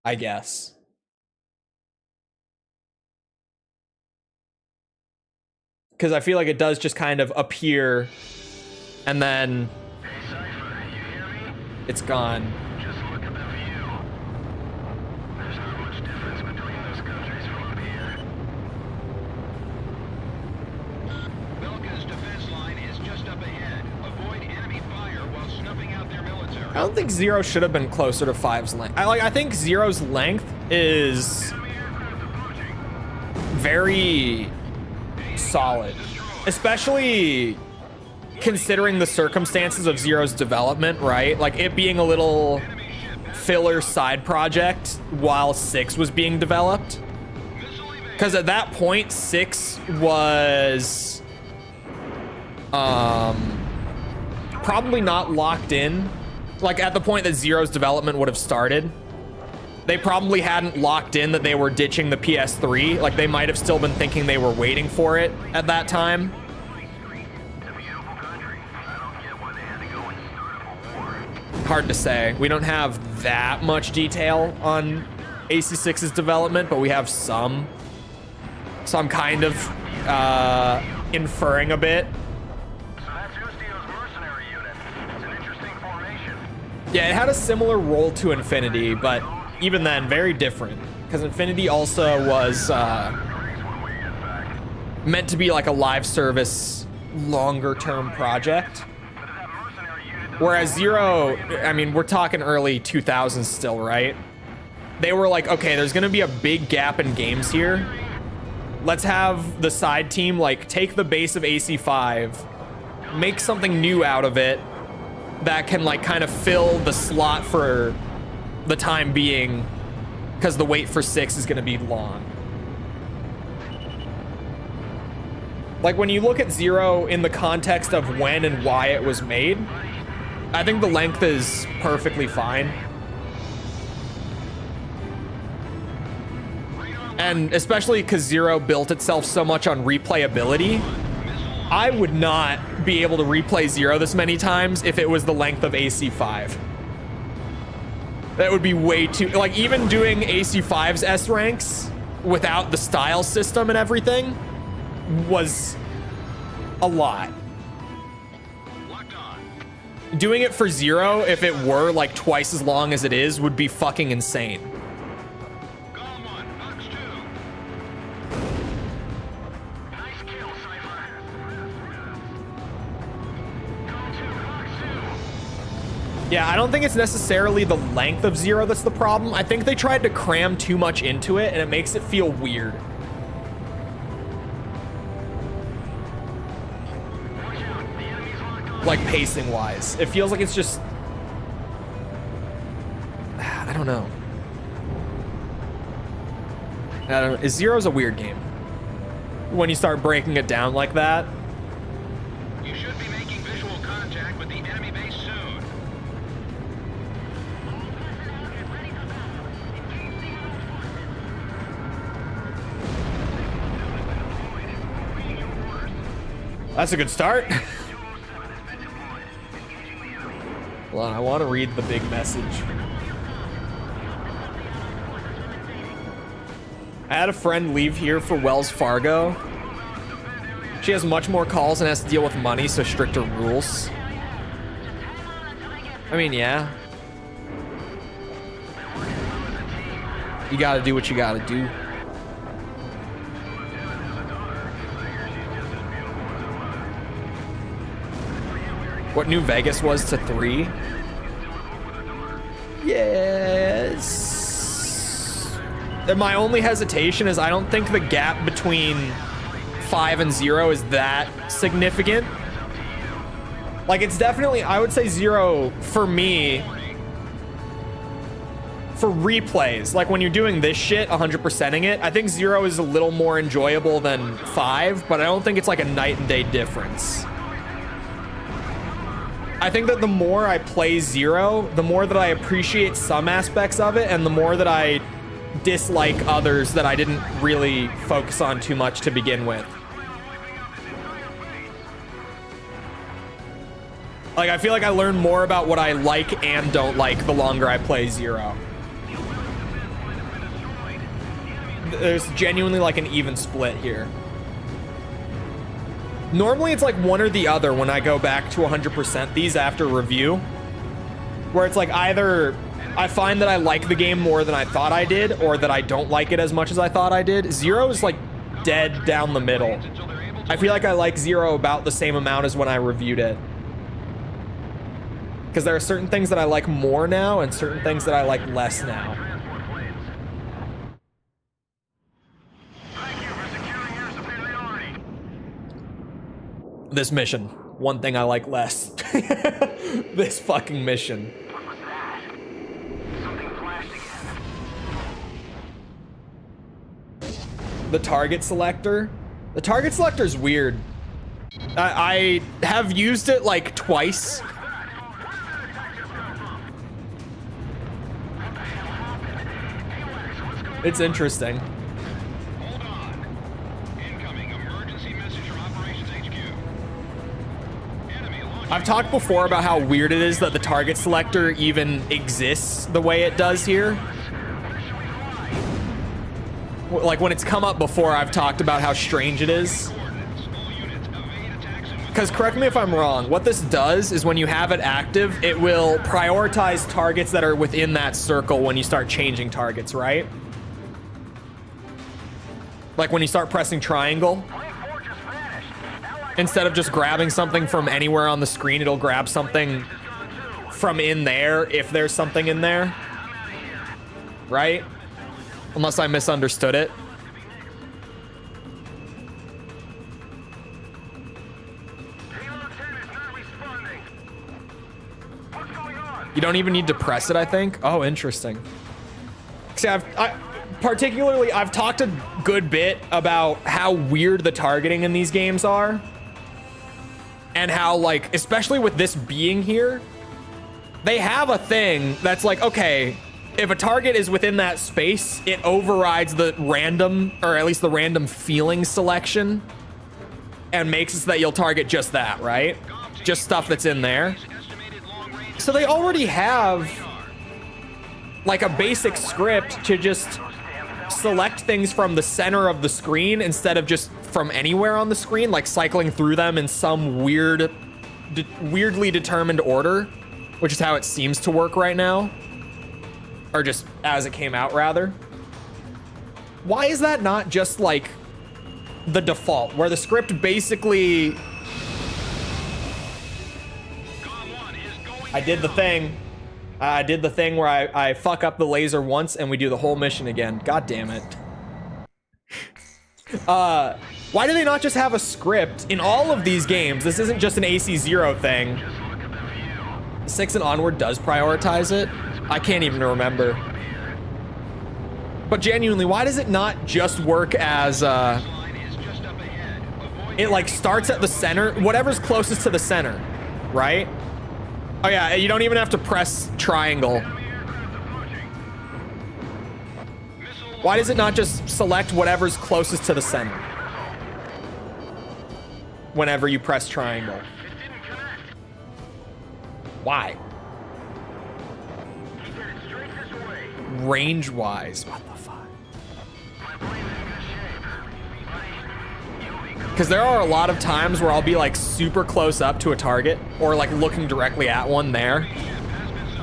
I guess? Because I feel like it does just kind of appear, and then Hey, Cipher, you hear me? it's gone. Just look at the view. There's not much difference between those countries from up here. Belkan's defense line is just up ahead. Avoid enemy fire while snuffing out their military. I don't think Zero should have been closer to 5's length. I think Zero's length is very solid, especially considering the circumstances of Zero's development, right? Like it being a little filler side project while 6 was being developed. Because at that point, 6 was probably not locked in. Like at the point that Zero's development would have started, they probably hadn't locked in that they were ditching the PS3. Like they might have still been thinking they were waiting for it at that time. Hard to say. We don't have that much detail on AC6's development, but we have some. So I'm kind of inferring a bit. So that's Ustio's mercenary unit. It's an interesting formation. Yeah, it had a similar role to Infinity, but even then, very different. Because Infinity also was meant to be like a live service, longer term project. Whereas Zero, I mean, we're talking early 2000s still, right? They were like, okay, there's gonna be a big gap in games here. Let's have the side team like take the base of AC5, make something new out of it that can like kind of fill the slot for the time being, because the wait for 6 is gonna be long. Like when you look at Zero in the context of when and why it was made, I think the length is perfectly fine. And especially because Zero built itself so much on replayability, I would not be able to replay Zero this many times if it was the length of AC5. That would be way too, like even doing AC5's S ranks without the style system and everything was a lot. Doing it for Zero, if it were like twice as long as it is, would be fucking insane. Galm 1, Fox 2. Nice kill, Cipher. Galm 2, Fox 2. Yeah, I don't think it's necessarily the length of Zero that's the problem. I think they tried to cram too much into it, and it makes it feel weird. Like pacing wise, it feels like it's just, I don't know. Zero's a weird game when you start breaking it down like that. You should be making visual contact with the enemy base soon. That's a good start. Hold on, I want to read the big message. I had a friend leave here for Wells Fargo. She has much more calls and has to deal with money, so stricter rules. I mean, yeah. You gotta do what you gotta do. What New Vegas was to 3? Yes. And my only hesitation is I don't think the gap between 5 and 0 is that significant. Like, it's definitely, I would say 0 for me, for replays. Like, when you're doing this shit, 100%ing it, I think 0 is a little more enjoyable than 5, but I don't think it's like a night and day difference. I think that the more I play 0, the more that I appreciate some aspects of it, and the more that I dislike others that I didn't really focus on too much to begin with. Like, I feel like I learn more about what I like and don't like the longer I play 0. There's genuinely like an even split here. Normally it's like one or the other when I go back to 100% these after review, where it's like either I find that I like the game more than I thought I did, or that I don't like it as much as I thought I did. 0 is like dead down the middle. I feel like I like 0 about the same amount as when I reviewed it. Because there are certain things that I like more now and certain things that I like less now. This mission, one thing I like less. This fucking mission. What was that? Something flashed again. The target selector. The target selector is weird. I have used it like twice. It's interesting. Hold on. Incoming emergency message from Operations HQ. Enemy launching. I've talked before about how weird it is that the target selector even exists the way it does here. Like, when it's come up before, I've talked about how strange it is. Because, correct me if I'm wrong, what this does is when you have it active, it will prioritize targets that are within that circle when you start changing targets, right? Like when you start pressing triangle, instead of just grabbing something from anywhere on the screen, it'll grab something from in there if there's something in there, right? Unless I misunderstood it. You don't even need to press it, I think. Oh, interesting. See, I've talked a good bit about how weird the targeting in these games are. And how, like, especially with this being here, they have a thing that's like, okay, if a target is within that space, it overrides the random, or at least the random feeling selection, and makes it so that you'll target just that, right? Just stuff that's in there. So they already have like a basic script to just select things from the center of the screen instead of just from anywhere on the screen, like cycling through them in some weirdly determined order, which is how it seems to work right now. Or just as it came out, rather. Why is that not just like the default, where the script basically... I did the thing. I did the thing where I fuck up the laser once and we do the whole mission again. God damn it. Why do they not just have a script in all of these games? This isn't just an AC0 thing. 6 and onward does prioritize it. I can't even remember. But genuinely, why does it not just work as it like starts at the center, whatever's closest to the center, right? Oh yeah, you don't even have to press triangle. Why does it not just select whatever's closest to the center whenever you press triangle? Why? Range-wise, what the fuck? Because there are a lot of times where I'll be like super close up to a target or like looking directly at one there.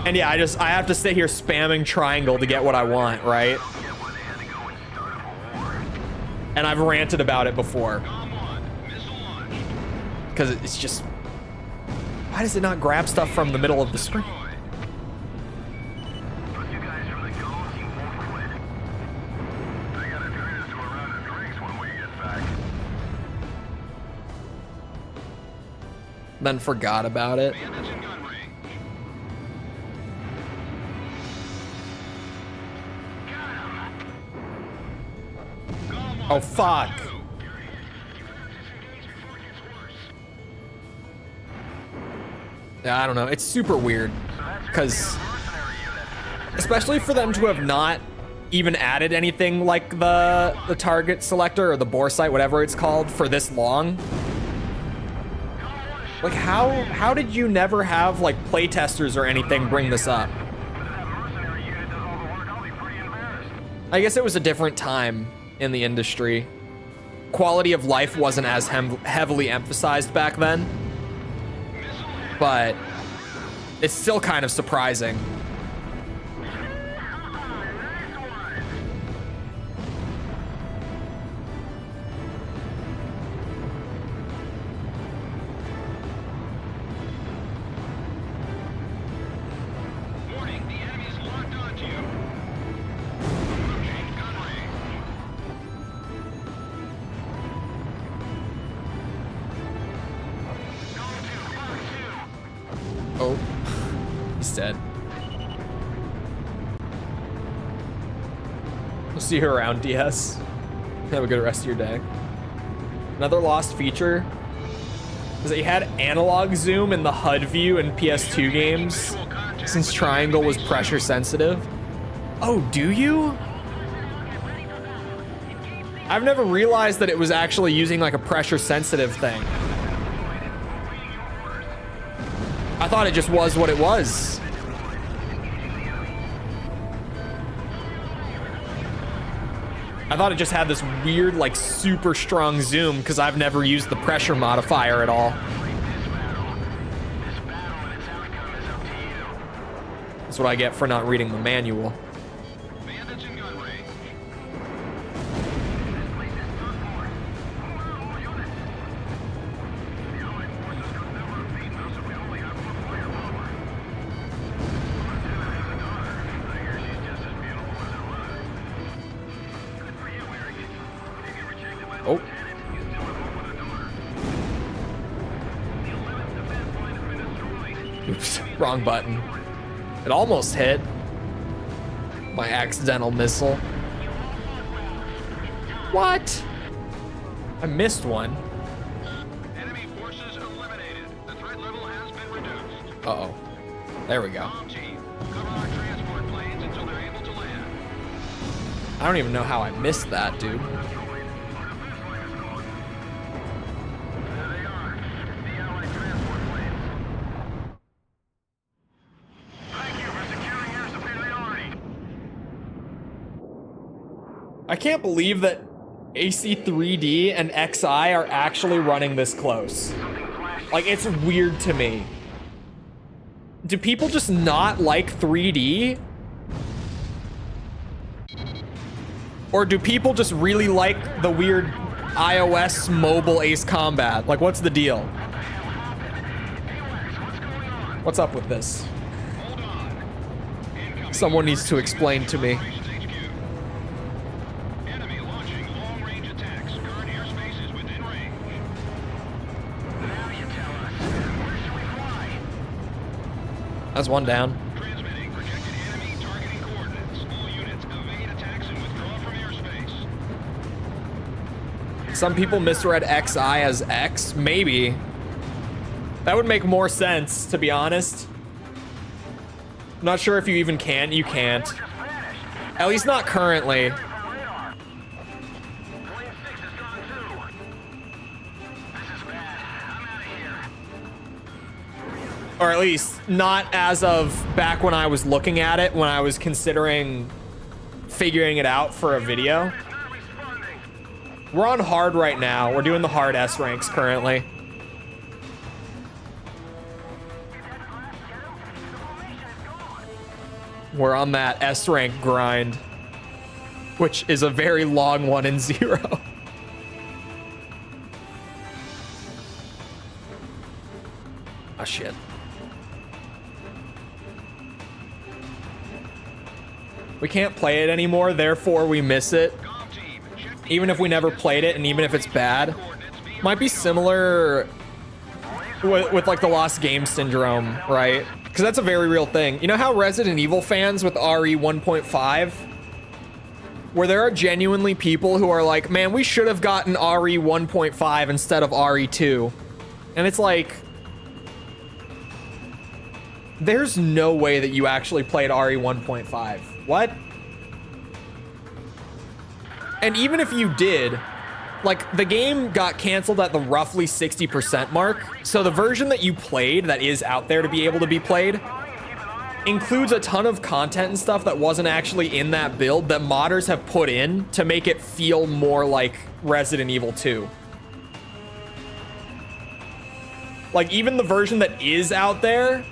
And yeah, I have to sit here spamming triangle to get what I want, right? And I've ranted about it before. Galm 1, missile launch. Because it's just... Why does it not grab stuff from the middle of the screen? But you guys from the Galm Team won't quit. They gotta treat us to a round of drinks when we get back. Then forgot about it. Bandits in gun range. Galm 1, Oh, fuck. 2. Yeah, I don't know. It's super weird. Because... Especially for them to have not even added anything like the target selector or the bore sight, whatever it's called, for this long. Like, how did you never have, like, playtesters or anything bring this up? I guess it was a different time in the industry. Quality of life wasn't as heavily emphasized back then. But it's still kind of surprising. Warning, the enemy's locked onto you. Approaching gun range. Oh, he's dead. We'll see you around, DS. Have a good rest of your day. Another lost feature is that you had analog zoom in the HUD view in PS2 games since triangle was pressure sensitive. Oh, do you? I've never realized that it was actually using like a pressure sensitive thing. I thought it just was what it was. I thought it just had this weird, like, super strong zoom because I've never used the pressure modifier at all. That's what I get for not reading the manual. Bandits in gun range. Oh. Oops, wrong button. It almost hit. My accidental missile. What? I missed one. Enemy forces eliminated. The threat level has been reduced. Uh-oh. There we go. Galm Team, cover our transport planes until they're able to land. I don't even know how I missed that, dude. I can't believe that AC3D and XI are actually running this close. Like, it's weird to me. Do people just not like 3D? Or do people just really like the weird iOS mobile Ace Combat? Like, what's the deal? What's up with this? Someone needs to explain to me. Enemy launching long-range attacks. Guard airspace is within range. Now you tell us. Where should we fly? That's one down. Transmitting projected enemy targeting coordinates. All units evade attacks and withdraw from airspace. Some people misread XI as X. Maybe. That would make more sense, to be honest. I'm not sure if you even can. You can't. At least not currently. Or at least not as of back when I was looking at it, when I was considering figuring it out for a video. We're on hard right now. We're doing the hard S ranks currently. We're on that S rank grind, which is a very long one in 0. Oh, shit. We can't play it anymore, therefore we miss it. Galm Team, check the Even if we never played it, and even if it's bad. Might be similar with like the Lost Game Syndrome, right? Because that's a very real thing. You know how Resident Evil fans with RE 1.5, where there are genuinely people who are like, man, we should have gotten RE 1.5 instead of RE 2. And it's like, there's no way that you actually played RE 1.5. What? And even if you did, like, the game got canceled at the roughly 60% mark. So the version that you played that is out there to be able to be played includes a ton of content and stuff that wasn't actually in that build that modders have put in to make it feel more like Resident Evil 2. Like, even the version that is out there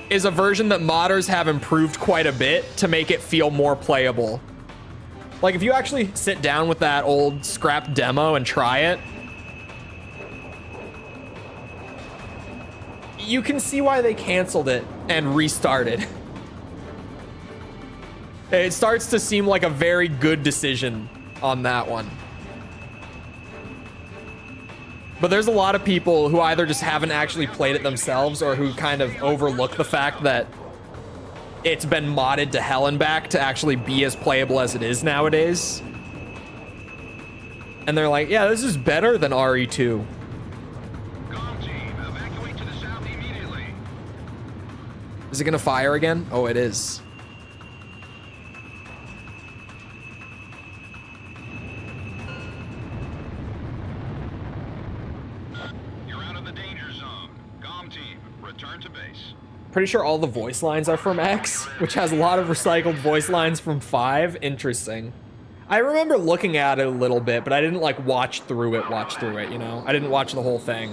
is a version that modders have improved quite a bit to make it feel more playable. Like, if you actually sit down with that old scrap demo and try it, you can see why they canceled it and restarted. It starts to seem like a very good decision on that one. But there's a lot of people who either just haven't actually played it themselves or who kind of overlook the fact that it's been modded to hell and back to actually be as playable as it is nowadays. And they're like, yeah, this is better than RE2. Galm Team, evacuate to the south immediately. Is it gonna fire again? Oh, it is. You're out of the danger zone. Galm Team, return to base. Pretty sure all the voice lines are from X, which has a lot of recycled voice lines from 5. Interesting. I remember looking at it a little bit, but I didn't like watch through it, you know? I didn't watch the whole thing.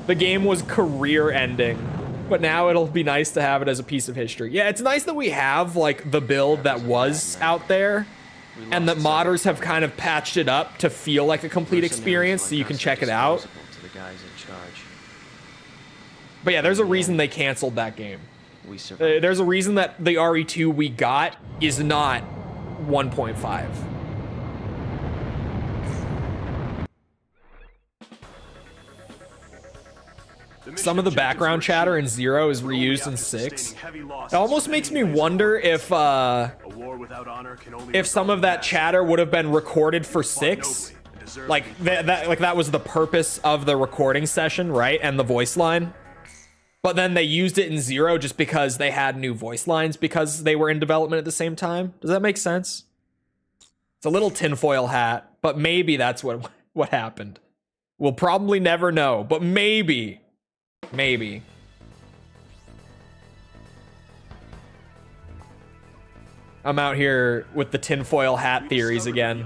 The game was career ending, but now it'll be nice to have it as a piece of history. Yeah, it's nice that we have like the build that was out there and that modders have kind of patched it up to feel like a complete experience so you can check it out. To the guys in charge. But yeah, there's a reason they canceled that game. We survived. There's a reason that the RE2 we got is not 1.5. Some of the background chatter in 0 is reused in 6. It almost makes me wonder if some of that chatter would have been recorded for 6. Like that was the purpose of the recording session, right? And the voice line. But then they used it in 0 just because they had new voice lines because they were in development at the same time. Does that make sense? It's a little tinfoil hat, but maybe that's what happened. We'll probably never know, but maybe. Maybe. I'm out here with the tinfoil hat theories again.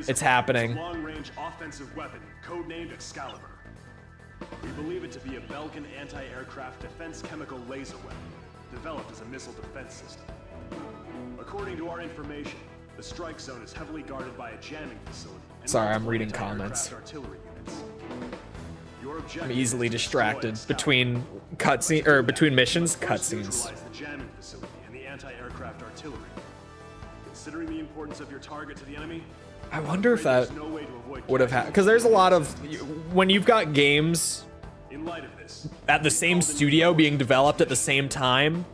It's happening. Long-range offensive weapon, codenamed Excalibur. We believe it to be a Belkan anti-aircraft defense chemical laser weapon, developed as a missile defense system. According to our information, the strike zone is heavily guarded by a jamming facility. Sorry, I'm reading comments. Artillery units. I'm easily distracted between cutscene or between missions, cutscenes. The jamming facility and the anti-aircraft artillery. Considering the importance of your target to the enemy, I wonder if that would have happened, because there's a lot of, when you've got games in light of this, at the same studio being developed at the same time,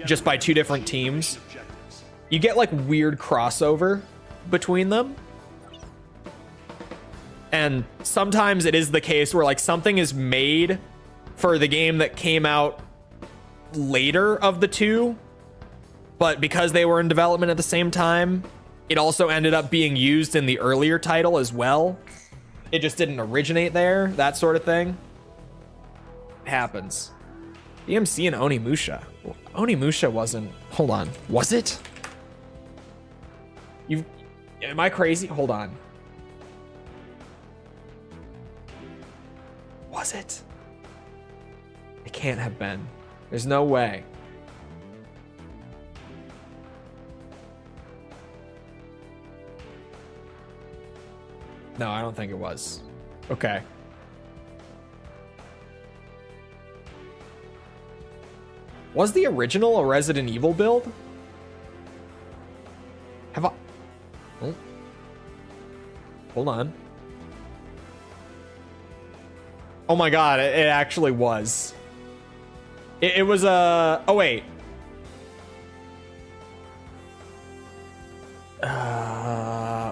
just by 2 different teams, you get like weird crossover between them. And sometimes it is the case where like something is made for the game that came out later of the 2, but because they were in development at the same time, it also ended up being used in the earlier title as well. It just didn't originate there, that sort of thing. It happens. DMC and Onimusha. Well, Onimusha wasn't, hold on, was it? Am I crazy? Hold on. Was it? It can't have been. There's no way. No, I don't think it was. Okay. Was the original a Resident Evil build? Have I... Oh. Hold on. Oh my god, it actually was. It was a... Oh, wait.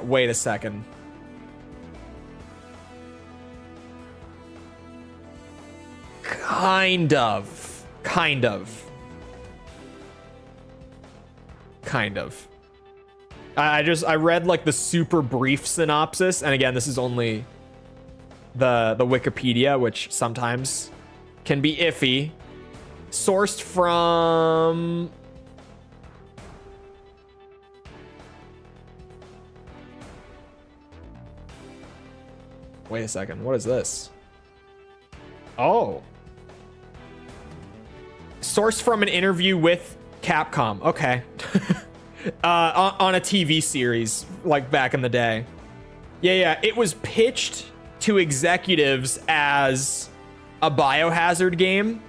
Wait a second. Kind of. Kind of. Kind of. I read like the super brief synopsis, and again, this is only the Wikipedia, which sometimes can be iffy. Sourced from... Wait a second, what is this? Oh. Sourced from an interview with Capcom. Okay. On a TV series, like back in the day. Yeah. It was pitched to executives as a Biohazard game,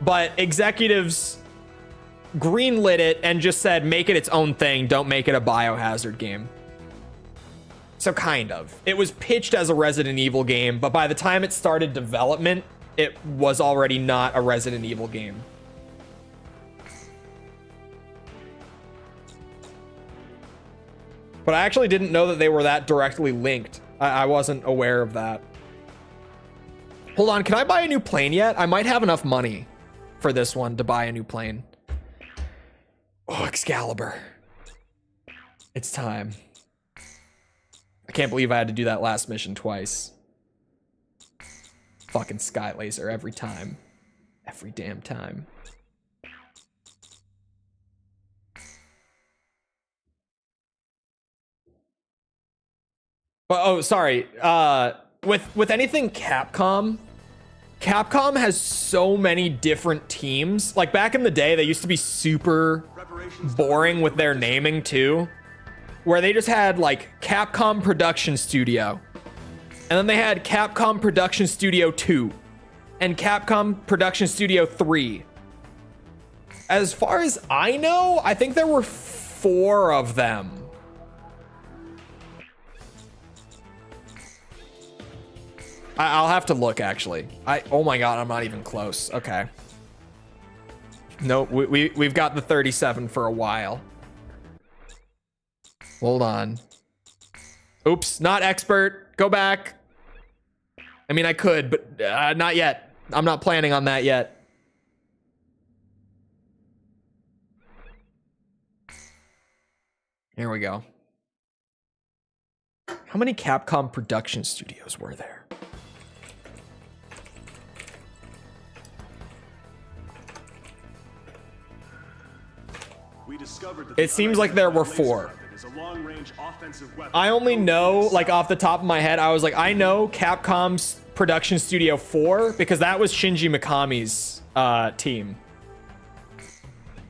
but executives greenlit it and just said, make it its own thing. Don't make it a Biohazard game. So kind of. It was pitched as a Resident Evil game, but by the time it started development, it was already not a Resident Evil game. But I actually didn't know that they were that directly linked. I wasn't aware of that. Hold on, can I buy a new plane yet? I might have enough money for this one to buy a new plane. Oh, Excalibur. It's time. I can't believe I had to do that last mission twice. Fucking Sky Laser every time. Every damn time. But, oh, sorry. With anything Capcom has so many different teams. Like back in the day, they used to be super boring with their naming too, where they just had like Capcom Production Studio, and then they had Capcom Production Studio 2 and Capcom Production Studio 3. As far as I know, I think there were 4 of them. I'll have to look, actually. Oh my god, I'm not even close. Okay. No, we've got the 37 for a while. Hold on. Oops, not expert. Go back. I mean, I could, but not yet. I'm not planning on that yet. Here we go. How many Capcom production studios were there? It seems like there were 4. I only know, like off the top of my head, I was like, I know Capcom's Production Studio 4 because that was Shinji Mikami's team.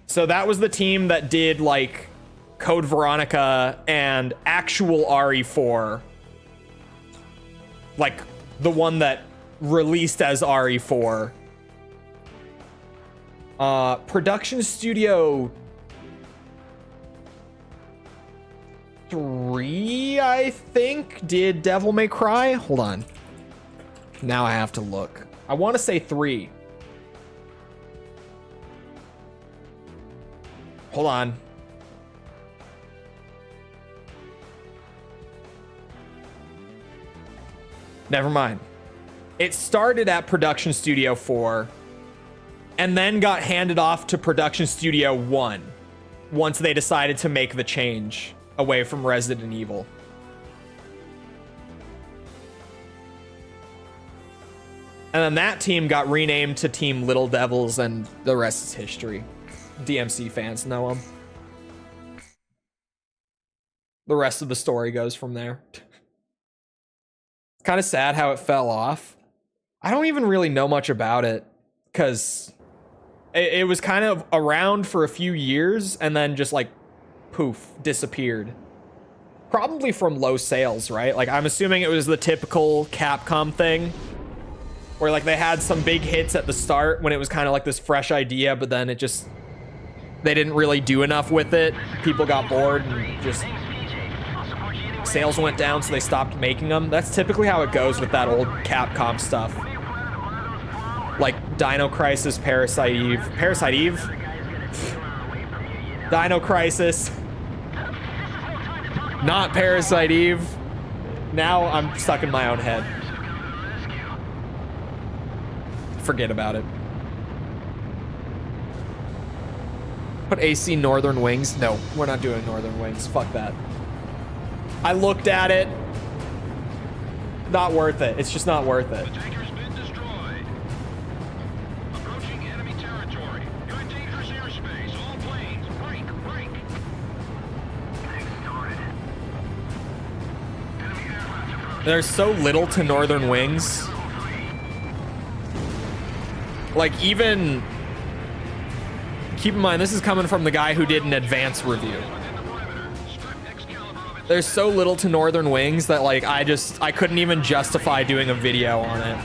So that was the team that did like Code Veronica and actual RE4. Like the one that released as RE4. Production Studio 3, I think, did Devil May Cry. Hold on. Now I have to look. I want to say 3. Hold on. Never mind. It started at Production Studio 4 and then got handed off to Production Studio 1 once they decided to make the change away from Resident Evil. And then that team got renamed to Team Little Devils, and the rest is history. DMC fans know them. The rest of the story goes from there. Kind of sad how it fell off. I don't even really know much about it, because it was kind of around for a few years and then just like poof, disappeared. Probably from low sales, right? Like I'm assuming it was the typical Capcom thing where like they had some big hits at the start when it was kind of like this fresh idea, but then it just, they didn't really do enough with it. People got bored and just sales went down, so they stopped making them. That's typically how it goes with that old Capcom stuff. Like Dino Crisis, Parasite Eve, Dino Crisis, not Parasite Eve. Now I'm stuck in my own head. Forget about it. Put AC Northern Wings. No, we're not doing Northern Wings. Fuck that. I looked at it. Not worth it. It's just not worth it. The tanker's been destroyed. Approaching enemy territory. You're in dangerous airspace. All planes, break. There's so little to Northern Wings. Like, even... Keep in mind, this is coming from the guy who did an advanced review. There's so little to Northern Wings that, like, I couldn't even justify doing a video on it.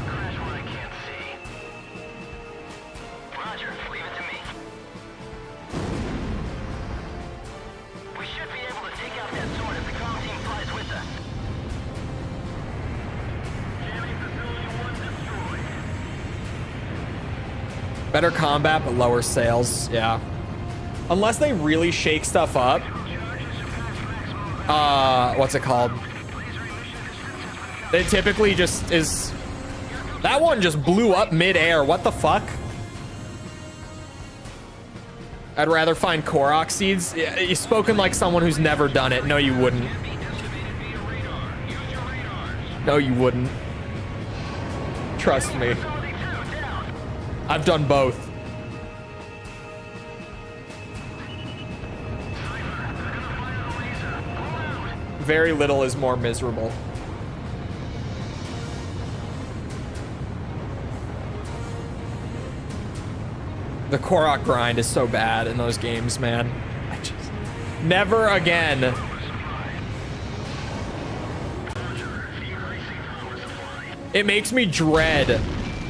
Roger, leave it to me. We should be able to take out that sword if the Galm Team flies with us. Jamming facility 1 destroyed. Better combat, but lower sales. Yeah. Unless they really shake stuff up. What's it called? It typically just is... That one just blew up mid-air. What the fuck? I'd rather find Korok seeds. You've spoken like someone who's never done it. No, you wouldn't. No, you wouldn't. Trust me. I've done both. Very little is more miserable. The Korok grind is so bad in those games, man. I just... Never again. It makes me dread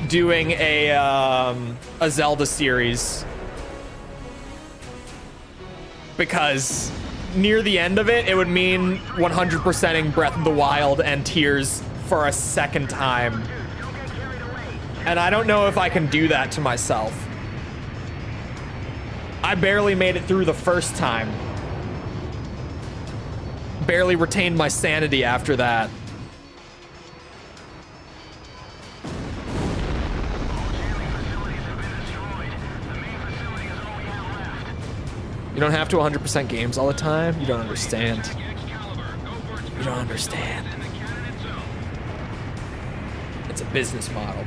doing a Zelda series. Because near the end of it, it would mean 100%ing Breath of the Wild and Tears for a second time. And I don't know if I can do that to myself. I barely made it through the first time. Barely retained my sanity after that. You don't have to 100% games all the time. You don't understand. You don't understand. It's a business model.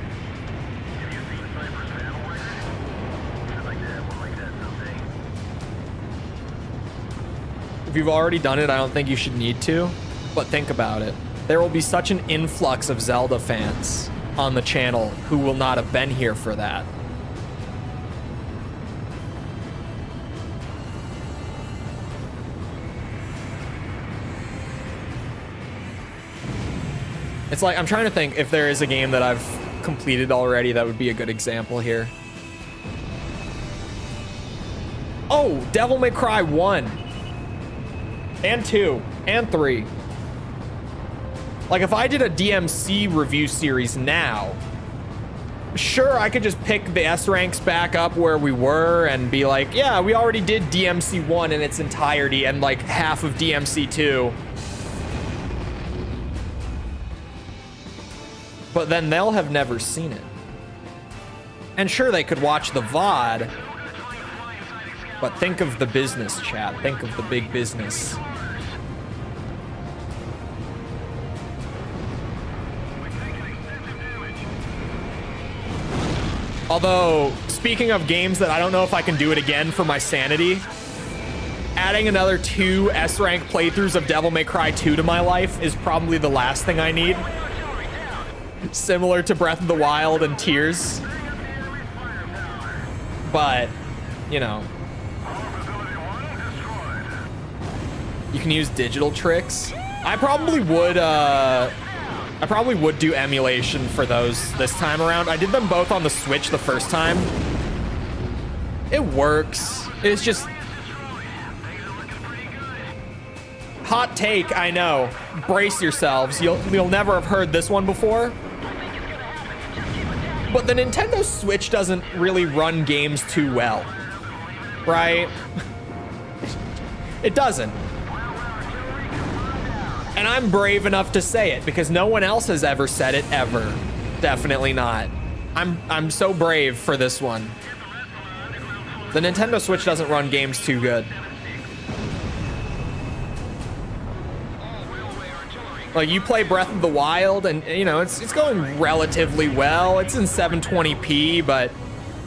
If you've already done it, I don't think you should need to, but think about it. There will be such an influx of Zelda fans on the channel who will not have been here for that. It's like, I'm trying to think if there is a game that I've completed already that would be a good example here. Oh, Devil May Cry 1. And 2. And 3. Like, if I did a DMC review series now, sure, I could just pick the S ranks back up where we were and be like, yeah, we already did DMC 1 in its entirety and like half of DMC 2. But then they'll have never seen it. And sure, they could watch the VOD, but think of the business, chat. Think of the big business. Although, speaking of games that I don't know if I can do it again for my sanity, adding another 2 S-rank playthroughs of Devil May Cry 2 to my life is probably the last thing I need. Similar to Breath of the Wild and Tears. But, you know. You can use digital tricks. I probably would I probably would do emulation for those this time around. I did them both on the Switch the first time. It works. It's just... Hot take, I know. Brace yourselves. You'll never have heard this one before. But the Nintendo Switch doesn't really run games too well. Right? It doesn't. And I'm brave enough to say it because no one else has ever said it ever. Definitely not. I'm so brave for this one. The Nintendo Switch doesn't run games too good. Like, you play Breath of the Wild and, you know, it's going relatively well. It's in 720p, but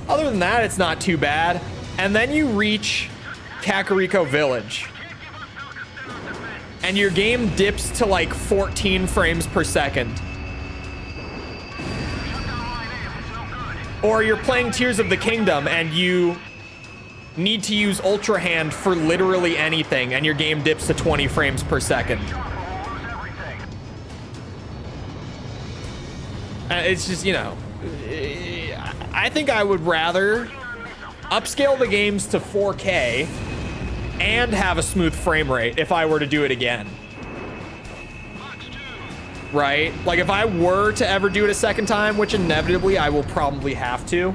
other than that, it's not too bad. And then you reach Kakariko Village. And your game dips to like 14 frames per second. Or you're playing Tears of the Kingdom and you need to use Ultra Hand for literally anything and your game dips to 20 frames per second. It's just, you know, I think I would rather upscale the games to 4K and have a smooth frame rate if I were to do it again. Right? Like, if I were to ever do it a second time, which inevitably I will probably have to,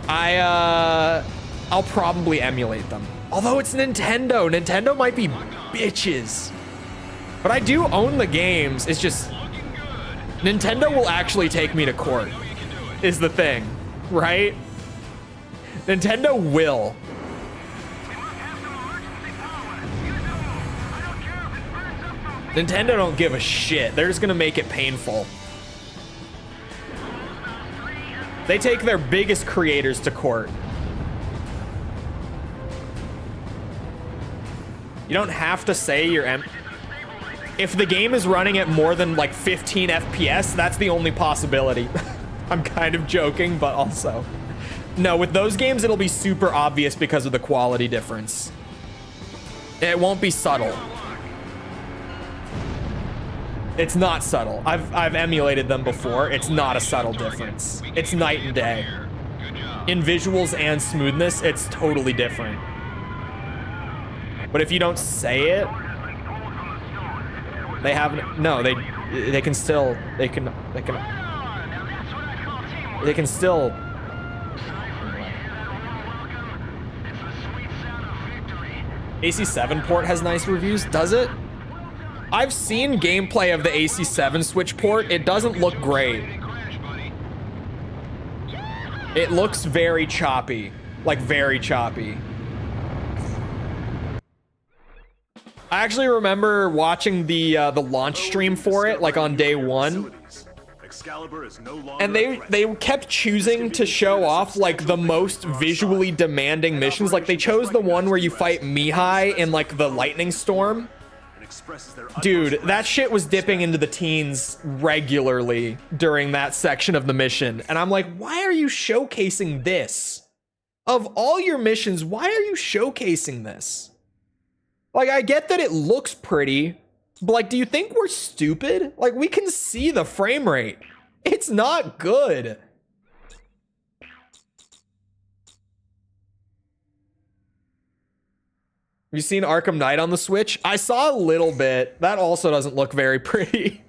I'll probably emulate them. Although it's Nintendo. Nintendo might be bitches. But I do own the games. It's just Nintendo will actually take me to court is the thing, right? Nintendo will. Nintendo don't give a shit. They're just gonna make it painful. They take their biggest creators to court. You don't have to say you're if the game is running at more than like 15 FPS, that's the only possibility. I'm kind of joking, but also. No, with those games, it'll be super obvious because of the quality difference. It won't be subtle. It's not subtle. I've emulated them before. It's not a subtle difference. It's night and day. In visuals and smoothness, it's totally different. But if you don't say it, they have no. They can still. They can still. AC7 port has nice reviews, does it? I've seen gameplay of the AC7 Switch port. It doesn't look great. It looks very choppy. Like, very choppy. I actually remember watching the launch stream for it, like on day one. And they kept choosing to show off like the most visually demanding missions. Like, they chose the one where you fight Mihai in like the lightning storm. Dude, that shit was dipping into the teens regularly during that section of the mission. And I'm like, why are you showcasing this? Of all your missions, why are you showcasing this? Like, I get that it looks pretty, but like, do you think we're stupid? Like, we can see the frame rate. It's not good. Have you seen Arkham Knight on the Switch? I saw a little bit. That also doesn't look very pretty.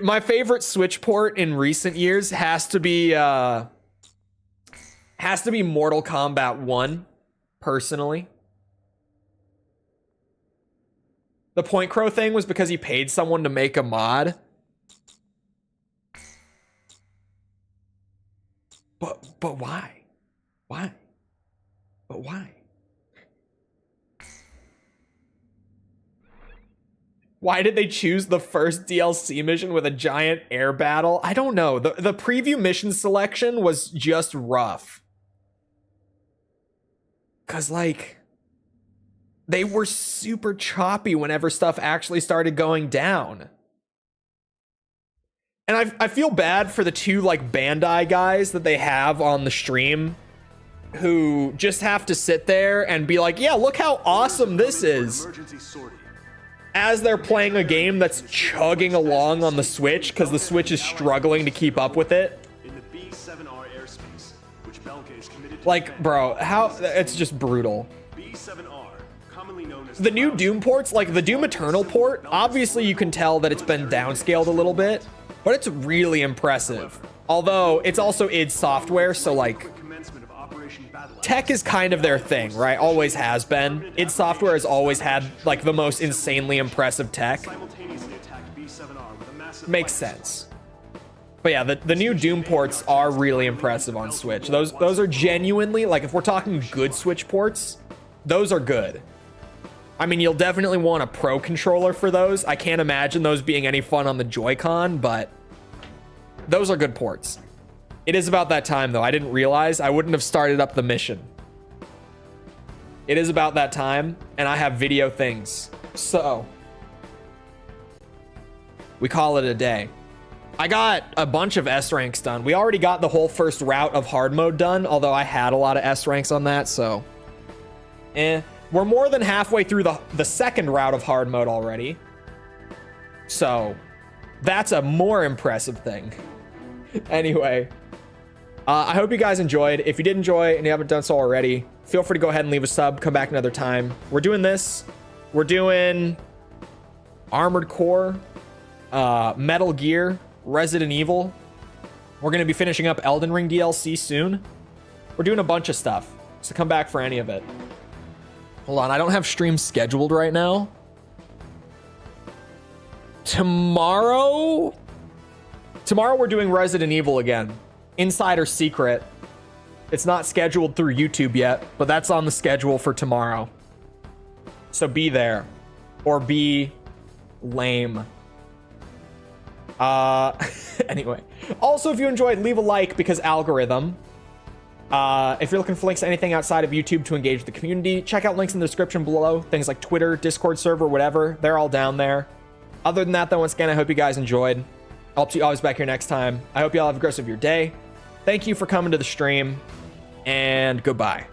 My favorite Switch port in recent years has to be Mortal Kombat 1, personally. The Point Crow thing was because he paid someone to make a mod. But why? Why? But why? Why did they choose the first DLC mission with a giant air battle? I don't know. The preview mission selection was just rough. 'Cause like, they were super choppy whenever stuff actually started going down. And I feel bad for the two like Bandai guys that they have on the stream who just have to sit there and be like, yeah, look how awesome this is. as they're playing a game that's chugging along on the Switch because the Switch is struggling to keep up with it. In the B7R airspace, which Belka is committed to Like, defend. bro, how it's just brutal. B7R, commonly known as The new Doom ports, like the Doom Eternal port, obviously you can tell that it's been downscaled a little bit, but it's really impressive. Although it's also id Software, so like commencement of Operation Battle tech is kind of their thing, right? Always has been. id Software has always had like the most insanely impressive tech. simultaneously attacked B7R with a massive Makes fighting sense. But yeah, the new Doom ports are really impressive on Switch. Those are genuinely, like, if we're talking good Switch ports, those are good. I mean, you'll definitely want a Pro controller for those. I can't imagine those being any fun on the Joy-Con, but those are good ports. It is about that time, though. I didn't realize I wouldn't have started up the mission. It is about that time, and I have video things. So, we call it a day. I got a bunch of S ranks done. We already got the whole first route of hard mode done, although I had a lot of S ranks on that, so we're more than halfway through the second route of hard mode already. So that's a more impressive thing. Anyway, I hope you guys enjoyed. If you did enjoy and you haven't done so already, feel free to go ahead and leave a sub. Come back another time. We're doing this. We're doing Armored Core, Metal Gear, Resident Evil. We're going to be finishing up Elden Ring DLC soon. We're doing a bunch of stuff, so come back for any of it. Hold on, I don't have streams scheduled right now. Tomorrow we're doing Resident Evil again. Insider secret. It's not scheduled through YouTube yet, but that's on the schedule for tomorrow. So be there. Or be lame. Anyway. Also, if you enjoyed, leave a like because algorithm. If you're looking for links to anything outside of YouTube to engage the community, check out links in the description below. Things like Twitter, Discord server, whatever. They're all down there. Other than that, though, once again, I hope you guys enjoyed. I'll see you always back here next time. I hope you all have a great rest of your day. Thank you for coming to the stream, and goodbye.